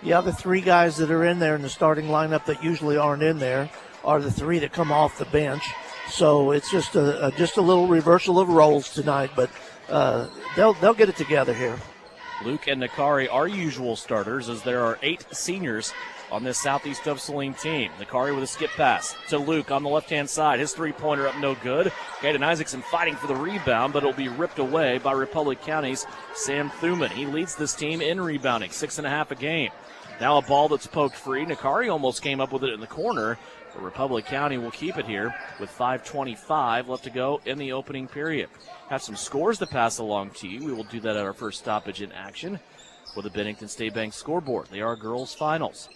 Yeah, the three guys that are in there in the starting lineup that usually aren't in there are the three that come off the bench. So it's just a little reversal of roles tonight, but they'll get it together here. Luke and Nakari are usual starters, as there are 8 seniors on this Southeast of Saline team. Nakari with a skip pass to Luke on the left-hand side. His three-pointer up no good. Caden Isaacson fighting for the rebound, but it'll be ripped away by Republic County's Sam Thuman. He leads this team in rebounding, 6.5 a game. Now a ball that's poked free. Nakari almost came up with it in the corner, but Republic County will keep it here with 5:25 left to go in the opening period. Have some scores to pass along to you. We will do that at our first stoppage in action for the Bennington State Bank scoreboard. They are girls finals.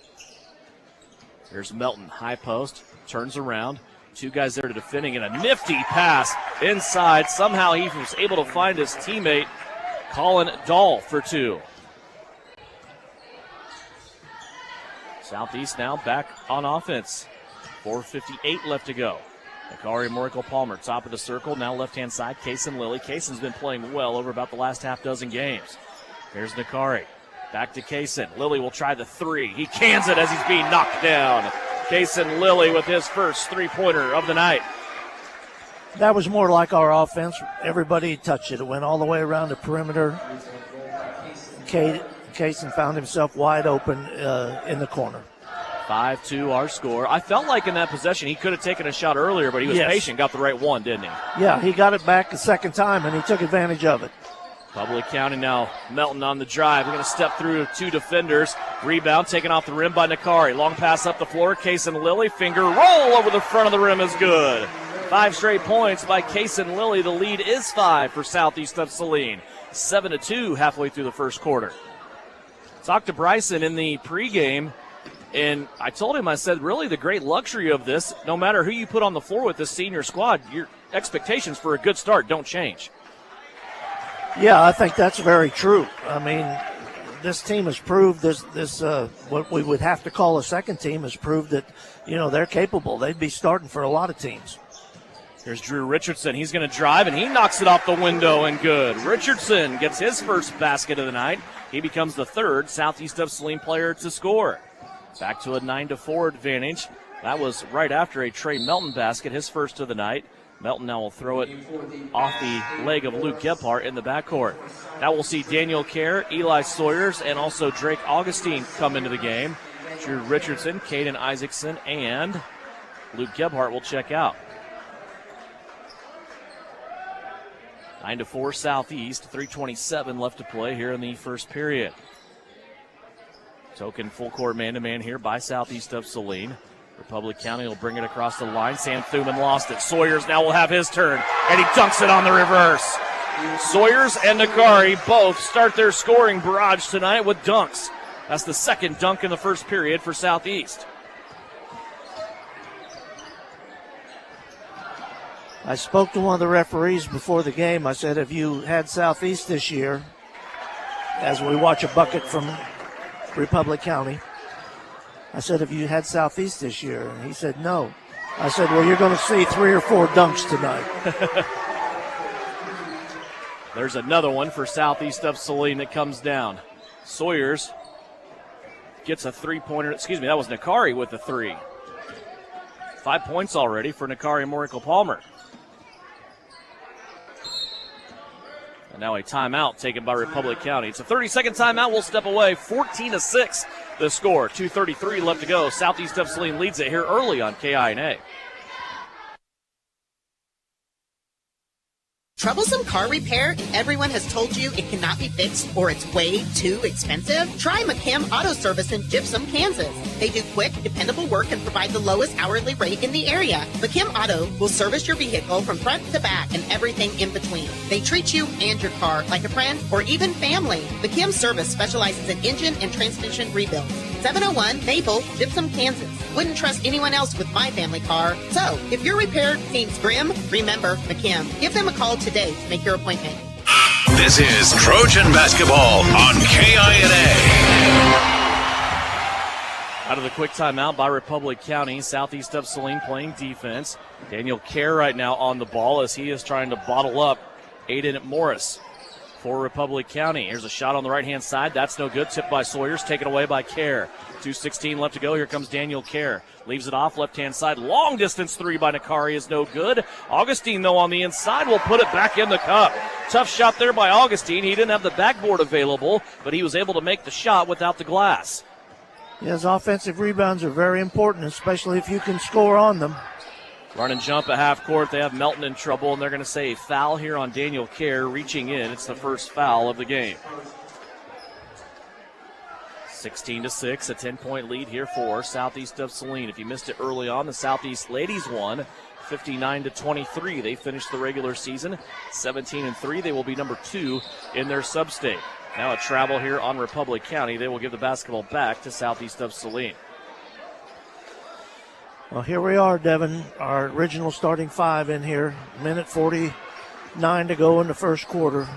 Here's Melton, high post, turns around. 2 guys there to defending, and a nifty pass inside. Somehow he was able to find his teammate, Colin Dahl, for 2. Southeast now back on offense. 4:58 left to go. Nakari Morkel-Palmer, top of the circle, now left-hand side, Kason Lilly. Kason's been playing well over about the last half dozen games. Here's Nakari. Back to Kason. Lilly will try the 3. He cans it as he's being knocked down. Kason Lilly with his first three-pointer of the night. That was more like our offense. Everybody touched it. It went all the way around the perimeter. Kason found himself wide open in the corner. 5-2 our score. I felt like in that possession he could have taken a shot earlier, but he was patient, got the right one, didn't he? Yeah, he got it back the second time, and he took advantage of it. Public County now, Melton on the drive. We're going to step through 2 defenders. Rebound taken off the rim by Nakari. Long pass up the floor. Kason Lilly. Finger roll over the front of the rim is good. 5 straight points by Kason Lilly. The lead is 5 for Southeast of Saline. 7-2 halfway through the first quarter. Talked to Bryson in the pregame, and I told him, I said, really the great luxury of this, no matter who you put on the floor with this senior squad, your expectations for a good start don't change. Yeah, I think that's very true. I mean, this team has proved this what we would have to call a second team has proved that, they're capable. They'd be starting for a lot of teams. Here's Drew Richardson. He's going to drive, and he knocks it off the window and good. Richardson gets his first basket of the night. He becomes the third Southeast of Saline player to score. Back to a 9-4 advantage. That was right after a Trey Melton basket, his first of the night. Melton now will throw it off the leg of Luke Gebhardt in the backcourt. Now we'll see Daniel Kerr, Eli Sawyers, and also Drake Augustine come into the game. Drew Richardson, Caden Isaacson, and Luke Gebhardt will check out. 9-4 Southeast, 3:27 left to play here in the first period. Token full court man-to-man here by Southeast of Saline. Republic County will bring it across the line. Sam Thuman lost it. Sawyers now will have his turn, and he dunks it on the reverse. Sawyers and Nakari both start their scoring barrage tonight with dunks. That's the second dunk in the first period for Southeast. I spoke to one of the referees before the game. I said, have you had Southeast this year? As we watch a bucket from Republic County. I said, have you had Southeast this year? And he said, no. I said, well, you're going to see 3 or 4 dunks tonight. There's another one for Southeast of Saline that comes down. Sawyers gets a three-pointer. Excuse me, that was Nakari with the 3. 5 points already for Nakari Morikel-Palmer. And now a timeout taken by Republic County. It's a 30-second timeout. We'll step away. 14-6 the score. 2:33 left to go. Southeast of Saline leads it here early on KINA. Troublesome car repair and everyone has told you it cannot be fixed or it's way too expensive? Try McKim Auto Service in Gypsum, Kansas. They do quick, dependable work and provide the lowest hourly rate in the area. McKim Auto will service your vehicle from front to back and everything in between. They treat you and your car like a friend or even family. McKim Service specializes in engine and transmission rebuilds. 701 Maple, Gypsum, Kansas. Wouldn't trust anyone else with my family car. So, if your repair seems grim, remember McKim. Give them a call today to make your appointment. This is Trojan basketball on KINA. Out of the quick timeout by Republic County, Southeast of Saline playing defense. Daniel Kerr right now on the ball as he is trying to bottle up Aiden Morris for Republic County. Here's a shot on the right-hand side. That's no good. Tipped by Sawyers, taken away by Kerr. 2:16 left to go. Here comes Daniel Kerr. Leaves it off left-hand side. Long distance 3 by Nakari is no good. Augustine, though, on the inside will put it back in the cup. Tough shot there by Augustine. He didn't have the backboard available, but he was able to make the shot without the glass. Yes, offensive rebounds are very important, especially if you can score on them. Run and jump at half court. They have Melton in trouble, and they're going to say a foul here on Daniel Kerr reaching in. It's the first foul of the game. 16-6, a 10-point lead here for Southeast of Saline. If you missed it early on, the Southeast ladies won 59-23. They finished the regular season 17-3. They will be number 2 in their sub-state. Now a travel here on Republic County. They will give the basketball back to Southeast of Saline. Well, here we are, Devin, our original starting 5 in here. Minute 49 to go in the first quarter.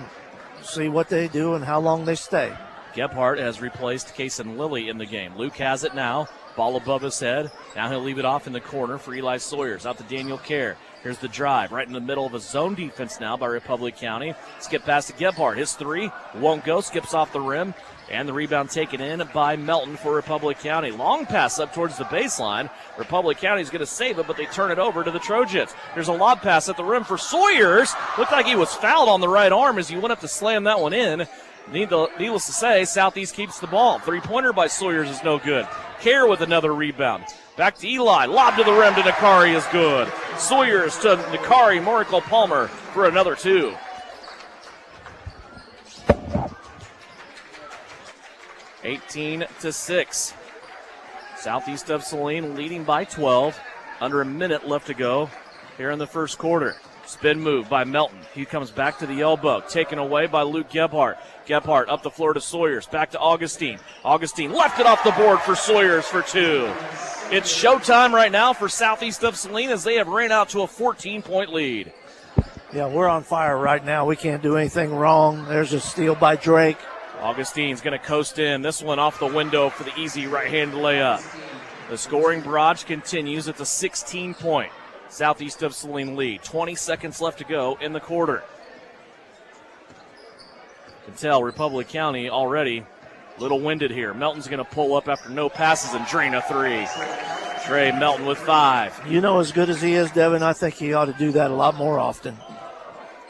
See what they do and how long they stay. Gebhardt has replaced Kason Lilly in the game. Luke has it now. Ball above his head. Now he'll leave it off in the corner for Eli Sawyers. Out to Daniel Kerr. Here's the drive right in the middle of a zone defense now by Republic County. Skip pass to Gebhardt. His 3 won't go. Skips off the rim. And the rebound taken in by Melton for Republic County. Long pass up towards the baseline. Republic County is going to save it, but they turn it over to the Trojans. There's a lob pass at the rim for Sawyers. Looked like he was fouled on the right arm as he went up to slam that one in. Needless to say, Southeast keeps the ball. 3-pointer by Sawyers is no good. Kerr with another rebound. Back to Eli. Lob to the rim to Nakari is good. Sawyers to Nakari Morikel-Palmer for another 2. (18-6). Southeast of Saline leading by 12. Under a minute left to go here in the first quarter. Spin move by Melton. He comes back to the elbow. Taken away by Luke Gebhardt. Gebhardt up the floor to Sawyers. Back to Augustine. Augustine left it off the board for Sawyers for 2. It's showtime right now for Southeast of Saline as they have ran out to a 14-point lead. Yeah, we're on fire right now. We can't do anything wrong. There's a steal by Drake. Augustine's going to coast in. This one off the window for the easy right-hand layup. The scoring barrage continues. It's a 16-point Southeast of Saline lead. 20 seconds left to go in the quarter. You can tell Republic County already a little winded here. Melton's going to pull up after no passes and drain a three. Trey Melton with 5. You know, as good as he is, Devin, I think he ought to do that a lot more often.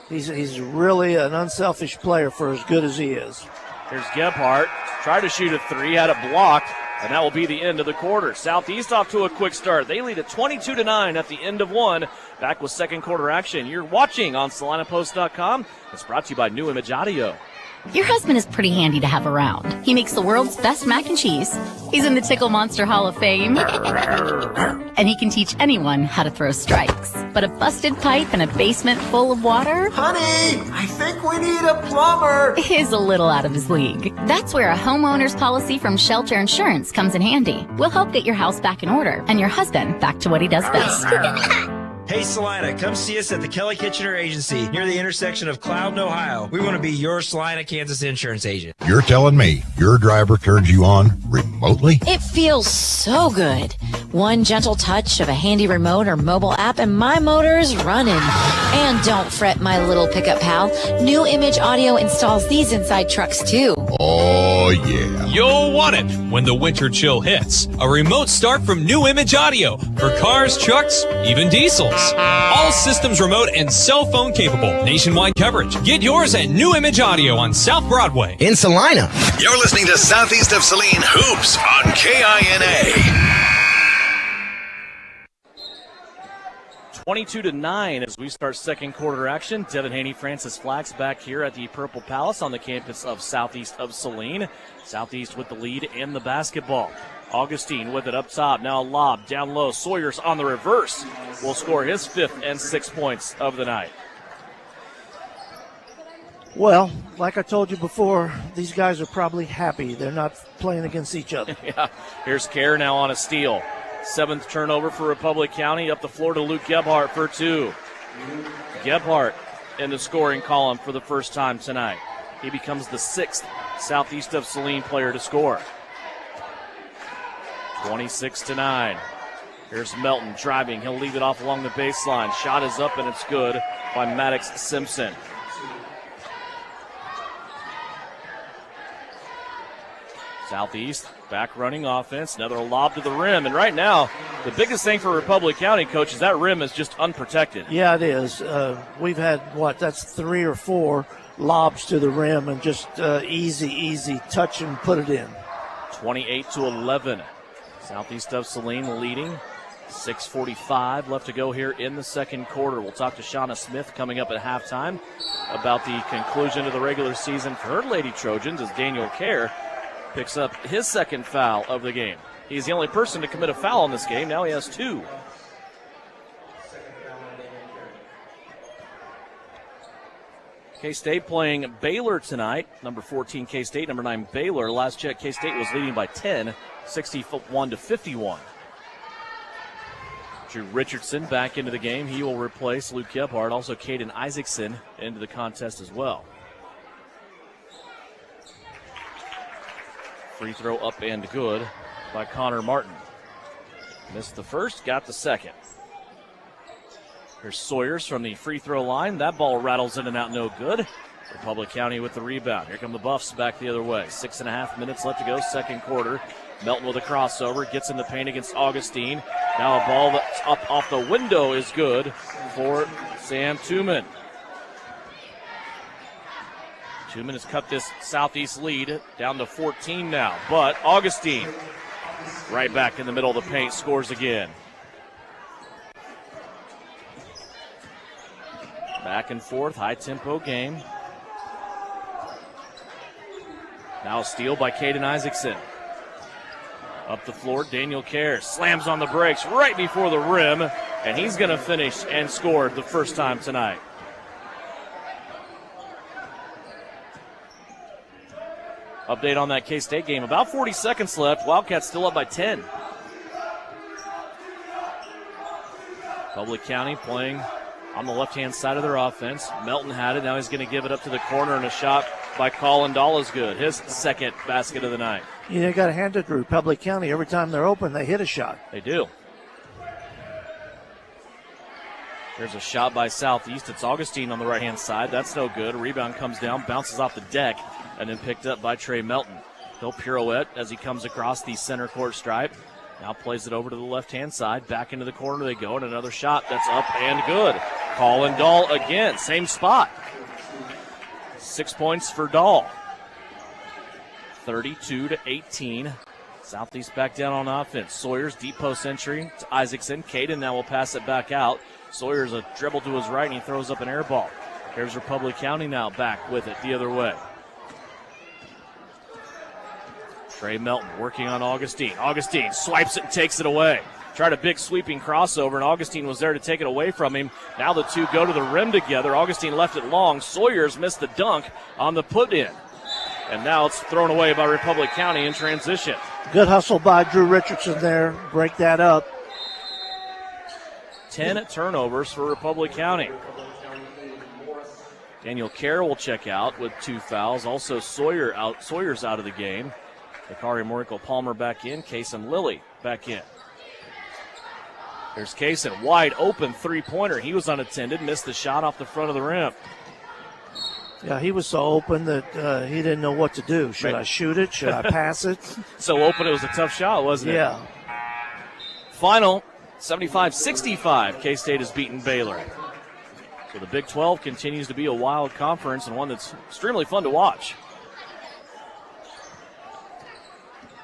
He's really an unselfish player for as good as he is. Here's Gebhardt. Tried to shoot a 3, had it blocked, and that will be the end of the quarter. Southeast off to a quick start. They lead at 22-9 at the end of 1. Back with second quarter action. You're watching on SalinaPost.com. It's brought to you by New Image Audio. Your husband is pretty handy to have around. He makes the world's best mac and cheese. He's in the Tickle Monster Hall of Fame. And he can teach anyone how to throw strikes. But a busted pipe in a basement full of water? Honey, I think we need a plumber. Is a little out of his league. That's where a homeowner's policy from Shelter Insurance comes in handy. We'll help get your house back in order and your husband back to what he does best. Hey Salina, come see us at the Kelly Kitchener Agency near the intersection of Cloud and Ohio. We want to be your Salina, Kansas insurance agent. You're telling me your driver turns you on remotely? It feels so good. One gentle touch of a handy remote or mobile app and my motor's running. And don't fret, my little pickup pal. New Image Audio installs these inside trucks too. Oh, yeah. You'll want it when the winter chill hits. A remote start from New Image Audio for cars, trucks, even diesels. All systems remote and cell phone capable. Nationwide coverage. Get yours at New Image Audio on South Broadway. In Salina. You're listening to Southeast of Saline Hoops on KINA. 22-9 as we start second quarter action. Devin Haney, Francis Flax back here at the Purple Palace on the campus of Southeast of Saline. Southeast with the lead in the basketball. Augustine with it up top. Now a lob down low. Sawyer's on the reverse. Will score his 5th and 6th points of the night. Well, like I told you before, these guys are probably happy they're not playing against each other. Yeah. Here's Kerr now on a steal. 7th turnover for Republic County. Up the floor to Luke Gebhardt for 2. Gebhardt in the scoring column for the first time tonight. He becomes the 6th Southeast of Saline player to score. 26-9. Here's Melton driving. He'll leave it off along the baseline. Shot is up and it's good by Maddox Simpson. Southeast back running offense. Another lob to the rim. And right now, the biggest thing for Republic County, Coach, is that rim is just unprotected. Yeah, it is. We've had, that's 3 or 4 lobs to the rim and just easy touch and put it in. 28-11. Southeast of Saline leading. 6:45 left to go here in the second quarter. We'll talk to Shauna Smith coming up at halftime about the conclusion of the regular season for her Lady Trojans as Daniel Kerr picks up his 2nd foul of the game. He's the only person to commit a foul in this game. Now he has 2. K-State playing Baylor tonight. Number 14 K-State, number 9 Baylor. Last check, K-State was leading by 10, 61-51. Drew Richardson back into the game. He will replace Luke Gebhardt. Also Caden Isaacson into the contest as well. Free throw up and good by Connor Martin. Missed the first, got the second. Here's Sawyers from the free throw line. That ball rattles in and out, no good. Republic County with the rebound. Here come the Buffs back the other way. 6.5 minutes left to go, second quarter. Melton with a crossover, gets in the paint against Augustine. Now a ball that's up off the window is good for Sam Tuman. Tuman has cut this Southeast lead down to 14 now. But Augustine right back in the middle of the paint, scores again. Back and forth, high-tempo game. Now a steal by Caden Isaacson. Up the floor, Daniel Kerr slams on the brakes right before the rim, and he's going to finish and score the first time tonight. Update on that K-State game. About 40 seconds left. Wildcats still up by 10. Public County playing on the left-hand side of their offense. Melton had it. Now he's going to give it up to the corner, and a shot by Colin Dahl is good. His second basket of the night. You got to hand it to Republic County. Every time they're open, they hit a shot. They do. There's a shot by Southeast. It's Augustine on the right-hand side. That's no good. Rebound comes down, bounces off the deck, and then picked up by Trey Melton. He'll pirouette as he comes across the center court stripe. Now plays it over to the left-hand side. Back into the corner they go, and another shot that's up and good. Colin Dahl again, same spot. 6 points for Dahl. 32-18. Southeast back down on offense. Sawyer's deep post entry to Isaacson. Caden now will pass it back out. Sawyer's a dribble to his right, and he throws up an air ball. Here's Republic County now back with it the other way. Trey Melton working on Augustine. Augustine swipes it and takes it away. Tried a big sweeping crossover, and Augustine was there to take it away from him. Now the two go to the rim together. Augustine left it long. Sawyer's missed the dunk on the put-in. And now it's thrown away by Republic County in transition. Good hustle by Drew Richardson there. Break that up. 10 turnovers for Republic County. Daniel Kerr will check out with 2 fouls. Also Sawyer's out of the game. Akari Morico-Palmer back in. Kaysen Lilly back in. There's Kaysen, wide open three-pointer. He was unattended, missed the shot off the front of the rim. Yeah, he was so open that he didn't know what to do. Should I shoot it? Should I pass it? So open, it was a tough shot, wasn't it? Yeah. Final, 75-65. K-State has beaten Baylor. So the Big 12 continues to be a wild conference and one that's extremely fun to watch.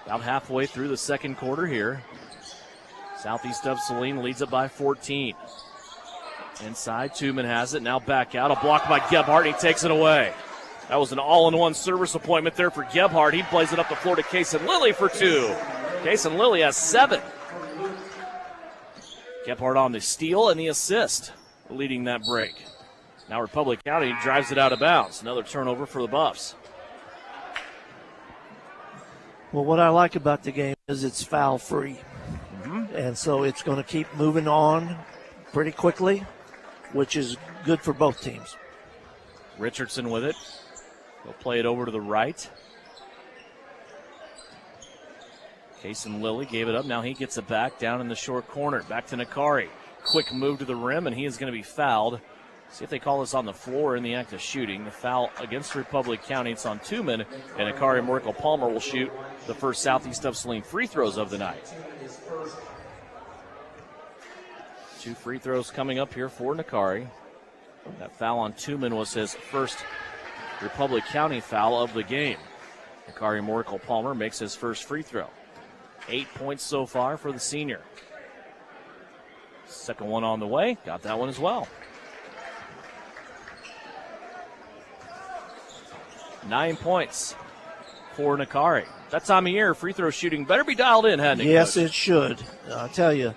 About halfway through the second quarter here. Southeast of Saline leads it by 14. Inside, Tooman has it. Now back out. A block by Gebhardt. He takes it away. That was an all-in-one service appointment there for Gebhardt. He plays it up the floor to Kaysen Lilly for 2. Kaysen Lilly has 7. Gebhardt on the steal and the assist, leading that break. Now Republic County drives it out of bounds. Another turnover for the Buffs. Well, what I like about the game is it's foul-free. And so it's going to keep moving on pretty quickly, which is good for both teams. Richardson with it. He'll play it over to the right. Kaysen Lilly gave it up. Now he gets it back down in the short corner. Back to Nakari. Quick move to the rim, and he is going to be fouled. See if they call this on the floor in the act of shooting. The foul against Republic County. It's on Tooman, and Akari Morico-Palmer will shoot the first Southeast of Saline free throws of the night. 2 free throws coming up here for Nakari. That foul on Tooman was his first Republic County foul of the game. Akari Morico-Palmer makes his first free throw. 8 points so far for the senior. Second one on the way. Got that one as well. 9 points for Nakari. That time of year, free throw shooting better be dialed in, hadn't it? Yes, Coach? it should. I'll tell you,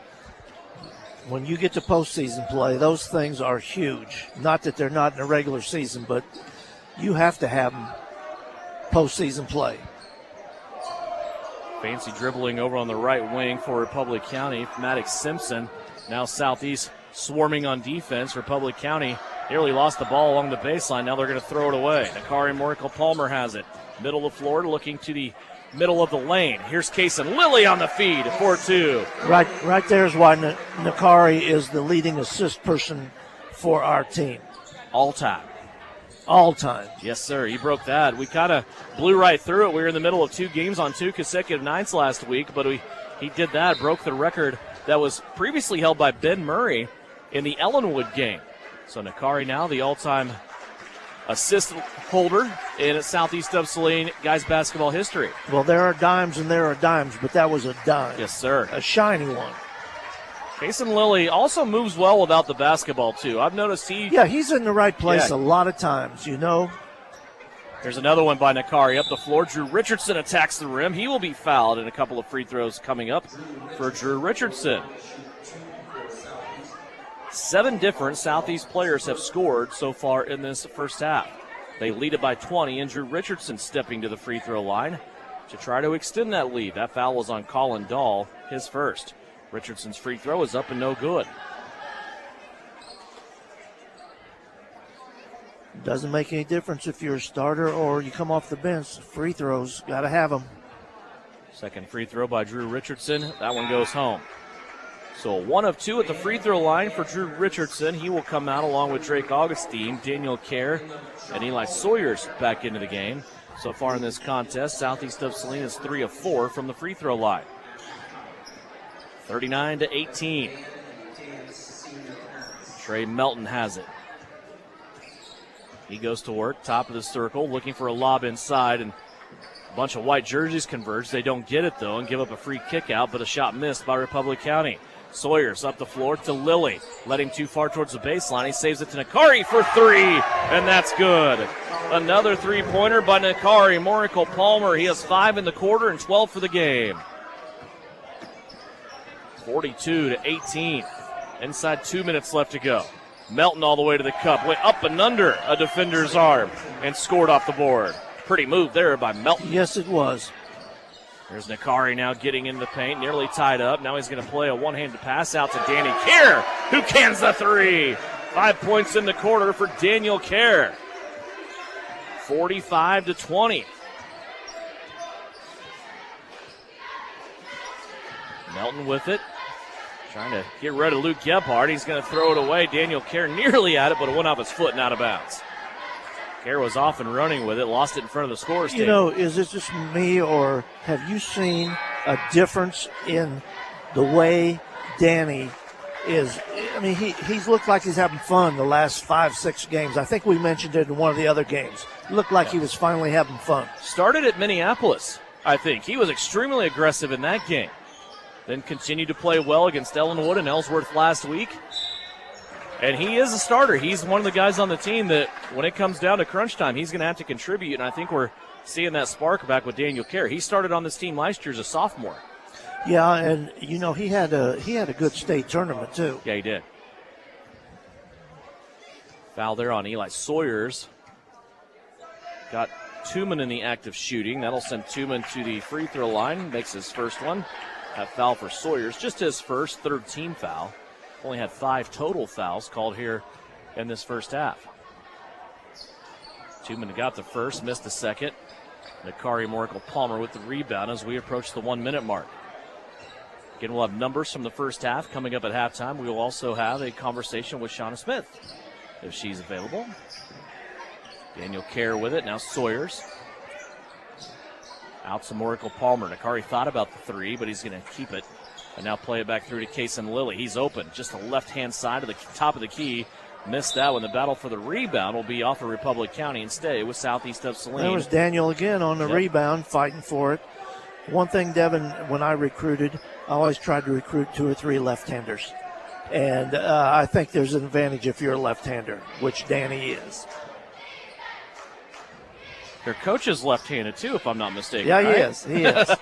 when you get to postseason play, those things are huge. Not that they're not in the regular season, but you have to have them postseason play. Fancy dribbling over on the right wing for Republic County. Maddox Simpson. Now Southeast swarming on defense. Republic County nearly lost the ball along the baseline. Now they're going to throw it away. Nakari Morico-Palmer has it. Middle of the floor, looking to the middle of the lane. Here's Kaysen Lilly on the feed for 2. Right there is why Nakari is the leading assist person for our team. All time. All time. Yes, sir. He broke that. We kind of blew right through it. We were in the middle of 2 games on 2 consecutive nights last week, but he did that, broke the record that was previously held by Ben Murray in the Ellenwood game. So Nakari now the all-time assist holder in Southeast of Saline guys basketball history. Well, there are dimes and there are dimes, but that was a dime. Yes, sir. A shiny one. Kaysen Lilly also moves well without the basketball, too. I've noticed he's in the right place a lot of times, you know. There's another one by Nakari up the floor. Drew Richardson attacks the rim. He will be fouled, and a couple of free throws coming up for Drew Richardson. 7 different Southeast players have scored so far in this first half. They lead it by 20, and Drew Richardson stepping to the free throw line to try to extend that lead. That foul was on Colin Dahl, his first. Richardson's free throw is up and no good. Doesn't make any difference if you're a starter or you come off the bench. Free throws, got to have them. Second free throw by Drew Richardson. That one goes home. So 1 of 2 at the free throw line for Drew Richardson. He will come out along with Drake Augustine, Daniel Kerr, and Eli Sawyers back into the game. So far in this contest, Southeast of Saline is 3 of 4 from the free throw line. 39-18. Trey Melton has it. He goes to work, top of the circle, looking for a lob inside, and a bunch of white jerseys converge. They don't get it, though, and give up a free kick out, but a shot missed by Republic County. Sawyers up the floor to Lilly, letting too far towards the baseline. He saves it to Nakari for 3, and that's good. Another three-pointer by Nakari. Morical Palmer, he has 5 in the quarter and 12 for the game. 42-18. Inside 2 minutes left to go. Melton all the way to the cup, went up and under a defender's arm and scored off the board. Pretty move there by Melton. Yes, it was. There's Nakari now getting in the paint, nearly tied up. Now he's going to play a one-handed pass out to Danny Kerr, who cans the 3. 5 points in the quarter for Daniel Kerr. 45-20. Melton with it. Trying to get rid of Luke Gebhardt. He's going to throw it away. Daniel Kerr nearly at it, but it went off his foot and out of bounds. Kerr was off and running with it, lost it in front of the scorer's table. You know, is it just me, or have you seen a difference in the way Danny is? I mean, he's looked like he's having fun the last 5-6 games. I think we mentioned it in one of the other games. It looked like he was finally having fun. Started at Minneapolis, I think. He was extremely aggressive in that game. Then continued to play well against Ellenwood and Ellsworth last week. And he is a starter. He's one of the guys on the team that when it comes down to crunch time, he's going to have to contribute. And I think we're seeing that spark back with Daniel Kerr. He started on this team last year as a sophomore. Yeah, and, you know, he had a good state tournament, too. Yeah, he did. Foul there on Eli Sawyers. Got Tooman in the act of shooting. That'll send Tooman to the free throw line. Makes his first one. That foul for Sawyers, just his first, third team foul. Only had 5 total fouls called here in this first half. Tooman got the first, missed the second. Nakari Morical Palmer with the rebound as we approach the 1 minute mark. Again, we'll have numbers from the first half coming up at halftime. We will also have a conversation with Shauna Smith if she's available. Daniel Kerr with it, now Sawyers. Out to Morical Palmer. Nakari thought about the 3, but he's going to keep it. And now play it back through to Kason Lilly. He's open, just the left-hand side of the top of the key. Missed that one. The battle for the rebound will be off of Republic County and stay with Southeast of Saline. There was Daniel again on the rebound, fighting for it. One thing, Devin, when I recruited, I always tried to recruit 2 or 3 left-handers. And I think there's an advantage if you're a left-hander, which Danny is. Their coach is left-handed, too, if I'm not mistaken. Yeah, right? He is.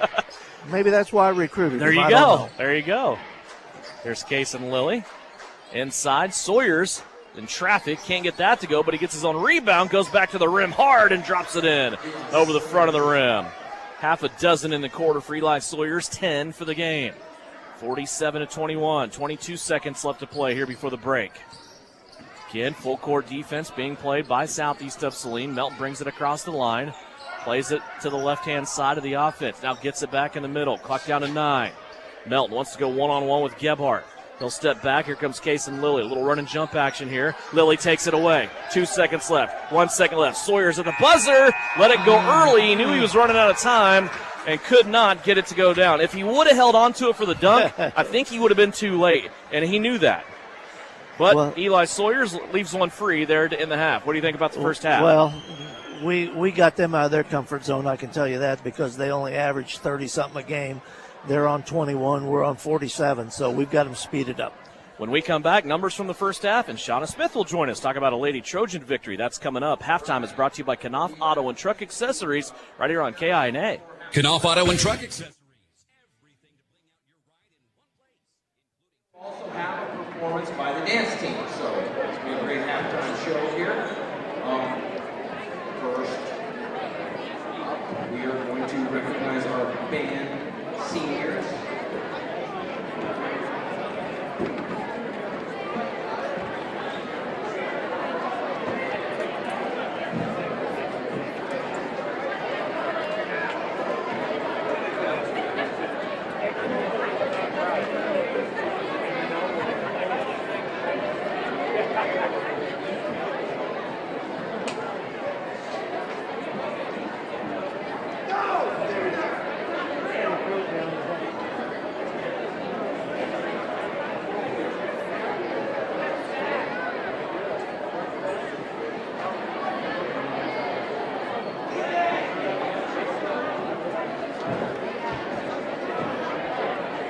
Maybe that's why I recruited There him. you go. There you go. There's Kason Lilly. Inside, Sawyers in traffic. Can't get that to go, but he gets his own rebound, goes back to the rim hard and drops it in over the front of the rim. Half a dozen in the quarter for Eli Sawyers, 10 for the game. 47-21. 22 seconds left to play here before the break. Again, full court defense being played by Southeast of Saline. Melton brings it across the line. Plays it to the left-hand side of the offense. Now gets it back in the middle. Clock down to 9. Melton wants to go one-on-one with Gebhardt. He'll step back. Here comes Kason Lilly. A little run and jump action here. Lilly takes it away. 2 seconds left. 1 second left. Sawyers at the buzzer. Let it go early. He knew he was running out of time and could not get it to go down. If he would have held on to it for the dunk, I think he would have been too late, and he knew that. But Eli Sawyers leaves one free there to end the half. What do you think about the first half? Well, we got them out of their comfort zone, I can tell you that, because they only average 30-something a game. They're on 21. We're on 47, so we've got them speeded up. When we come back, numbers from the first half, and Shauna Smith will join us. Talk about a Lady Trojan victory. That's coming up. Halftime is brought to you by Knopf Auto and Truck Accessories right here on KINA. Knopf Auto and Truck Accessories. Also have a performance by the dance team, so it's going to be a great halftime show here. First, we are going to recognize our band seniors.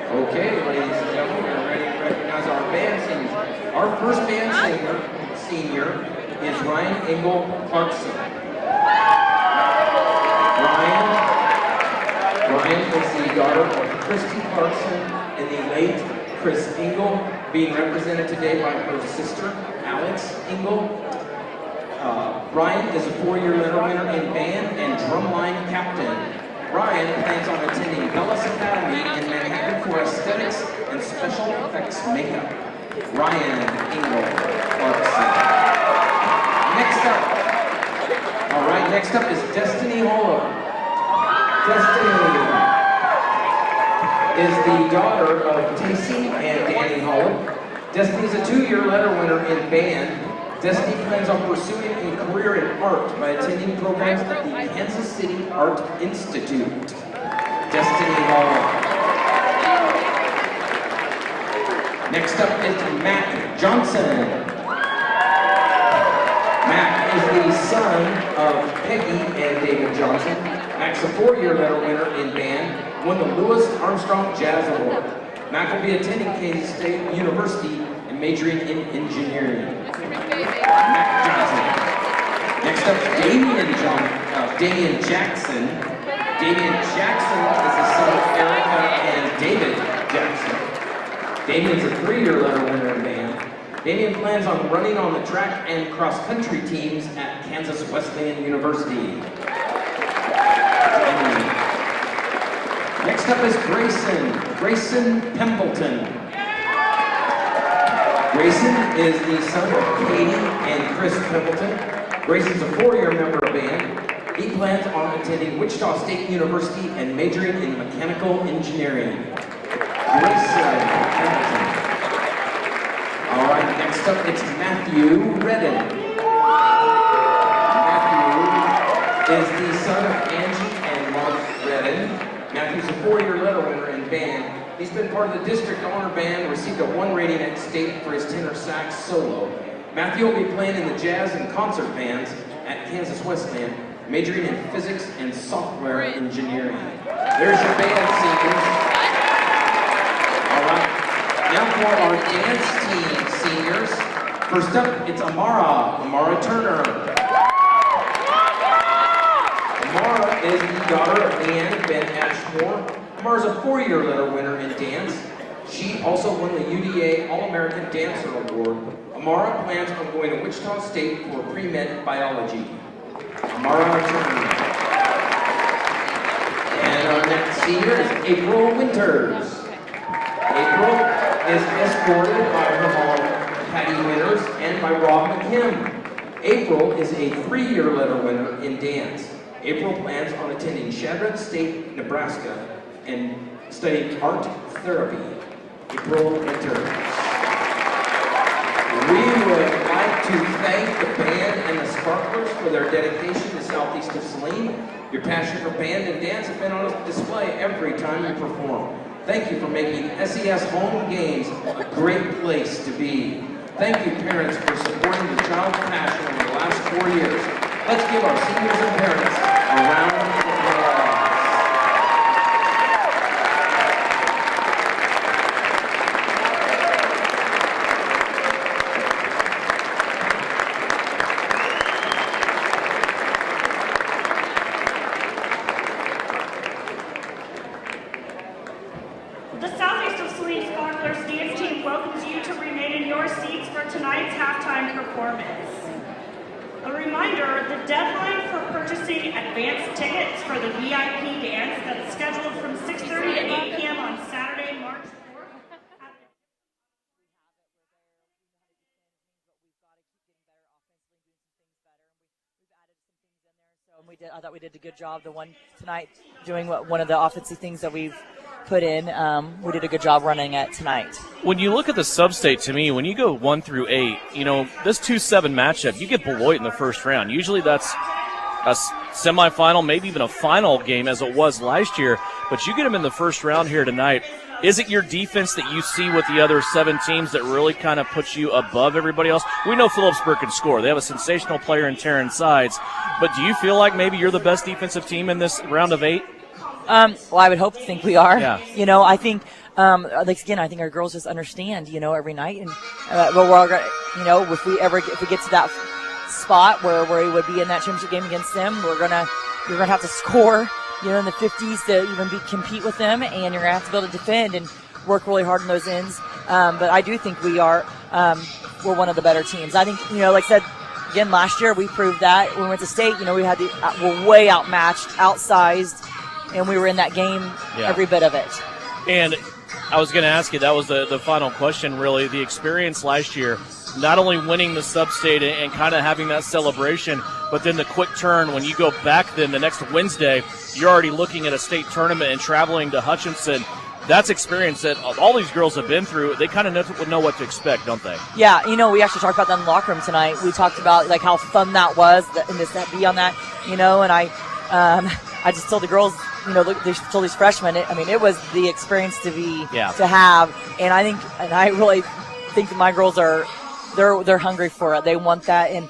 Okay, ladies and gentlemen, we're ready to recognize our band seniors. Our first band senior is Ryan Engel Clarkson. Ryan is the daughter of Christy Clarkson and the late Chris Engel, being represented today by her sister, Alex Engel. Ryan is a 4-year letter winner in band and drumline captain. Ryan plans on attending Bellis Academy in Manhattan for aesthetics and special effects makeup. Ryan Engel Clarkson. Next up is Destiny Hollow. Destiny is the daughter of Tacey and Danny Hollow. Destiny is a 2-year letter winner in band. Destiny plans on pursuing a career in art by attending programs at the Kansas City Art Institute. Destiny Hollow. Next up is Mac Johnson. Mac is the son of Peggy and David Johnson. Mac's a 4-year letter winner in band, won the Louis Armstrong Jazz Award. Mac will be attending Kansas State University and majoring in engineering. Mac Johnson. Next up, Damian Jackson. Damian Jackson is the son of Erica and David Jackson. Damian's a 3-year letter winner in band. Damian plans on running on the track and cross-country teams at Kansas Wesleyan University. Next up is Grayson Pembleton. Grayson is the son of Katie and Chris Pembleton. Grayson's a 4-year member of band. He plans on attending Wichita State University and majoring in mechanical engineering. Grayson Pembleton. All right, next up it's Matthew Redden. Matthew is the son of Angie and Mark Redden. Matthew's a 4-year letter winner in band. He's been part of the district honor band, received a 1 rating at state for his tenor sax solo. Matthew will be playing in the jazz and concert bands at Kansas Wesleyan, majoring in physics and software engineering. There's your band seniors. All right, now for our dance team seniors. First up, it's Amara Turner. Amara is the daughter of Leanne and Ben Ashmore. Amara's a 4-year letter winner in dance. She also won the UDA All-American Dancer Award. Amara plans on going to Wichita State for pre-med biology. Amara Turner. And our next senior is April Winters. April is escorted by her mom, Patty Winters, and by Rob McKim. April is a 3-year letter winner in dance. April plans on attending Shadrach State, Nebraska, and studying art therapy. April Winters. We would like to thank the band and the Sparklers for their dedication to Southeast of Saline. Your passion for band and dance has been on display every time you perform. Thank you for making SES home games a great place to be. Thank you, parents, for supporting your child's passion over the last 4 years. Let's give our seniors and parents a round of applause. The Southeast of Saline Sparklers dance team welcomes you to remain in your seats for tonight's halftime performance. A reminder, the deadline for purchasing advance tickets for the VIP dance that's scheduled from 6:30 to 8 p.m. on Saturday, March 4th. I thought we did a good job. The one tonight doing one of the offensive things that we've put in, we did a good job running it tonight. When you look at the sub-state, to me, when you go 1 through 8, this 2-7 matchup, you get Beloit in the first round. Usually that's a semifinal, maybe even a final game as it was last year, but you get them in the first round here tonight. Is it your defense that you see with the other 7 teams that really kind of puts you above everybody else? We know Phillipsburg can score. They have a sensational player in Terran Sides, but do you feel like maybe you're the best defensive team in this round of 8? Well, I would hope to think we are. Yeah. I think like again, I think our girls just understand, every night, and we're all gonna, if we get to that spot where we would be in that championship game against them, you're gonna have to score, in the 50s to even compete with them, and you're gonna have to be able to defend and work really hard on those ends. But I do think we're one of the better teams. I think, like I said, again, last year we proved that when we went to state, we're way outmatched, outsized, and we were in that game, every bit of it. And I was going to ask you, that was the final question, really. The experience last year, not only winning the sub-state and kind of having that celebration, but then the quick turn when you go back then the next Wednesday, you're already looking at a state tournament and traveling to Hutchinson. That's experience that all these girls have been through. They kind of know what to expect, don't they? Yeah, we actually talked about that in the locker room tonight. We talked about how fun that was and to be on that, and I just told the girls, they told these freshmen, it was the experience to have, and I really think that my girls they're hungry for it. They want that, and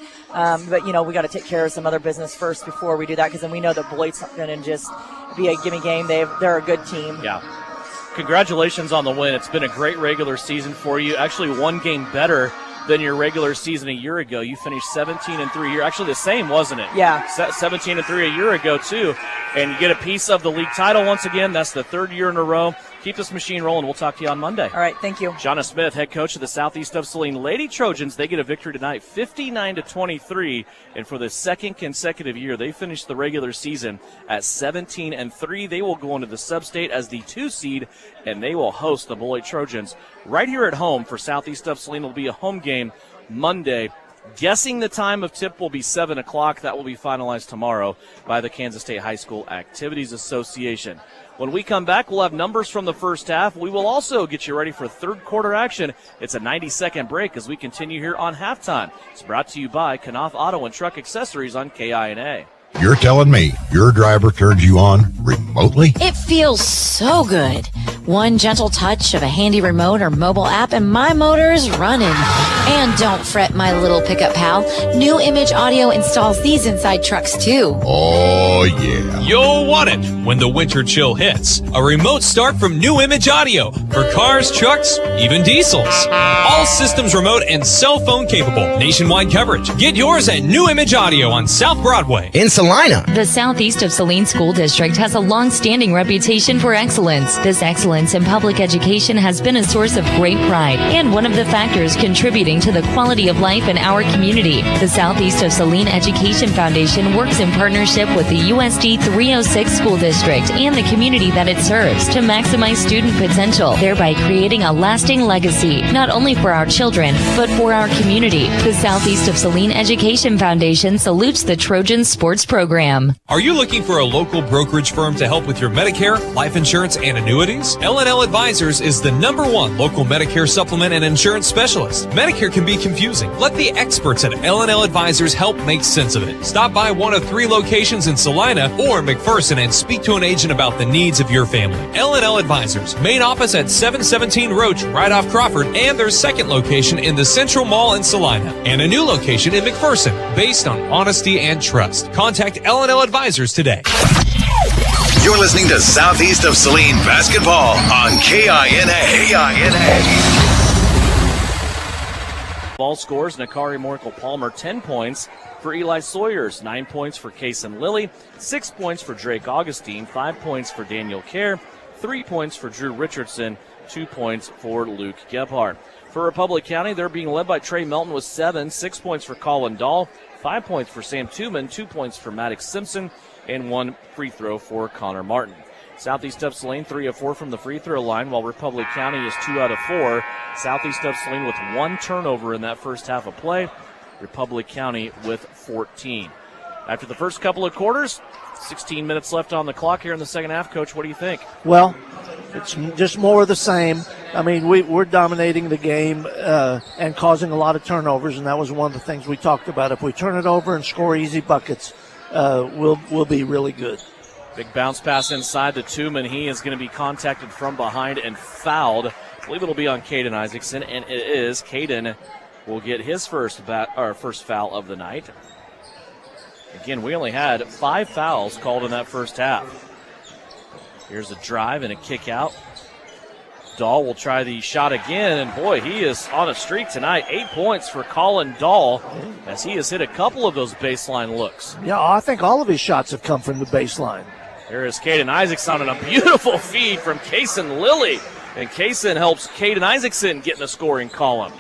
but we got to take care of some other business first before we do that, because then we know that Beloit's not going to just be a gimme game. They're a good team. Yeah. Congratulations on the win. It's been a great regular season for you. Actually, one game better than your regular season a year ago. You finished 17-3 here. Actually, the same, wasn't it? Yeah. 17-3 a year ago, too. And you get a piece of the league title once again. That's the third year in a row. Keep this machine rolling. We'll talk to you on Monday. All right, thank you. Shauna Smith, head coach of the Southeast of Saline Lady Trojans. They get a victory tonight, 59-23. And for the second consecutive year, they finished the regular season at 17-3. They will go into the sub-state as the 2 seed, and they will host the Beloit Trojans right here at home for Southeast of Saline. It will be a home game Monday. Guessing the time of tip will be 7 o'clock. That will be finalized tomorrow by the Kansas State High School Activities Association. When we come back, we'll have numbers from the first half. We will also get you ready for third quarter action. It's a 90-second break as we continue here on halftime. It's brought to you by Knopf Auto and Truck Accessories on KINA. You're telling me your driver turns you on remotely? It feels so good. One gentle touch of a handy remote or mobile app and my motor's running. And don't fret, my little pickup pal. New Image Audio installs these inside trucks too. Oh, yeah. You'll want it when the winter chill hits. A remote start from New Image Audio for cars, trucks, even diesels. All systems remote and cell phone capable. Nationwide coverage. Get yours at New Image Audio on South Broadway. In Salina. The Southeast of Saline School District has a long-standing reputation for excellence. This excellence in public education has been a source of great pride and one of the factors contributing to the quality of life in our community. The Southeast of Saline Education Foundation works in partnership with the USD 306 School District and the community that it serves to maximize student potential, thereby creating a lasting legacy, not only for our children, but for our community. The Southeast of Saline Education Foundation salutes the Trojans sports program. Are you looking for a local brokerage firm to help with your Medicare, life insurance, and annuities? L&L Advisors is the #1 local Medicare supplement and insurance specialist. Medicare can be confusing. Let the experts at L&L Advisors help make sense of it. Stop by one of 3 locations in Salina or McPherson and speak to an agent about the needs of your family. L&L Advisors, main office at 717 Roach, right off Crawford, and their second location in the Central Mall in Salina, and a new location in McPherson, based on honesty and trust. Contact L&L Advisors today. You're listening to Southeast of Saline Basketball on KINA. Ball scores, Nakari Morkel-Palmer, 10 points for Eli Sawyers, 9 points for Kason Lilly, 6 points for Drake Augustine, 5 points for Daniel Kerr, 3 points for Drew Richardson, 2 points for Luke Gebhardt. For Republic County, they're being led by Trey Melton with 7, 6 points for Colin Dahl, 5 points for Sam Tuman, 2 points for Maddox Simpson, and 1 free throw for Connor Martin. Southeast of Saline, 3 of 4 from the free throw line, while Republic County is 2 out of 4. Southeast of Saline with 1 turnover in that first half of play. Republic County with 14. After the first couple of quarters, 16 minutes left on the clock here in the second half. Coach, what do you think? Well, it's just more of the same. I mean, we're dominating the game and causing a lot of turnovers, and that was one of the things we talked about. If we turn it over and score easy buckets, we'll be really good. Big bounce pass inside to Tuman. He is going to be contacted from behind and fouled. I believe it'll be on Caden Isaacson, and it is. Caden will get his first foul of the night. Again, we only had 5 fouls called in that first half. Here's a drive and a kick out. Dahl will try the shot again, and boy, he is on a streak tonight. 8 points for Colin Dahl as he has hit a couple of those baseline looks. Yeah, I think all of his shots have come from the baseline. Here is Caden Isaacson on a beautiful feed from Kaysen Lilly, and Kaysen helps Caden Isaacson get in the scoring column.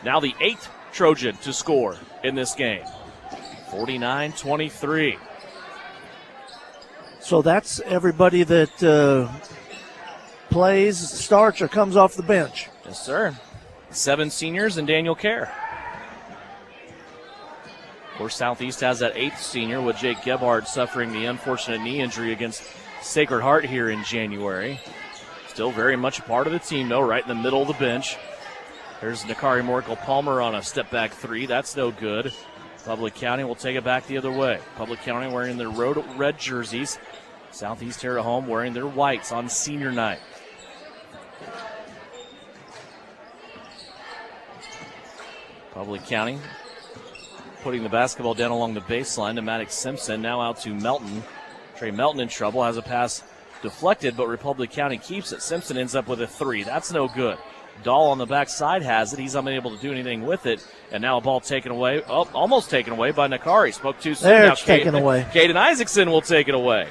Now the 8th Trojan to score in this game. 49-23. So that's everybody that plays, starts, or comes off the bench. Yes, sir. 7 seniors and Daniel Kerr. Of course, Southeast has that 8th senior with Jake Gebhardt suffering the unfortunate knee injury against Sacred Heart here in January. Still very much a part of the team, though, right in the middle of the bench. There's Nakari Morkel-Palmer on a step-back 3. That's no good. Public County will take it back the other way. Public County wearing their road red jerseys. Southeast here at home wearing their whites on senior night. Public County putting the basketball down along the baseline to Maddox Simpson. Now out to Melton. Trey Melton in trouble. Has a pass deflected, but Republic County keeps it. Simpson ends up with a 3. That's no good. Dahl on the backside has it. He's unable to do anything with it. And now a ball taken away. Oh, almost taken away by Nakari. Spoke too soon. There, now it's taken away. Caden Isaacson will take it away.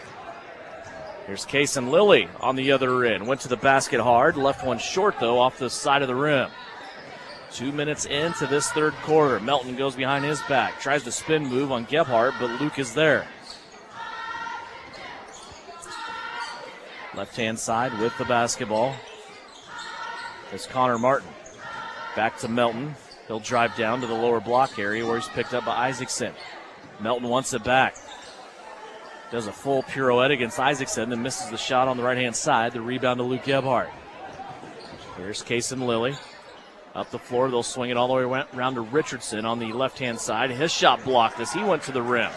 Here's Kaysen Lilly on the other end. Went to the basket hard. Left one short, though, off the side of the rim. 2 minutes into this third quarter. Melton goes behind his back. Tries to spin move on Gebhardt, but Luke is there. Left-hand side with the basketball. It's Connor Martin. Back to Melton. He'll drive down to the lower block area where he's picked up by Isaacson. Melton wants it back. Does a full pirouette against Isaacson, then misses the shot on the right-hand side. The rebound to Luke Gebhardt. Here's Kaysen Lilly. Up the floor, they'll swing it all the way around to Richardson on the left-hand side. His shot blocked as he went to the rim.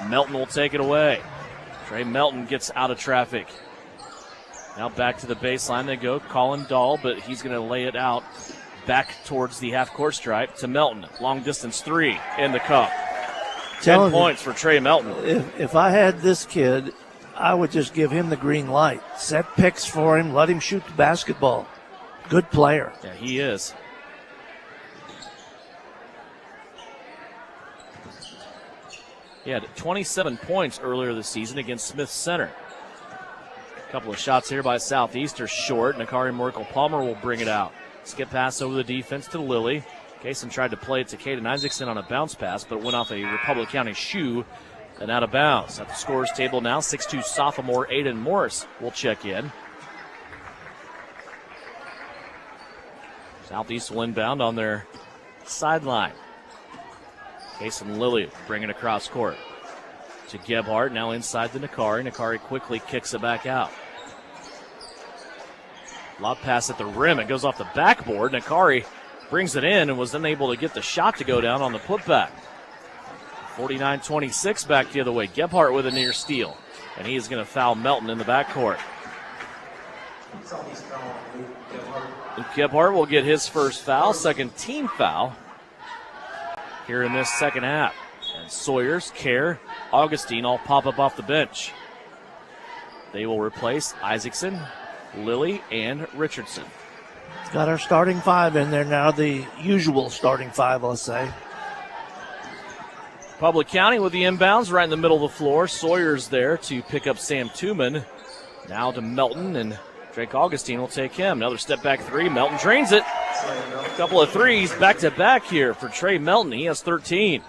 Melton will take it away. Trey Melton gets out of traffic. Now back to the baseline they go. Colin Dahl, but he's going to lay it out back towards the half-court stripe to Melton. Long-distance 3 in the cup. 10 points for Trey Melton. If I had this kid, I would just give him the green light. Set picks for him. Let him shoot the basketball. Good player. Yeah, he is. He had 27 points earlier this season against Smith Center. A couple of shots here by Southeast are short. Nakari Morkel-Palmer will bring it out. Skip pass over the defense to Lilly. Kaysen tried to play it to Caden Isaacson on a bounce pass, but it went off a Republic County shoe and out of bounds. At the scorer's table now, 6'2 sophomore Aiden Morris will check in. Southeast will inbound on their sideline. Kaysen Lilly bringing across court to Gebhardt, now inside to Nakari. Nakari quickly kicks it back out. Lob pass at the rim. It goes off the backboard. Nakari brings it in and was unable to get the shot to go down on the putback. 49-26 back the other way. Gebhardt with a near steal. And he is going to foul Melton in the backcourt. Gebhardt will get his first foul, second team foul here in this second half. And Sawyers, Kerr, Augustine all pop up off the bench. They will replace Isaacson, Lilly, and Richardson. Got our starting 5 in there now, the usual starting 5, let's say. Public County with the inbounds right in the middle of the floor. Sawyer's there to pick up Sam Tuman. Now to Melton, and Drake Augustine will take him. Another step back 3. Melton drains it. A couple of threes back-to-back here for Trey Melton. He has 13.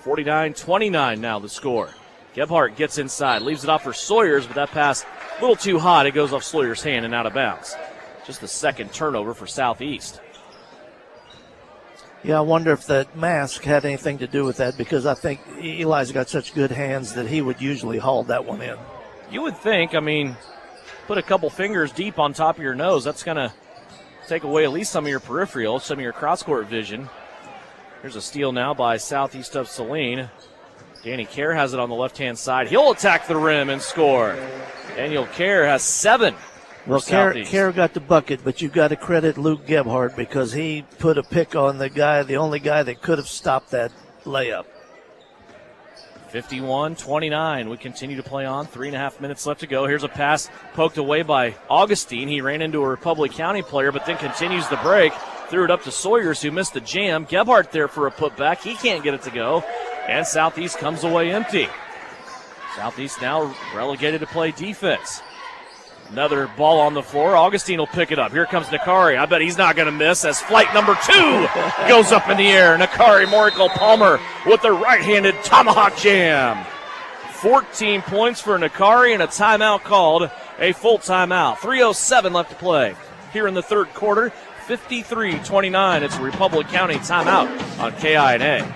49-29 now the score. Gebhardt gets inside, leaves it off for Sawyers, but that pass a little too hot. It goes off Sawyer's hand and out of bounds. Just the second turnover for Southeast. Yeah, I wonder if that mask had anything to do with that, because I think Eli's got such good hands that he would usually haul that one in. You would think, I mean, put a couple fingers deep on top of your nose. That's going to take away at least some of your peripheral, some of your cross-court vision. Here's a steal now by Southeast of Saline. Danny Kerr has it on the left-hand side. He'll attack the rim and score. Daniel Kerr has 7. Well, Kerr got the bucket, but you've got to credit Luke Gebhardt because he put a pick on the only guy that could have stopped that layup. 51-29. We continue to play on. 3.5 minutes left to go. Here's a pass poked away by Augustine. He ran into a Republic County player, but then continues the break. Threw it up to Sawyers, who missed the jam. Gebhardt there for a putback. He can't get it to go. And Southeast comes away empty. Southeast now relegated to play defense. Another ball on the floor. Augustine will pick it up. Here comes Nakari. I bet he's not going to miss as flight number 2 goes up in the air. Nakari Morikel Palmer with the right-handed tomahawk jam. 14 points for Nakari and a timeout called, a full timeout. 3:07 left to play here in the third quarter. 53-29. It's a Republic County timeout on KINA.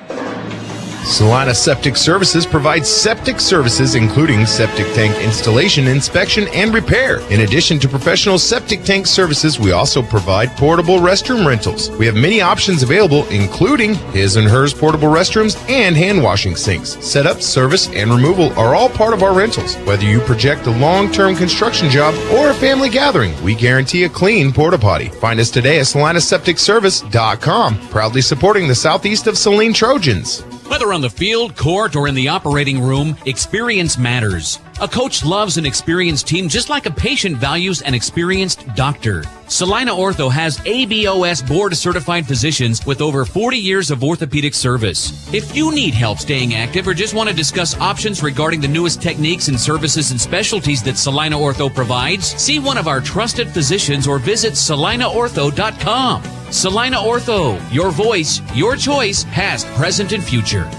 Salina Septic Services provides septic services including septic tank installation, inspection, and repair. In addition to professional septic tank services, we also provide portable restroom rentals. We have many options available, including his and hers portable restrooms and hand washing sinks. Setup, service, and removal are all part of our rentals. Whether you project a long-term construction job or a family gathering, we guarantee a clean porta potty. Find us today at salinasepticservice.com, proudly supporting the Southeast of Saline Trojans. Whether on the field, court, or in the operating room, experience matters. A coach loves an experienced team just like a patient values an experienced doctor. Salina Ortho has ABOS board-certified physicians with over 40 years of orthopedic service. If you need help staying active or just want to discuss options regarding the newest techniques and services and specialties that Salina Ortho provides, see one of our trusted physicians or visit salinaortho.com. Salina Ortho, your voice, your choice, past, present, and future.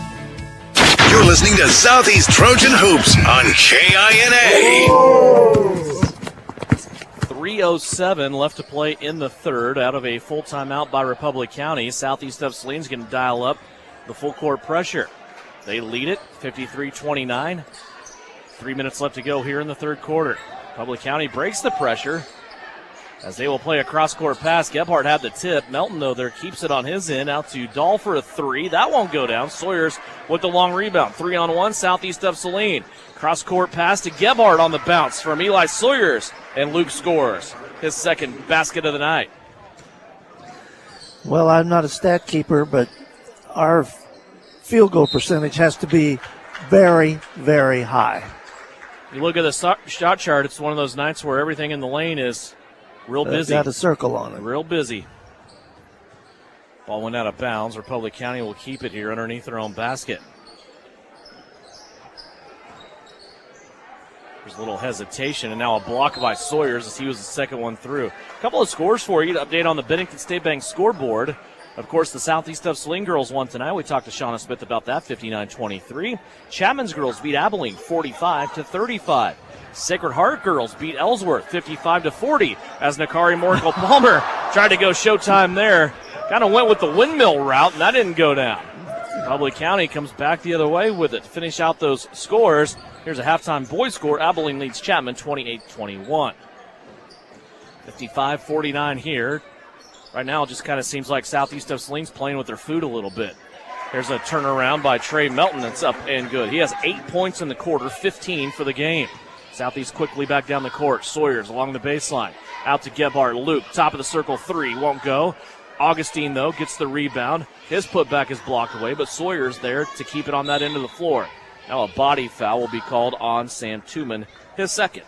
You're listening to Southeast Trojan Hoops on KINA. 3:07 left to play in the third out of a full timeout by Republic County. Southeast of Saline's going to dial up the full court pressure. They lead it 53-29. 3 minutes left to go here in the third quarter. Republic County breaks the pressure as they will play a cross-court pass. Gebhardt had the tip. Melton, though, there keeps it on his end. Out to Dahl for a three. That won't go down. Sawyers with the long rebound. 3-on-1, Southeast of Saline. Cross-court pass to Gebhardt on the bounce from Eli Sawyers. And Luke scores his second basket of the night. Well, I'm not a stat keeper, but our field goal percentage has to be very, very high. You look at the shot chart, it's one of those nights where everything in the lane is real busy. Got a circle on it. Real busy. Ball went out of bounds. Republic County will keep it here underneath their own basket. There's a little hesitation, and now a block by Sawyers as he was the second one through. A couple of scores for you to update on the Bennington State Bank scoreboard. Of course, the Southeast of Saline girls won tonight. We talked to Shauna Smith about that, 59-23. Chapman's girls beat Abilene 45-35. Sacred Heart girls beat Ellsworth 55-40 as Nakari Morikel Palmer tried to go showtime there. Kind of went with the windmill route, and that didn't go down. Republic County comes back the other way with it to finish out those scores. Here's a halftime boys score. Abilene leads Chapman 28-21. 55-49 here. Right now, it just kind of seems like Southeast of Saline's playing with their food a little bit. Here's a turnaround by Trey Melton that's up and good. He has 8 points in the quarter, 15 for the game. Southeast quickly back down the court. Sawyers along the baseline. Out to Gebhardt. Luke, top of the circle, three. Won't go. Augustine, though, gets the rebound. His putback is blocked away, but Sawyer's there to keep it on that end of the floor. Now a body foul will be called on Sam Tuman, his second.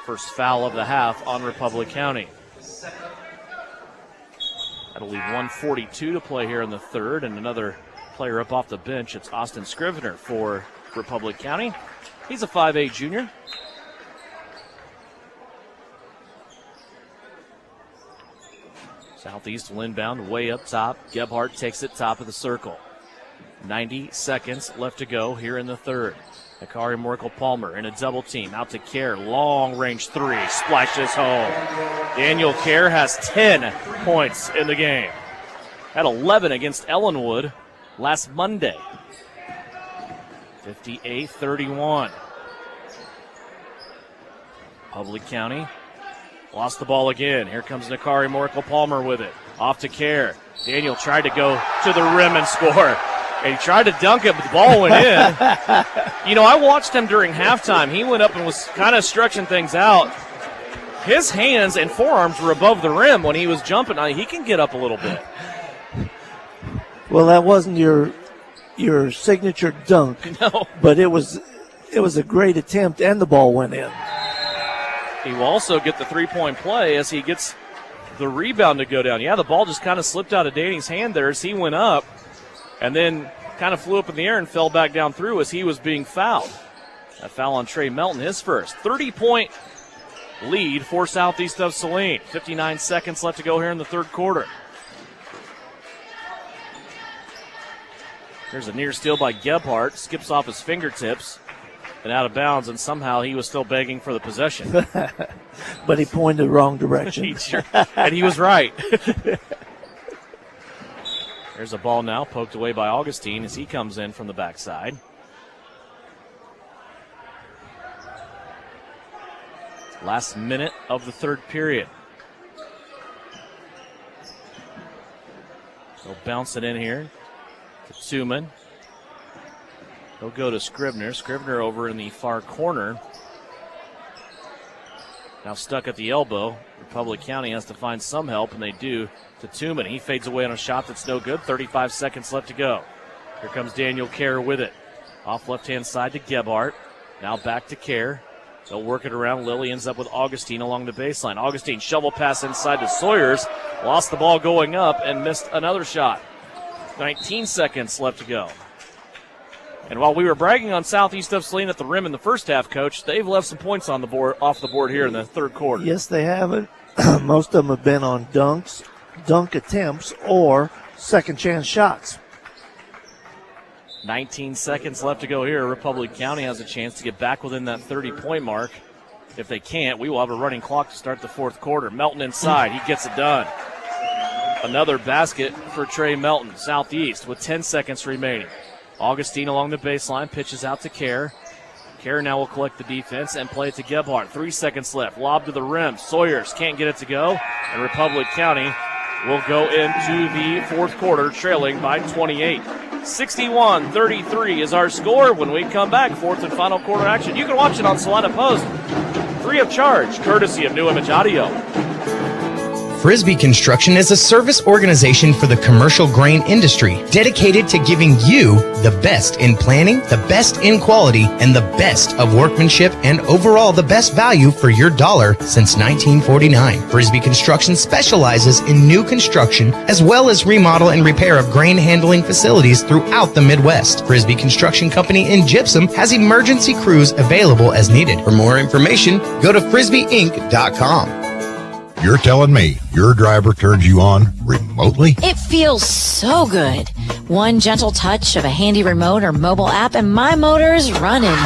First foul of the half on Republic County. That'll leave 1:42 to play here in the third, and another player up off the bench. It's Austin Scrivener for Republic County. He's a 5'8 junior. Southeast will inbound way up top. Gebhardt takes it top of the circle. 90 seconds left to go here in the third. Nakari Morikel Palmer in a double team. Out to Kerr. Long range three. Splashes home. Daniel Kerr has 10 points in the game. Had 11 against Ellenwood last Monday. 58-31. Public County lost the ball again. Here comes Nakari Morikel Palmer with it. Off to Kerr. Daniel tried to go to the rim and score. And he tried to dunk it, but the ball went in. You know, I watched him during halftime. He went up and was kind of stretching things out. His hands and forearms were above the rim when he was jumping. He can get up a little bit. Well, that wasn't your your signature dunk. No. But it was a great attempt, and the ball went in. He will also get the three-point play as he gets the rebound to go down. Yeah, the ball just kind of slipped out of Danny's hand there as he went up and then kind of flew up in the air and fell back down through as he was being fouled. A foul on Trey Melton, his first. 30-point lead for Southeast of Saline. 59 seconds left to go here in the third quarter. There's a near steal by Gebhardt. Skips off his fingertips and out of bounds, and somehow he was still begging for the possession. But he pointed the wrong direction. And he was right. There's a ball now poked away by Augustine as he comes in from the backside. Last minute of the third period. They'll bounce it in here to Tuman. He'll go to Scribner. Scribner over in the far corner. Now stuck at the elbow. Republic County has to find some help, and they do to Tuman. He fades away on a shot that's no good. 35 seconds left to go. Here comes Daniel Kerr with it. Off left-hand side to Gebhardt. Now back to Kerr. They'll work it around. Lilly ends up with Augustine along the baseline. Augustine shovel pass inside to Sawyers. Lost the ball going up and missed another shot. 19 seconds left to go. And while we were bragging on Southeast of Saline at the rim in the first half, Coach, they've left some points on the board, off the board here in the third quarter. Yes, they have. Most of them have been on dunk attempts, or second chance shots. 19 seconds left to go here. Republic County has a chance to get back within that 30-point mark. If they can't, we will have a running clock to start the fourth quarter. Melton inside. He gets it done. Another basket for Trey Melton. Southeast with 10 seconds remaining. Augustine along the baseline, pitches out to Kerr. Kerr now will collect the defense and play it to Gebhardt. 3 seconds left. Lob to the rim. Sawyers can't get it to go. And Republic County will go into the fourth quarter trailing by 28. 61-33 is our score. When we come back, fourth and final quarter action. You can watch it on Salina Post, free of charge, courtesy of New Image Audio. Frisbee Construction is a service organization for the commercial grain industry dedicated to giving you the best in planning, the best in quality, and the best of workmanship, and overall the best value for your dollar since 1949. Frisbee Construction specializes in new construction as well as remodel and repair of grain handling facilities throughout the Midwest. Frisbee Construction Company in Gypsum has emergency crews available as needed. For more information, go to frisbeeinc.com. You're telling me your driver turns you on remotely? It feels so good. One gentle touch of a handy remote or mobile app and my motor's running.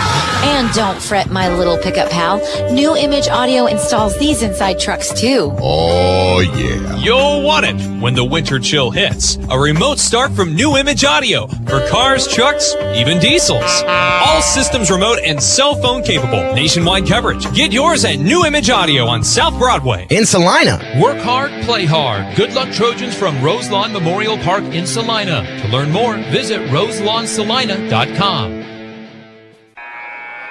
And don't fret, my little pickup pal. New Image Audio installs these inside trucks too. Oh, yeah. You'll want it when the winter chill hits. A remote start from New Image Audio for cars, trucks, even diesels. All systems remote and cell phone capable. Nationwide coverage. Get yours at New Image Audio on South Broadway. In Salina. Work hard, play hard. Good luck, Trojans, from Roselawn Memorial Park in Salina. To learn more, visit roselawnsalina.com.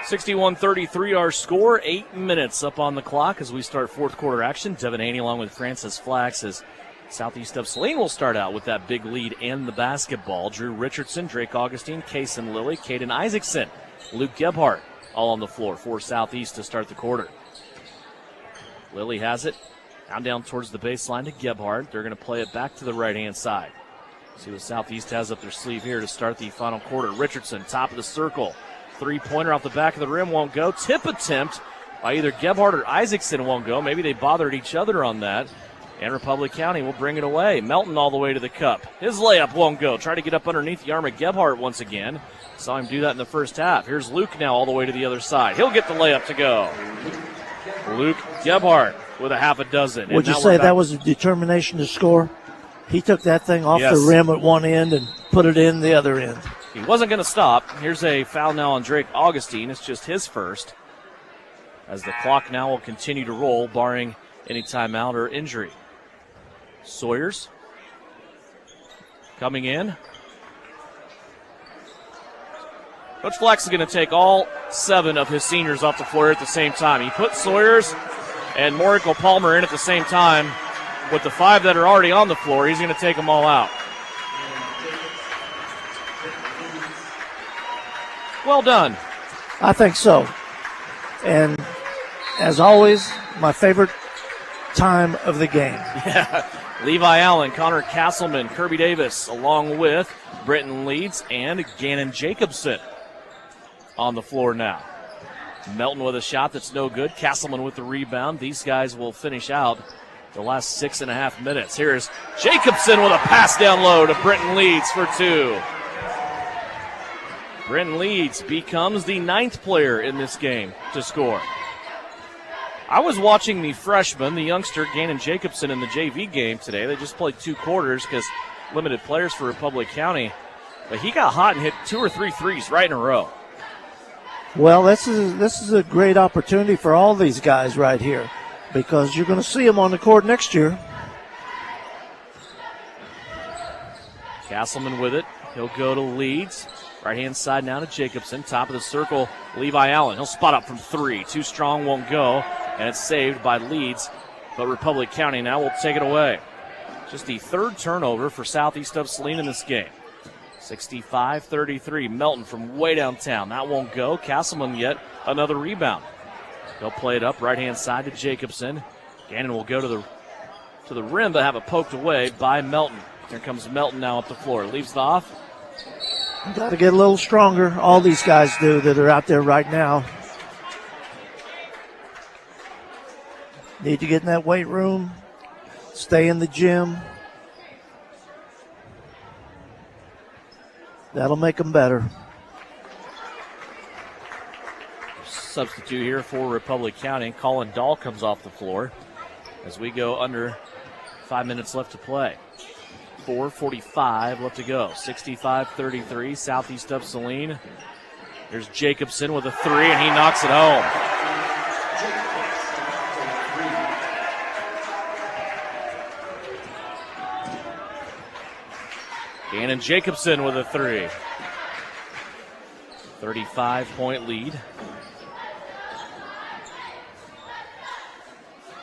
61-33 our score. 8 minutes up on the clock as we start fourth quarter action. Devin Haney along with Francis Flax as Southeast of Saline will start out with that big lead and the basketball. Drew Richardson, Drake Augustine, Kaysen Lilly, Caden Isaacson, Luke Gebhardt all on the floor for Southeast to start the quarter. Lilly has it. Down towards the baseline to Gebhardt. They're going to play it back to the right-hand side. See what Southeast has up their sleeve here to start the final quarter. Richardson, top of the circle. Three-pointer off the back of the rim won't go. Tip attempt by either Gebhardt or Isaacson won't go. Maybe they bothered each other on that. And Republic County will bring it away. Melton all the way to the cup. His layup won't go. Try to get up underneath the arm of Gebhardt once again. Saw him do that in the first half. Here's Luke now all the way to the other side. He'll get the layup to go. Luke Gebhardt with a half a dozen. Would you say that was a determination to score? He took that thing off the rim at one end and put it in the other end. He wasn't going to stop. Here's a foul now on Drake Augustine. It's just his first, as the clock now will continue to roll, barring any timeout or injury. Sawyers coming in. Coach Flax is going to take all 7 of his seniors off the floor at the same time. He put Sawyers and Morico Palmer in at the same time. With the 5 that are already on the floor, he's going to take them all out. Well done. I think so. And as always, my favorite time of the game. Yeah. Levi Allen, Connor Castleman, Kirby Davis, along with Britton Leeds and Gannon Jacobson on the floor now. Melton with a shot that's no good. Castleman with the rebound. These guys will finish out the last 6.5 minutes. Here's Jacobson with a pass down low to Britton Leeds for 2. Britton Leeds becomes the 9th player in this game to score. I was watching the freshman, the youngster Gannon Jacobson, in the JV game today. They just played 2 quarters because limited players for Republic County. But he got hot and hit 2 or 3 threes right in a row. Well, this is a great opportunity for all these guys right here because you're going to see them on the court next year. Castleman with it. He'll go to Leeds. Right-hand side now to Jacobson. Top of the circle, Levi Allen. He'll spot up from 3. Too strong, won't go. And it's saved by Leeds. But Republic County now will take it away. Just the 3rd turnover for Southeast of Saline in this game. 65-33. Melton from way downtown. That won't go. Castleman yet another rebound. They'll play it up right-hand side to Jacobson. Gannon will go to the rim, but have it poked away by Melton. Here comes Melton now up the floor. Leaves it off. Got to get a little stronger. All these guys do that are out there right now. Need to get in that weight room. Stay in the gym. That'll make them better. Substitute here for Republic County. Colin Dahl comes off the floor as we go under 5 minutes left to play. 4:45 left to go. 65-33, Southeast of Saline. There's Jacobson with a 3, and he knocks it home. Gannon Jacobson with a 3. 35-point lead.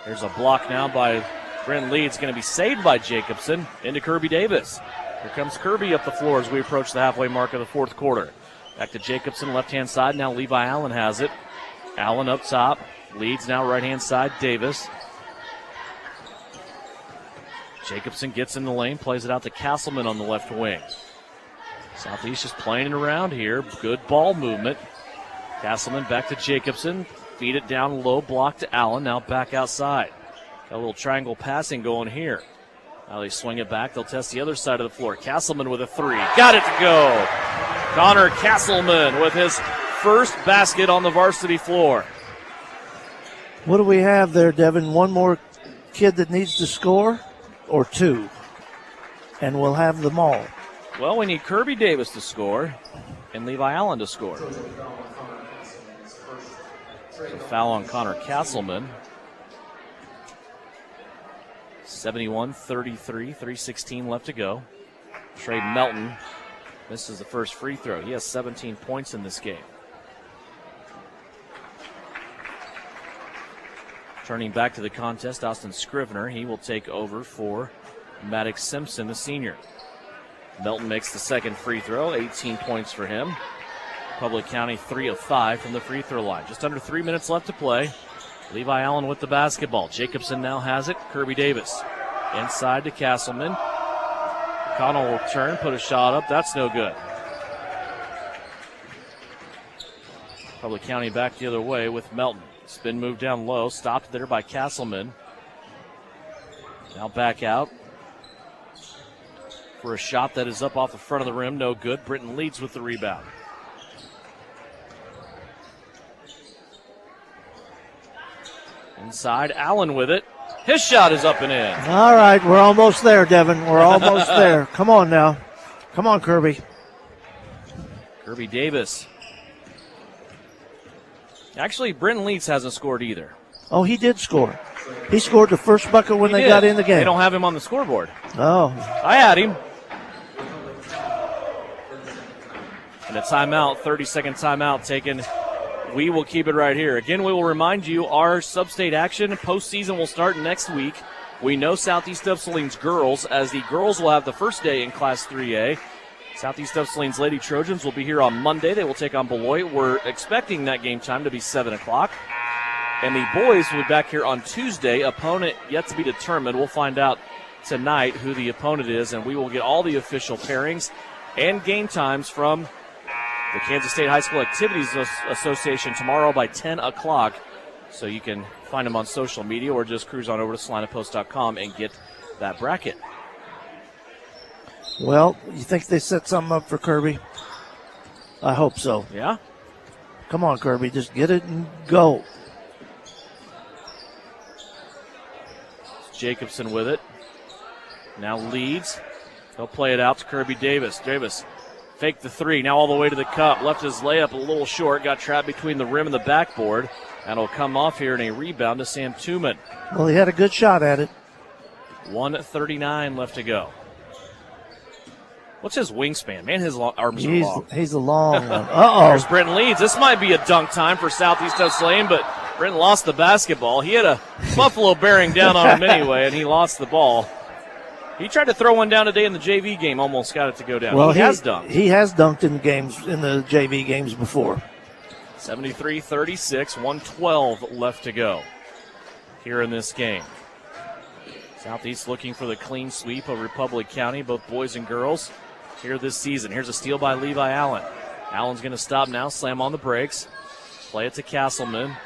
There's a block now by Britton Leeds, going to be saved by Jacobson into Kirby Davis. Here comes Kirby up the floor as we approach the halfway mark of the 4th quarter. Back to Jacobson, left-hand side. Now Levi Allen has it. Allen up top. Leeds now right-hand side. Davis. Jacobson gets in the lane, plays it out to Castleman on the left wing. Southeast just playing it around here. Good ball movement. Castleman back to Jacobson. Feed it down low, block to Allen. Now back outside. Got a little triangle passing going here. Now they swing it back. They'll test the other side of the floor. Castleman with a 3. Got it to go. Connor Castleman with his first basket on the varsity floor. What do we have there, Devin? One more kid that needs to score or 2? And we'll have them all. Well, we need Kirby Davis to score and Levi Allen to score. A foul on Connor Castleman. 71-33, 3:16 left to go. Trey Melton misses the first free throw. He has 17 points in this game. Turning back to the contest, Austin Scrivener. He will take over for Maddox Simpson, the senior. Melton makes the second free throw, 18 points for him. Public County 3 of 5 from the free throw line. Just under 3 minutes left to play. Levi Allen with the basketball. Jacobson now has it. Kirby Davis inside to Castleman. Connell will turn, put a shot up. That's no good. Public County back the other way with Melton. Spin move down low. Stopped there by Castleman. Now back out for a shot that is up off the front of the rim. No good. Britton Leeds with the rebound. Inside, Allen with it. His shot is up and in. All right, we're almost there, Devin. We're almost there. Come on now. Come on, Kirby. Kirby Davis. Actually, Britton Leeds hasn't scored either. Oh, he did score. He scored the first bucket when they got in the game. They don't have him on the scoreboard. Oh. I had him. And a timeout, 30-second timeout taken. We will keep it right here. Again, we will remind you our sub-state action postseason will start next week. We know Southeast of Saline's girls, as the girls will have the first day in Class 3A. Southeast of Saline's Lady Trojans will be here on Monday. They will take on Beloit. We're expecting that game time to be 7 o'clock. And the boys will be back here on Tuesday. Opponent yet to be determined. We'll find out tonight who the opponent is, and we will get all the official pairings and game times from the Kansas State High School Activities Association tomorrow by 10 o'clock. So you can find them on social media or just cruise on over to SalinaPost.com and get that bracket. Well, you think they set something up for Kirby? I hope so. Yeah? Come on, Kirby. Just get it and go. Jacobson with it. Now leads. He'll play it out to Kirby Davis. Davis faked the three. Now all the way to the cup. Left his layup a little short. Got trapped between the rim and the backboard. And will come off here in a rebound to Sam Tuman. Well, he had a good shot at it. 1:39 left to go. What's his wingspan? Man, his arms are long. He's a long one. Uh-oh. There's Brenton Leeds. This might be a dunk time for Southeast of Saline, but Brenton lost the basketball. He had a Buffalo bearing down on him anyway, and he lost the ball. He tried to throw one down today in the JV game, almost got it to go down. Well, he has dunked. He has dunked in the JV games before. 73-36, 1:12 left to go here in this game. Southeast looking for the clean sweep of Republic County, both boys and girls, here this season. Here's a steal by Levi Allen. Allen's going to stop now, slam on the brakes. Play it to Castleman,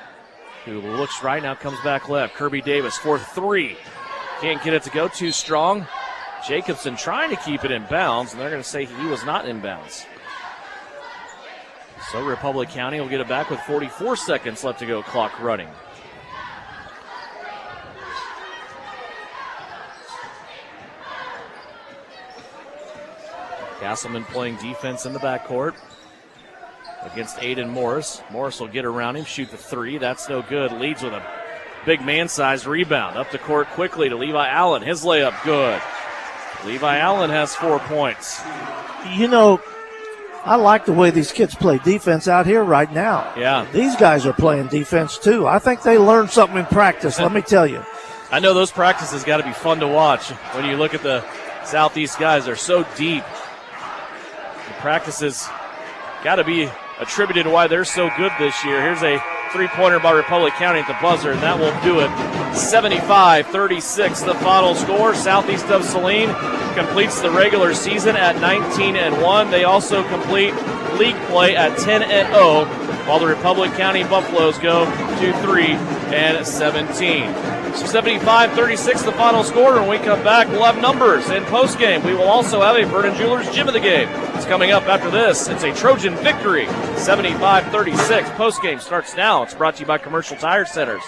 who looks right now, comes back left. Kirby Davis for three. Can't get it to go, too strong. Jacobson trying to keep it in bounds, and they're going to say he was not in bounds. So Republic County will get it back with 44 seconds left to go, clock running. Castleman playing defense in the backcourt against Aiden Morris. Morris will get around him, shoot the three. That's no good. Leads with a big man-sized rebound. Up the court quickly to Levi Allen. His layup good. Levi Allen has 4 points. You know, I like the way these kids play defense out here right now. Yeah. These guys are playing defense, too. I think they learned something in practice, let me tell you. I know those practices got to be fun to watch. When you look at the Southeast guys, they're so deep. The practices got to be attributed to why they're so good this year. Here's a three-pointer by Republic County at the buzzer, and that will do it. 75-36, the final score. Southeast of Saline completes the regular season at 19-1. They also complete league play at 10-0, while the Republic County Buffaloes go 2-3-17. 75-36, the final score. When we come back, we'll have numbers in postgame. We will also have a Vernon Jewelers Gym of the Game. It's coming up after this. It's a Trojan victory, 75-36. Postgame starts now. It's brought to you by Commercial Tire Centers.